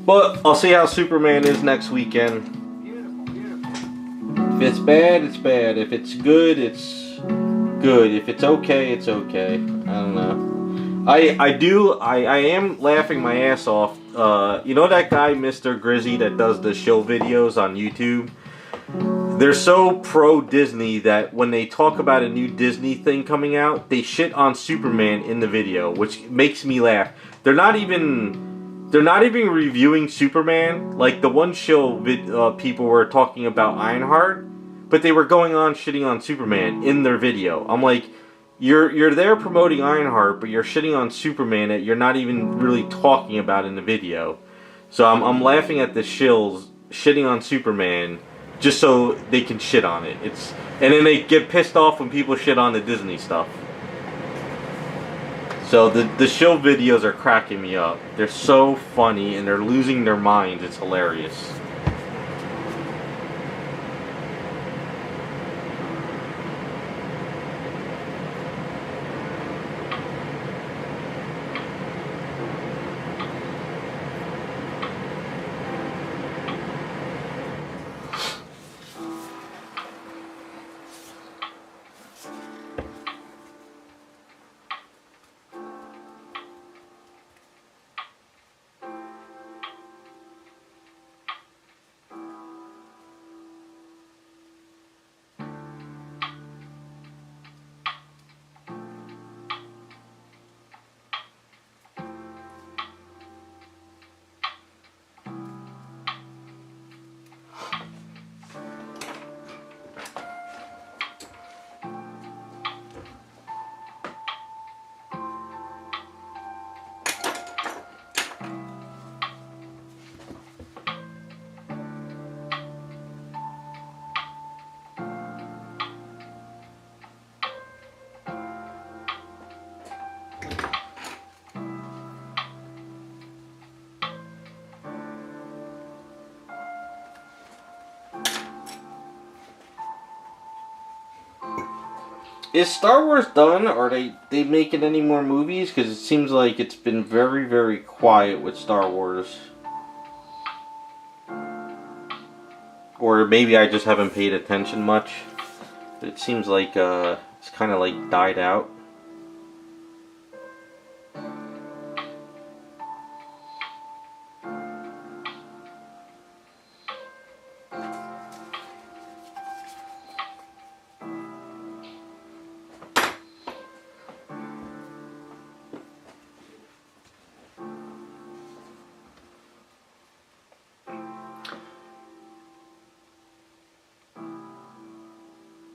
But I'll see how Superman is next weekend. If it's bad, it's bad. If it's good, it's good. If it's okay, it's okay. I don't know. I am laughing my ass off. You know that guy, Mr. Grizzy, that does the show videos on YouTube? they're so pro Disney that when they talk about a new Disney thing coming out, they shit on Superman in the video, which makes me laugh. They're not even reviewing Superman. Like the one show people were talking about Ironheart, but they were going on shitting on Superman in their video. I'm like, you're there promoting Ironheart, but you're shitting on Superman that you're not even really talking about in the video. So I'm laughing at the shills shitting on Superman just so they can shit on it. And then they get pissed off when people shit on the Disney stuff. So the shill videos are cracking me up. They're so funny and they're losing their minds. It's hilarious. Is Star Wars done? Are they making any more movies? Because it seems like it's been very, very quiet with Star Wars. Or maybe I just haven't paid attention much. It seems like it's kind of like died out.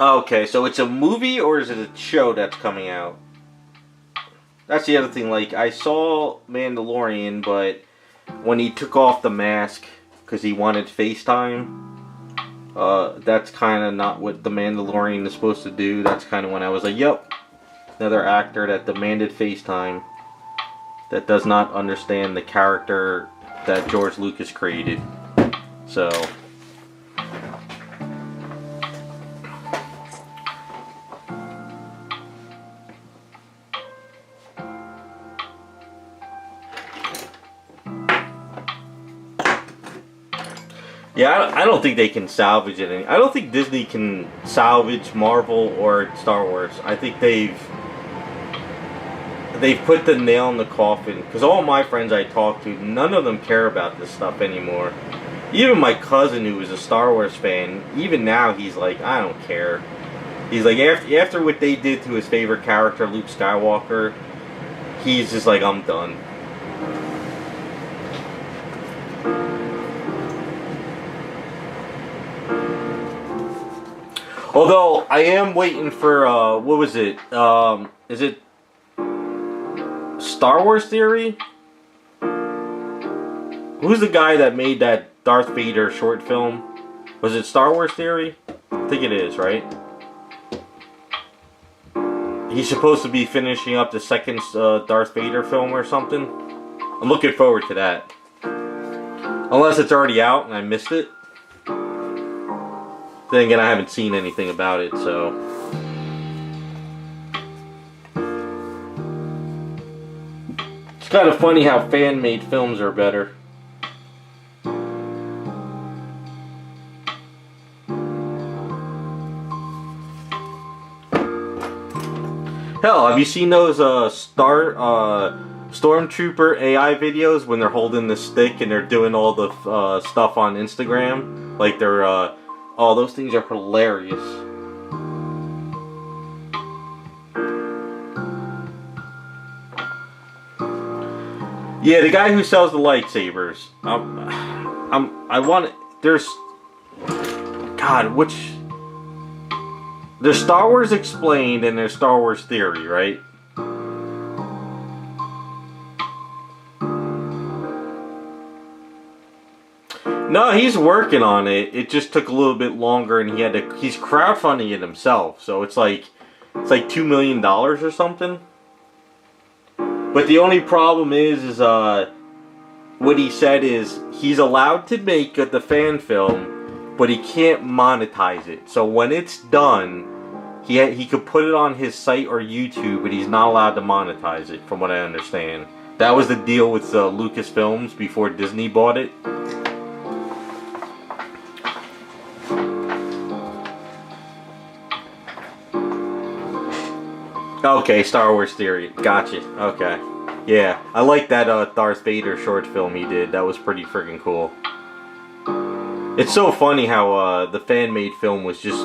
Okay, so it's a movie or is it a show that's coming out? That's the other thing, like, I saw Mandalorian, but when he took off the mask because he wanted FaceTime, that's kind of not what the Mandalorian is supposed to do. That's kind of when I was like, yep, another actor that demanded FaceTime that does not understand the character that George Lucas created. So... yeah, I don't think they can salvage it. I don't think Disney can salvage Marvel or Star Wars. I think they've put the nail in the coffin. Because all my friends I talk to, none of them care about this stuff anymore. Even my cousin, who was a Star Wars fan, even now he's like, I don't care. He's like, after what they did to his favorite character, Luke Skywalker, he's just like, I'm done. Although, I am waiting for, what was it? Is it Star Wars Theory? Who's the guy that made that Darth Vader short film? Was it Star Wars Theory? I think it is, right? He's supposed to be finishing up the second Darth Vader film or something. I'm looking forward to that. Unless it's already out and I missed it. Then again, I haven't seen anything about it, so... It's kind of funny how fan-made films are better. Hell, have you seen those Stormtrooper AI videos when they're holding the stick and they're doing all the stuff on Instagram? Like they're Oh, those things are hilarious. Yeah, the guy who sells the lightsabers. I want. There's. God, which. There's Star Wars Explained and there's Star Wars Theory, right? No, he's working on it. It just took a little bit longer, and he's crowdfunding it himself. So it's like $2 million or something. But the only problem is what he said is he's allowed to make the fan film, but he can't monetize it. So when it's done, he could put it on his site or YouTube, but he's not allowed to monetize it, from what I understand. That was the deal with Lucasfilms before Disney bought it. Okay, Star Wars Theory. Gotcha. Okay. Yeah, I like that Darth Vader short film he did. That was pretty freaking cool. It's so funny how the fan-made film was just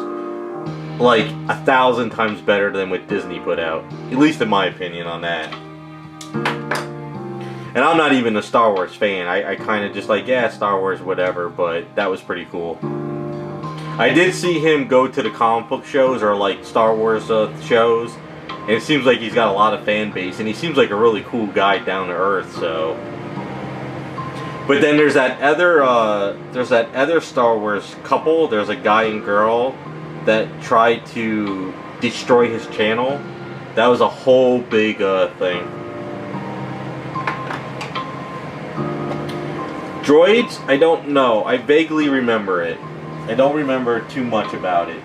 like 1,000 times better than what Disney put out. At least in my opinion on that. And I'm not even a Star Wars fan. I kind of just like, yeah, Star Wars, whatever. But that was pretty cool. I did see him go to the comic book shows or like Star Wars shows. And it seems like he's got a lot of fan base, and he seems like a really cool guy down to earth. So, but then there's that other Star Wars couple. There's a guy and girl that tried to destroy his channel. That was a whole big thing. Droids, I don't know. I vaguely remember it. I don't remember too much about it.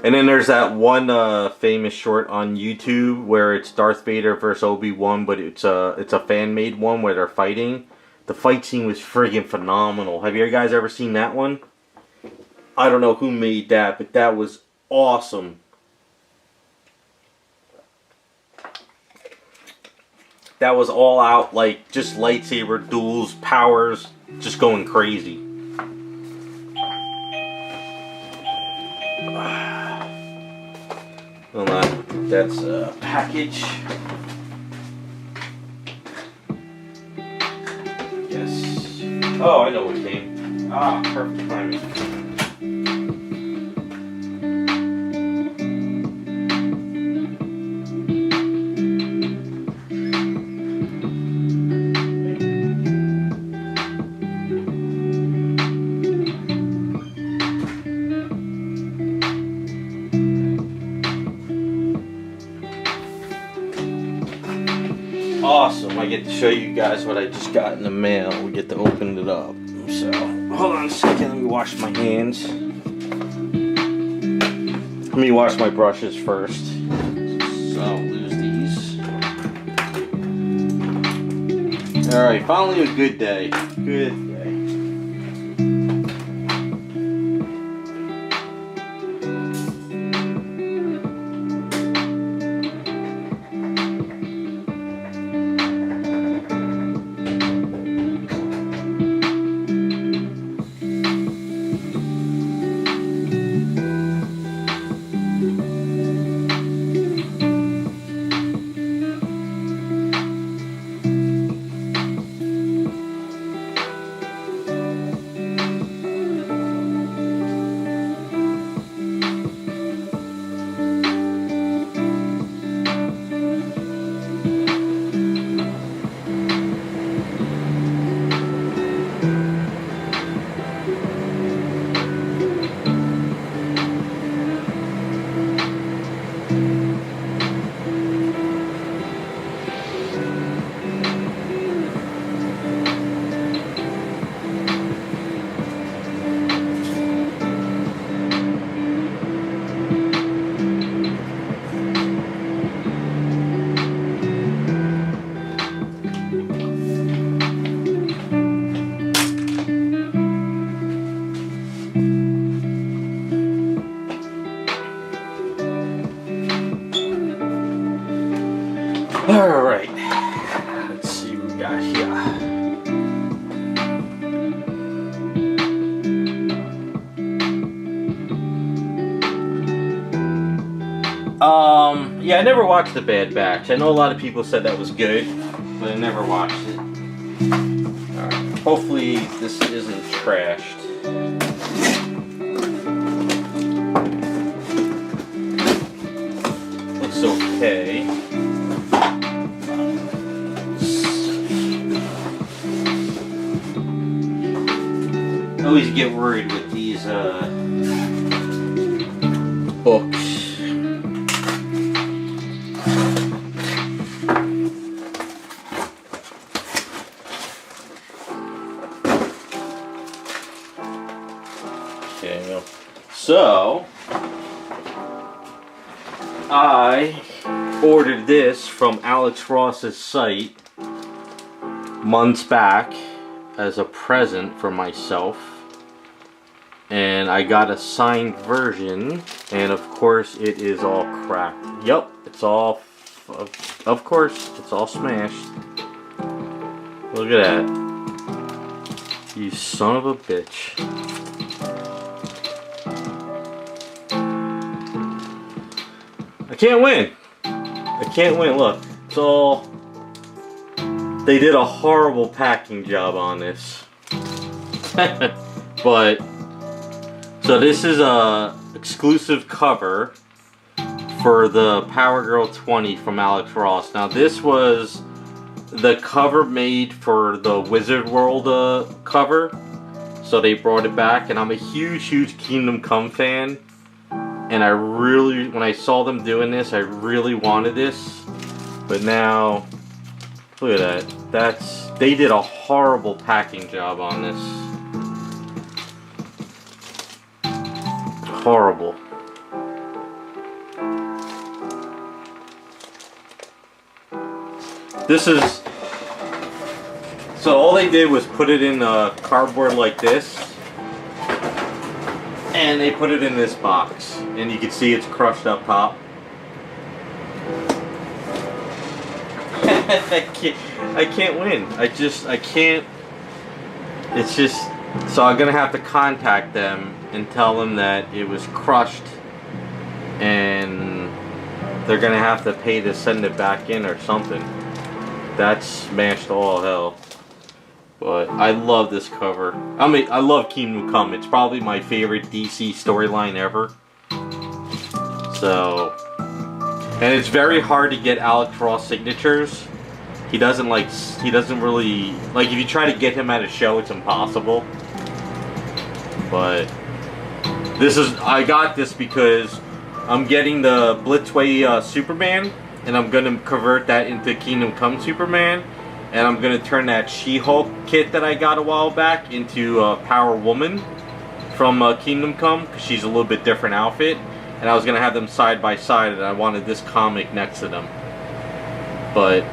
And then there's that one famous short on YouTube where it's Darth Vader versus Obi-Wan, but it's a fan-made one where they're fighting. The fight scene was friggin' phenomenal. Have you guys ever seen that one? I don't know who made that, but that was awesome. That was all out, like, just lightsaber duels, powers, just going crazy. Hold on, that's a package. Yes. Oh, I know what came. Ah, perfect timing. Awesome, I get to show you guys what I just got in the mail. We get to open it up. So, hold on a second, let me wash my hands. Let me wash my brushes first, so I don't lose these. Alright, finally a good day. Good day. Yeah, I never watched The Bad Batch. I know a lot of people said that was good, but I never watched it. Alright, hopefully this isn't trashed. Looks okay. I always get worried with these books. Okay, so I ordered this from Alex Ross's site months back as a present for myself, and I got a signed version, and of course it is all cracked. Yep, it's all, of course, it's all smashed. Look at that. You son of a bitch. I can't win. I can't win. Look, it's all... They did a horrible packing job on this. But... So this is a exclusive cover for the Power Girl 20 from Alex Ross. Now this was the cover made for the Wizard World cover. So they brought it back, and I'm a huge Kingdom Come fan. And I really, when I saw them doing this, I really wanted this. But now, look at that. They did a horrible packing job on this. Horrible. This is... So all they did was put it in cardboard like this. And they put it in this box. And you can see it's crushed up top. I can't win. I can't. It's just... So I'm gonna have to contact them and tell them that it was crushed. And they're gonna have to pay to send it back in or something. That's smashed all hell. But I love this cover. I mean, I love Kingdom Come. It's probably my favorite DC storyline ever. So, and it's very hard to get Alex Ross signatures. He doesn't really, like, if you try to get him at a show, it's impossible. But I got this because I'm getting the Blitzway Superman, and I'm gonna convert that into Kingdom Come Superman. And I'm going to turn that She-Hulk kit that I got a while back into Power Woman from Kingdom Come, because she's a little bit different outfit. And I was going to have them side by side, and I wanted this comic next to them. But,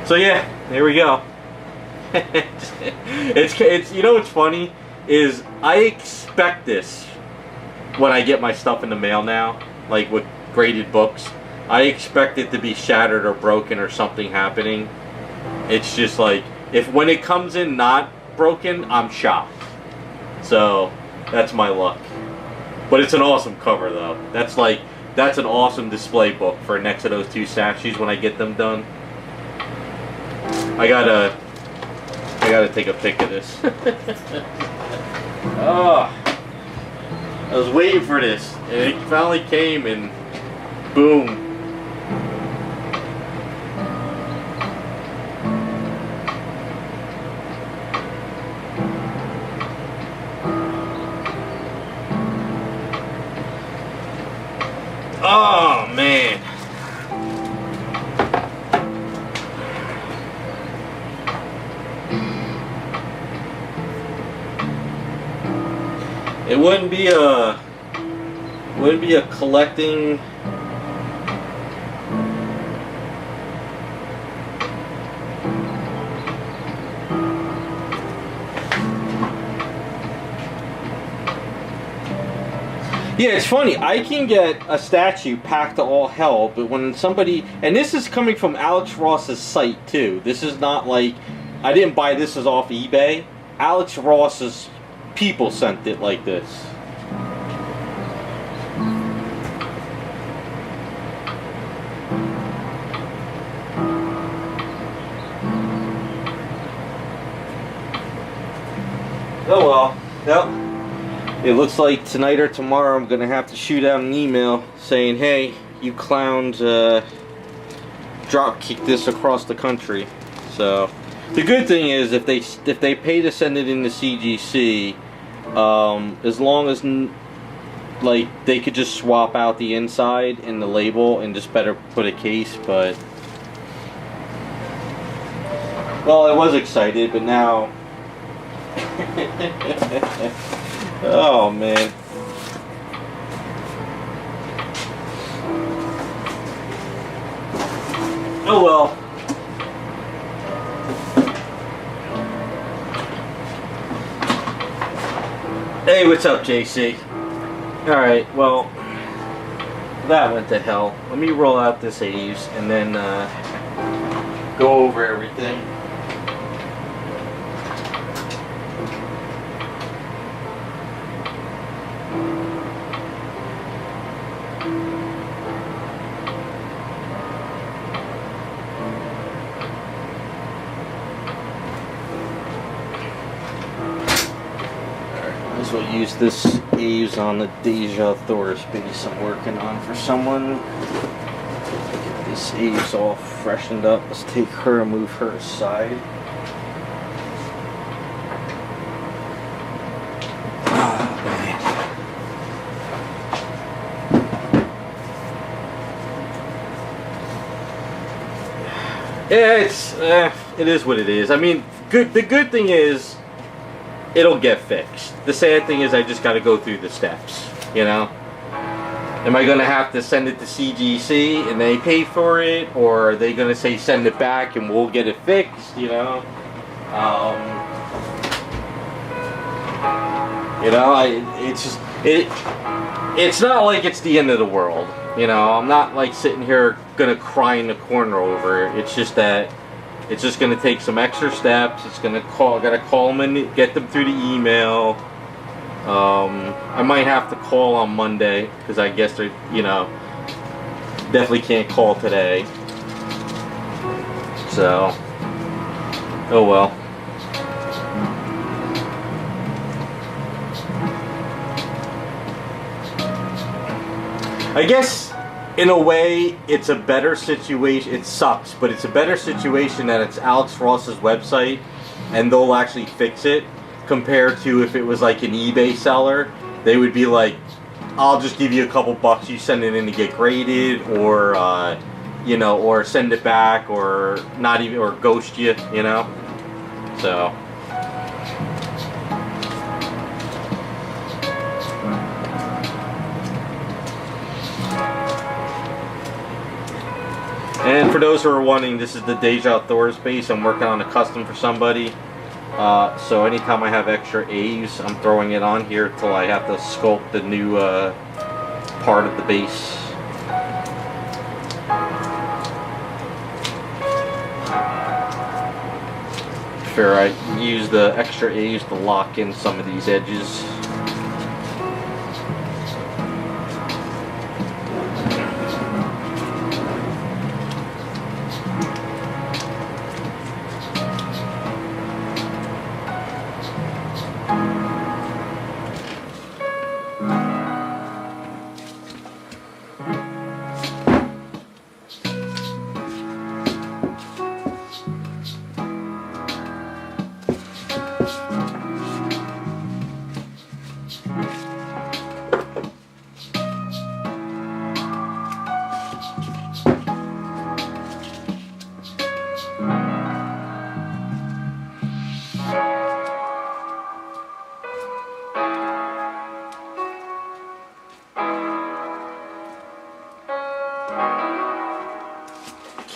so yeah, there we go. it's you know what's funny is I expect this when I get my stuff in the mail now, like with graded books. I expect it to be shattered or broken or something happening. It's just like, when it comes in not broken, I'm shocked. So, that's my luck. But it's an awesome cover though. That's an awesome display book for next to those two statues when I get them done. I gotta take a pic of this. Oh, I was waiting for this, and it finally came, and boom. Oh, man. It wouldn't be a collecting. Yeah, it's funny. I can get a statue packed to all hell, but when somebody... And this is coming from Alex Ross's site, too. This is not like... I didn't buy this as off eBay. Alex Ross's people sent it like this. Yep. It looks like tonight or tomorrow I'm gonna have to shoot out an email saying, hey, you clowns drop kick this across the country. So the good thing is if they pay to send it into CGC, as long as like they could just swap out the inside and the label and just better put a case. But well, I was excited, but now oh man. Oh well. Hey, what's up, JC? Alright, well, that went to hell. Let me roll out this A's and then go over everything. Might as well use this A's on the Deja Thor space I'm working on for someone. Get this A's all freshened up. Let's take her and move her aside. Oh, man. Yeah, it is what it is. I mean, the good thing is it'll get fixed. The sad thing is I just got to go through the steps, you know? Am I going to have to send it to CGC and they pay for it? Or are they going to say send it back and we'll get it fixed, you know? It's not like it's the end of the world, you know? I'm not like sitting here going to cry in the corner over it. It's just that it's just going to take some extra steps. It's going to gotta call them and get them through the email. I might have to call on Monday because I guess they're, you know, definitely can't call today. So, oh well. I guess in a way, it's a better situation. It sucks, but it's a better situation that it's Alex Ross's website and they'll actually fix it compared to if it was like an eBay seller. They would be like, I'll just give you a couple bucks, you send it in to get graded, or you know, or send it back, or not even, or ghost you, you know. So and for those who are wondering, this is the Deja Thor space. I'm working on a custom for somebody. So anytime I have extra A's, I'm throwing it on here till I have to sculpt the new part of the base. Fair, I use the extra A's to lock in some of these edges.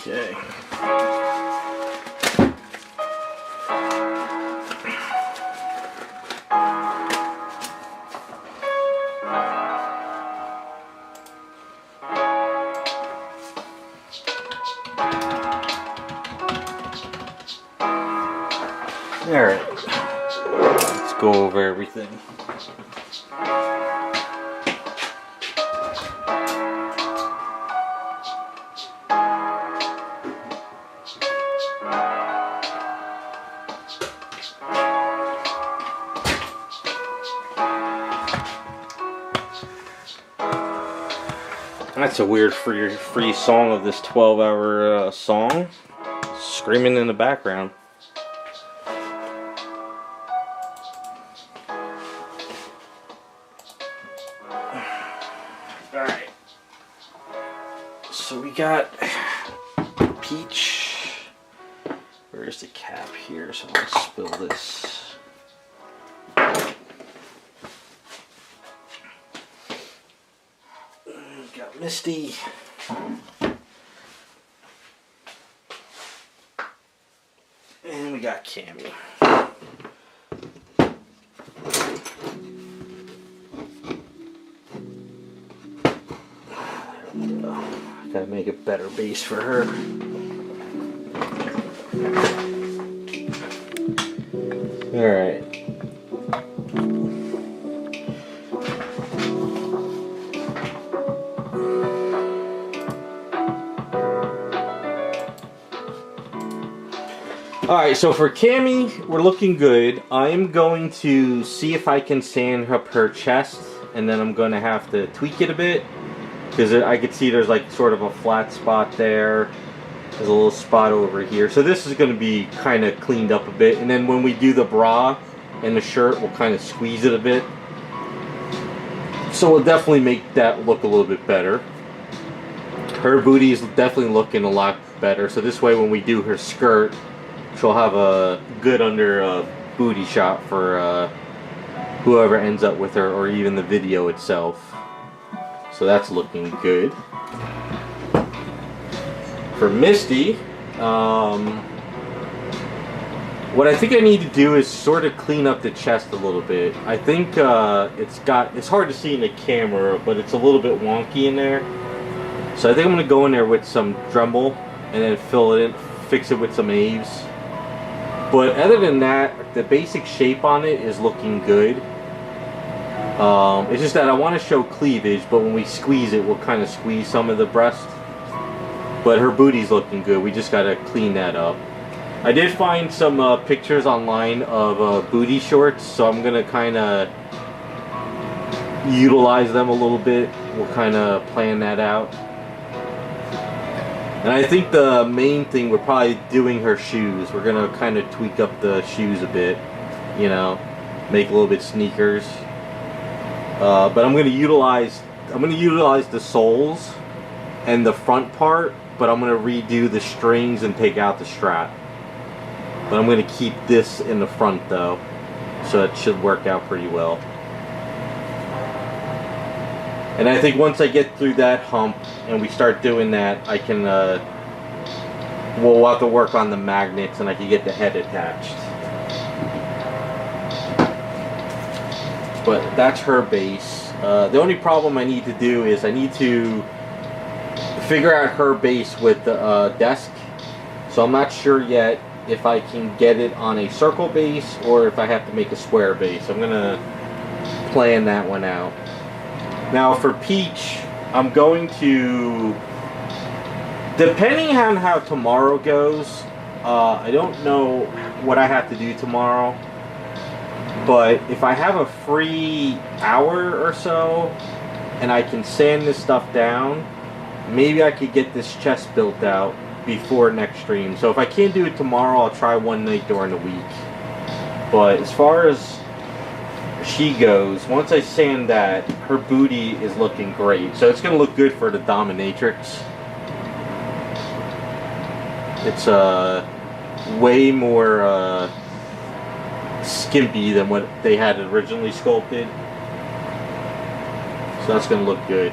Okay. Alright, let's go over everything. That's a weird free song of this 12-hour song. Screaming in the background. Alright. So we got Peach. Where's the cap here? So I'll spill this. Got Misty. And we got Cammy. Gotta make a better base for her. Alright. Alright, so for Cammy, we're looking good. I'm going to see if I can sand up her chest, and then I'm going to have to tweak it a bit. Because I could see there's like sort of a flat spot there. There's a little spot over here. So this is going to be kind of cleaned up a bit. And then when we do the bra and the shirt, we'll kind of squeeze it a bit. So we'll definitely make that look a little bit better. Her booty is definitely looking a lot better. So this way when we do her skirt, she'll have a good under booty shot for whoever ends up with her, or even the video itself. So that's looking good. For Misty, what I think I need to do is sort of clean up the chest a little bit. I think it's hard to see in the camera, but it's a little bit wonky in there. So I think I'm gonna go in there with some Dremel and then fill it in, fix it with some Aves. But other than that, the basic shape on it is looking good. It's just that I want to show cleavage, but when we squeeze it, we'll kind of squeeze some of the breast. But her booty's looking good. We just got to clean that up. I did find some pictures online of booty shorts, so I'm going to kind of utilize them a little bit. We'll kind of plan that out. And I think the main thing, we're probably doing her shoes. We're going to kind of tweak up the shoes a bit, you know, make a little bit sneakers. But I'm going to utilize the soles and the front part, but I'm going to redo the strings and take out the strap. But I'm going to keep this in the front though, so it should work out pretty well. And I think once I get through that hump and we start doing that, I can we'll have to work on the magnets and I can get the head attached. But that's her base. The only problem I need to do is I need to figure out her base with the desk. So I'm not sure yet if I can get it on a circle base or if I have to make a square base. I'm going to plan that one out. Now for Peach, I'm going to, depending on how tomorrow goes, I don't know what I have to do tomorrow. But if I have a free hour or so and I can sand this stuff down, maybe I could get this chest built out before next stream. So if I can't do it tomorrow, I'll try one night during the week. But as far as she goes, once I sand that, her booty is looking great. So it's going to look good for the dominatrix. It's way more skimpy than what they had originally sculpted. So that's going to look good.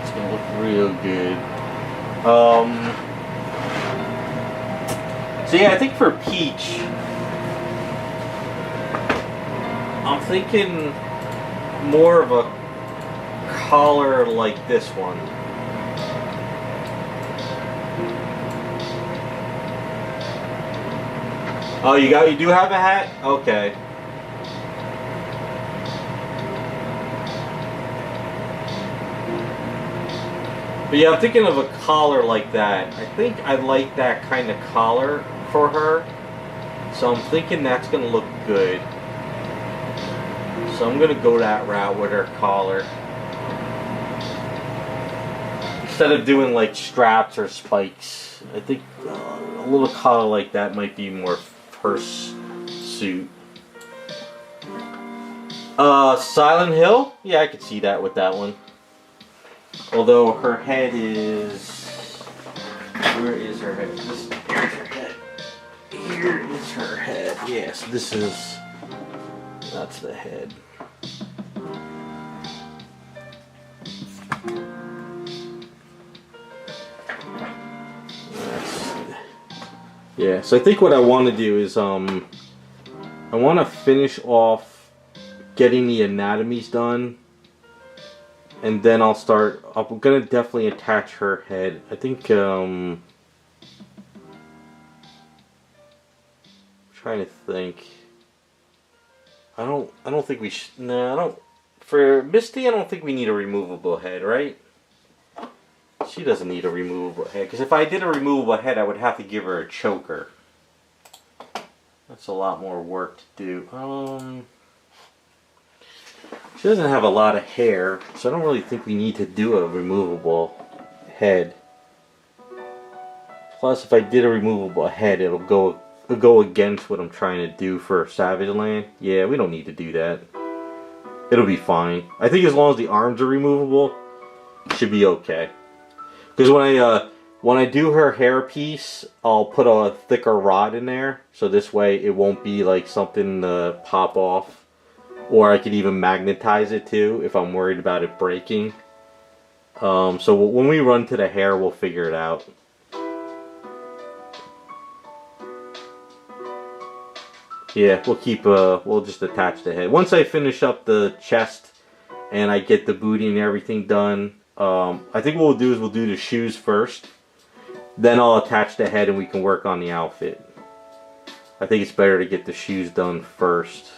It's going to look real good. So yeah, I think for Peach, I'm thinking more of a collar like this one. Oh, you do have a hat? Okay. But yeah, I'm thinking of a collar like that. I think I like that kind of collar for her. So I'm thinking that's going to look good. So I'm going to go that route with her collar. instead of doing like straps or spikes, I think a little collar like that might be more suit. Silent Hill? Yeah, I could see that with that one. Although her head is... Where is her head? Here's her head. Here is her head. Yes, this is... That's the head. Yeah, so I think what I want to do is, I want to finish off getting the anatomies done, and then I'm going to definitely attach her head. I think, trying to think. I don't think we should, no, I don't, for Misty, I don't think we need a removable head, right? She doesn't need a removable head, because if I did a removable head, I would have to give her a choker. That's a lot more work to do. She doesn't have a lot of hair, so I don't really think we need to do a removable head. Plus, if I did a removable head, it'll go against what I'm trying to do for Savage Land. Yeah, we don't need to do that. It'll be fine. I think as long as the arms are removable, it should be okay. Because when I do her hair piece, I'll put a thicker rod in there, so this way it won't be like something to pop off. Or I could even magnetize it too if I'm worried about it breaking. So when we run to the hair, we'll figure it out. Yeah, we'll just attach the head. Once I finish up the chest and I get the booty and everything done, I think what we'll do is we'll do the shoes first. Then I'll attach the head and we can work on the outfit. I think it's better to get the shoes done first.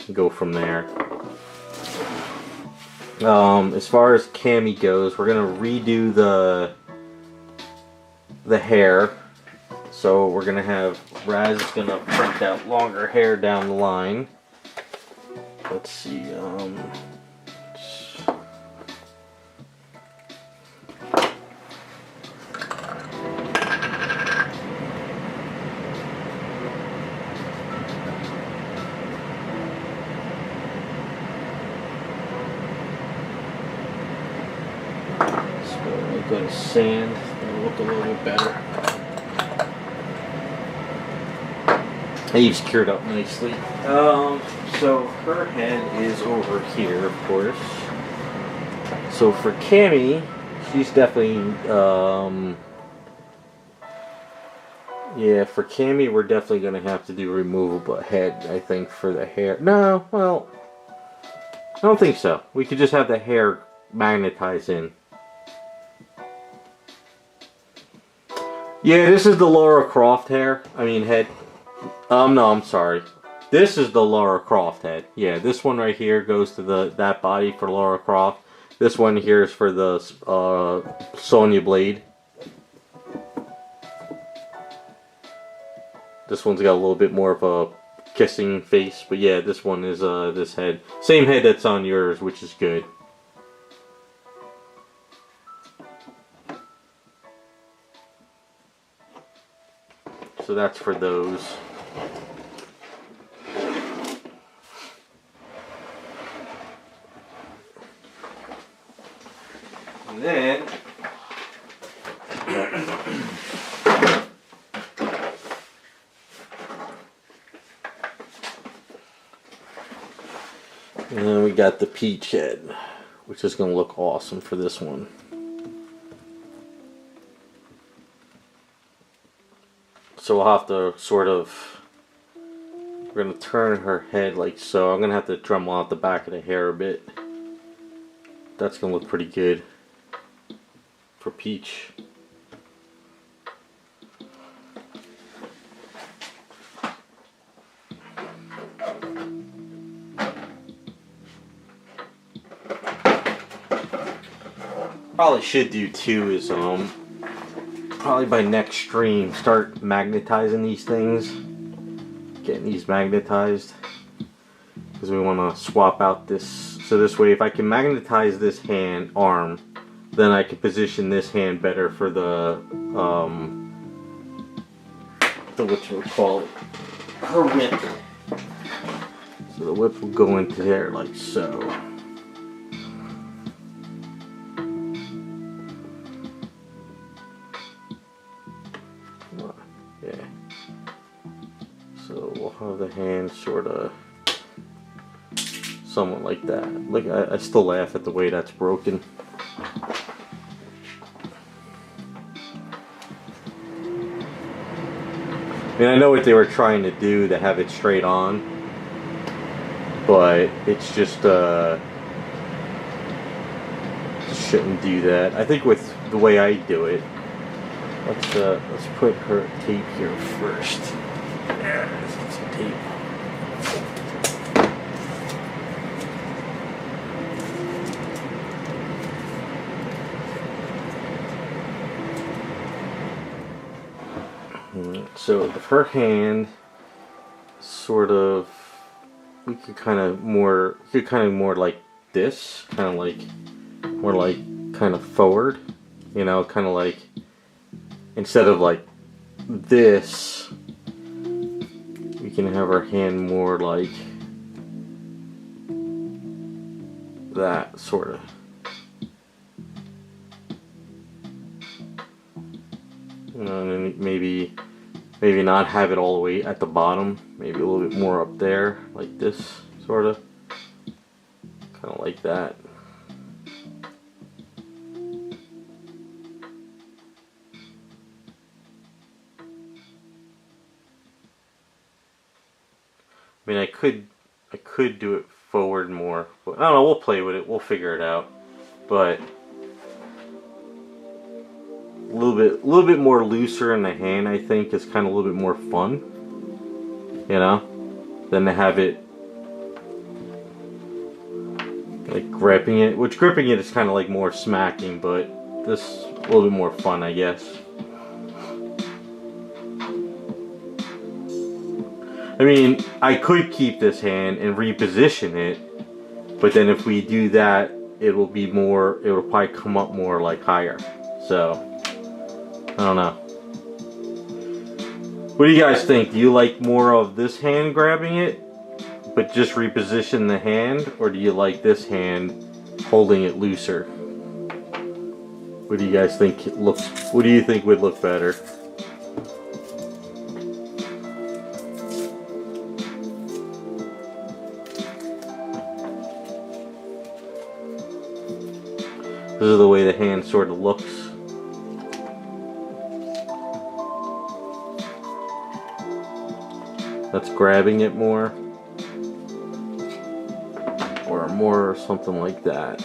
And go from there. As far as Cammy goes, we're going to redo the hair. So we're going to have Raz is going to print out longer hair down the line. Let's see. Go to sand, it'll look a little bit better. Eve's cured up nicely. So her head is over here, of course. So for Cammy, she's definitely, yeah, for Cammy, we're definitely going to have to do removable head, I think, for the hair. No, well, I don't think so. We could just have the hair magnetized in. Yeah, this is the Lara Croft hair. I mean, head. No, I'm sorry. This is the Lara Croft head. Yeah, this one right here goes to that body for Lara Croft. This one here is for the Sonya Blade. This one's got a little bit more of a kissing face, but yeah, this one is this head. Same head that's on yours, which is good. So that's for those. And then we got the Peach head, which is going to look awesome for this one. So we'll have to sort of, we're going to turn her head like so. I'm going to have to Dremel out the back of the hair a bit. That's going to look pretty good for Peach. Probably should do too is probably by next stream start magnetizing these things, getting these magnetized, because we want to swap out this. So this way, if I can magnetize this arm, then I can position this hand better for the whatchamacallit, her whip. So the whip will go into there like so. Yeah. So we'll have the hand sort of somewhat like that. Look, I still laugh at the way that's broken. I mean, I know what they were trying to do to have it straight on, but it's just shouldn't do that. I think with the way I do it, let's put her tape here first. Yeah, let's get some tape. So if her hand sort of, we could kind of more like this, kind of like more like kind of forward, you know, kind of like instead of like this, we can have our hand more like that sort of. You know, and then maybe not have it all the way at the bottom, maybe a little bit more up there, like this, sort of. Kind of like that. I mean, I could do it forward more, but I don't know, we'll play with it, we'll figure it out. But a little bit more looser in the hand, I think, is kind of a little bit more fun, you know, than to have it like gripping it. Which gripping it is kind of like more smacking, but this is a little bit more fun, I guess. I mean, I could keep this hand and reposition it, but then if we do that, it'll probably come up more like higher. So I don't know. What do you guys think? Do you like more of this hand grabbing it, but just reposition the hand, or do you like this hand holding it looser? What do you guys think what do you think would look better? This is the way the hand sort of looks. That's grabbing it more. Or more something like that.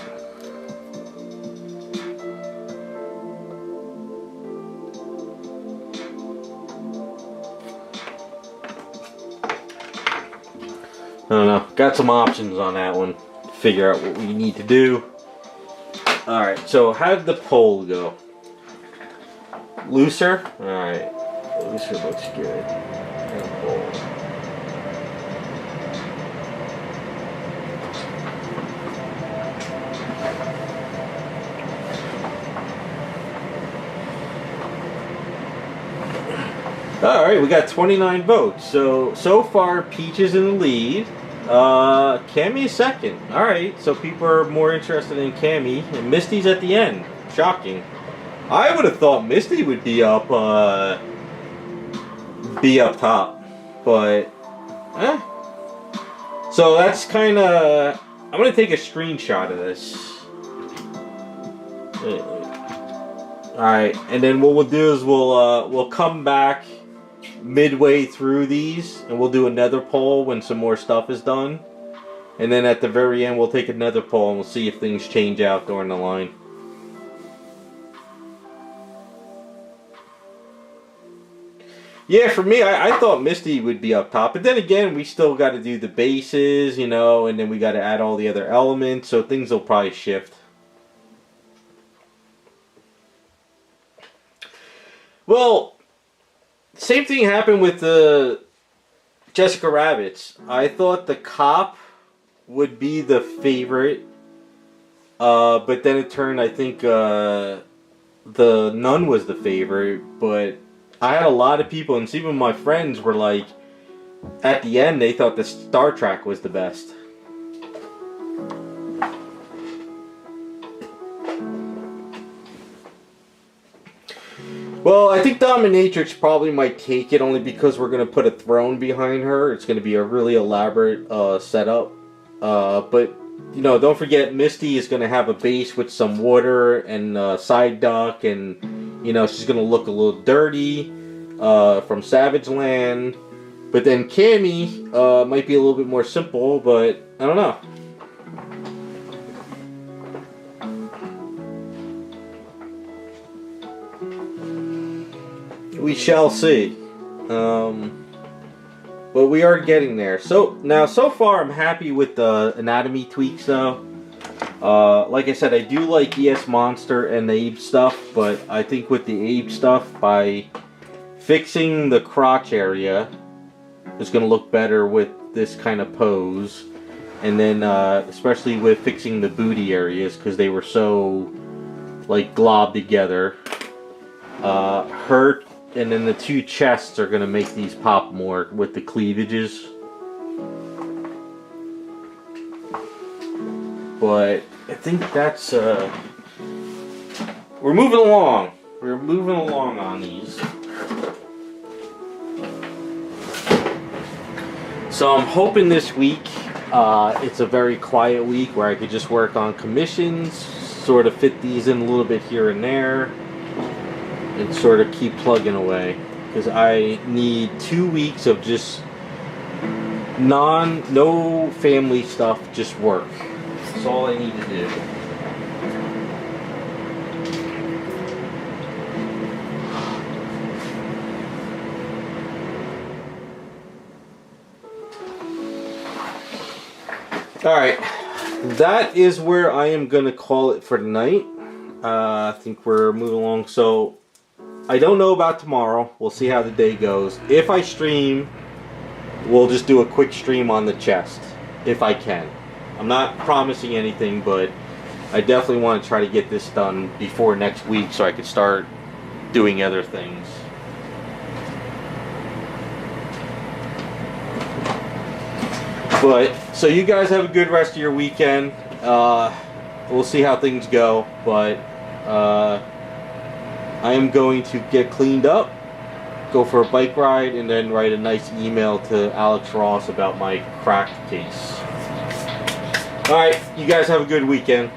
I don't know. Got some options on that one. Figure out what we need to do. Alright, so how did the pole go? Looser? Alright. Looser looks good. Alright, we got 29 votes. So far, Peach is in the lead. Cammy is second. Alright, so people are more interested in Cammy. And Misty's at the end. Shocking. I would have thought Misty would be up top. But, So that's kind of... I'm going to take a screenshot of this. Alright, and then what we'll do is we'll come back midway through these, and we'll do another poll when some more stuff is done. And then at the very end, we'll take another poll, and we'll see if things change out during the line. Yeah, for me, I thought Misty would be up top. But then again, we still got to do the bases, you know, and then we got to add all the other elements, so things will probably shift. Well, same thing happened with the Jessica Rabbits. I thought the cop would be the favorite But then it turned, I think, the Nun was the favorite. But I had a lot of people, and even my friends were like, at the end, they thought the Star Trek was the best. Well, I think Dominatrix probably might take it only because we're going to put a throne behind her. It's going to be a really elaborate setup. But, you know, don't forget Misty is going to have a base with some water and side duck. And, you know, she's going to look a little dirty from Savage Land. But then Cammy might be a little bit more simple, but I don't know. We shall see. But we are getting there. So far I'm happy with the anatomy tweaks though. Like I said, I do like ES Monster and the Abe stuff, but I think with the Abe stuff, by fixing the crotch area, it's going to look better with this kind of pose. And then especially with fixing the booty areas, because they were so like globbed together. Her and then the two chests are going to make these pop more with the cleavages. But I think that's we're moving along. We're moving along on these. So I'm hoping this week it's a very quiet week where I could just work on commissions, sort of fit these in a little bit here and there, and sort of keep plugging away, because I need 2 weeks of just no family stuff, just work. That's all I need to do. Alright, that is where I am going to call it for tonight. I think we're moving along. So I don't know about tomorrow. We'll see how the day goes. If I stream, we'll just do a quick stream on the chest, if I can. I'm not promising anything, but I definitely want to try to get this done before next week so I can start doing other things. But, so you guys have a good rest of your weekend. We'll see how things go, but I am going to get cleaned up, go for a bike ride, and then write a nice email to Alex Ross about my cracked case. Alright, you guys have a good weekend.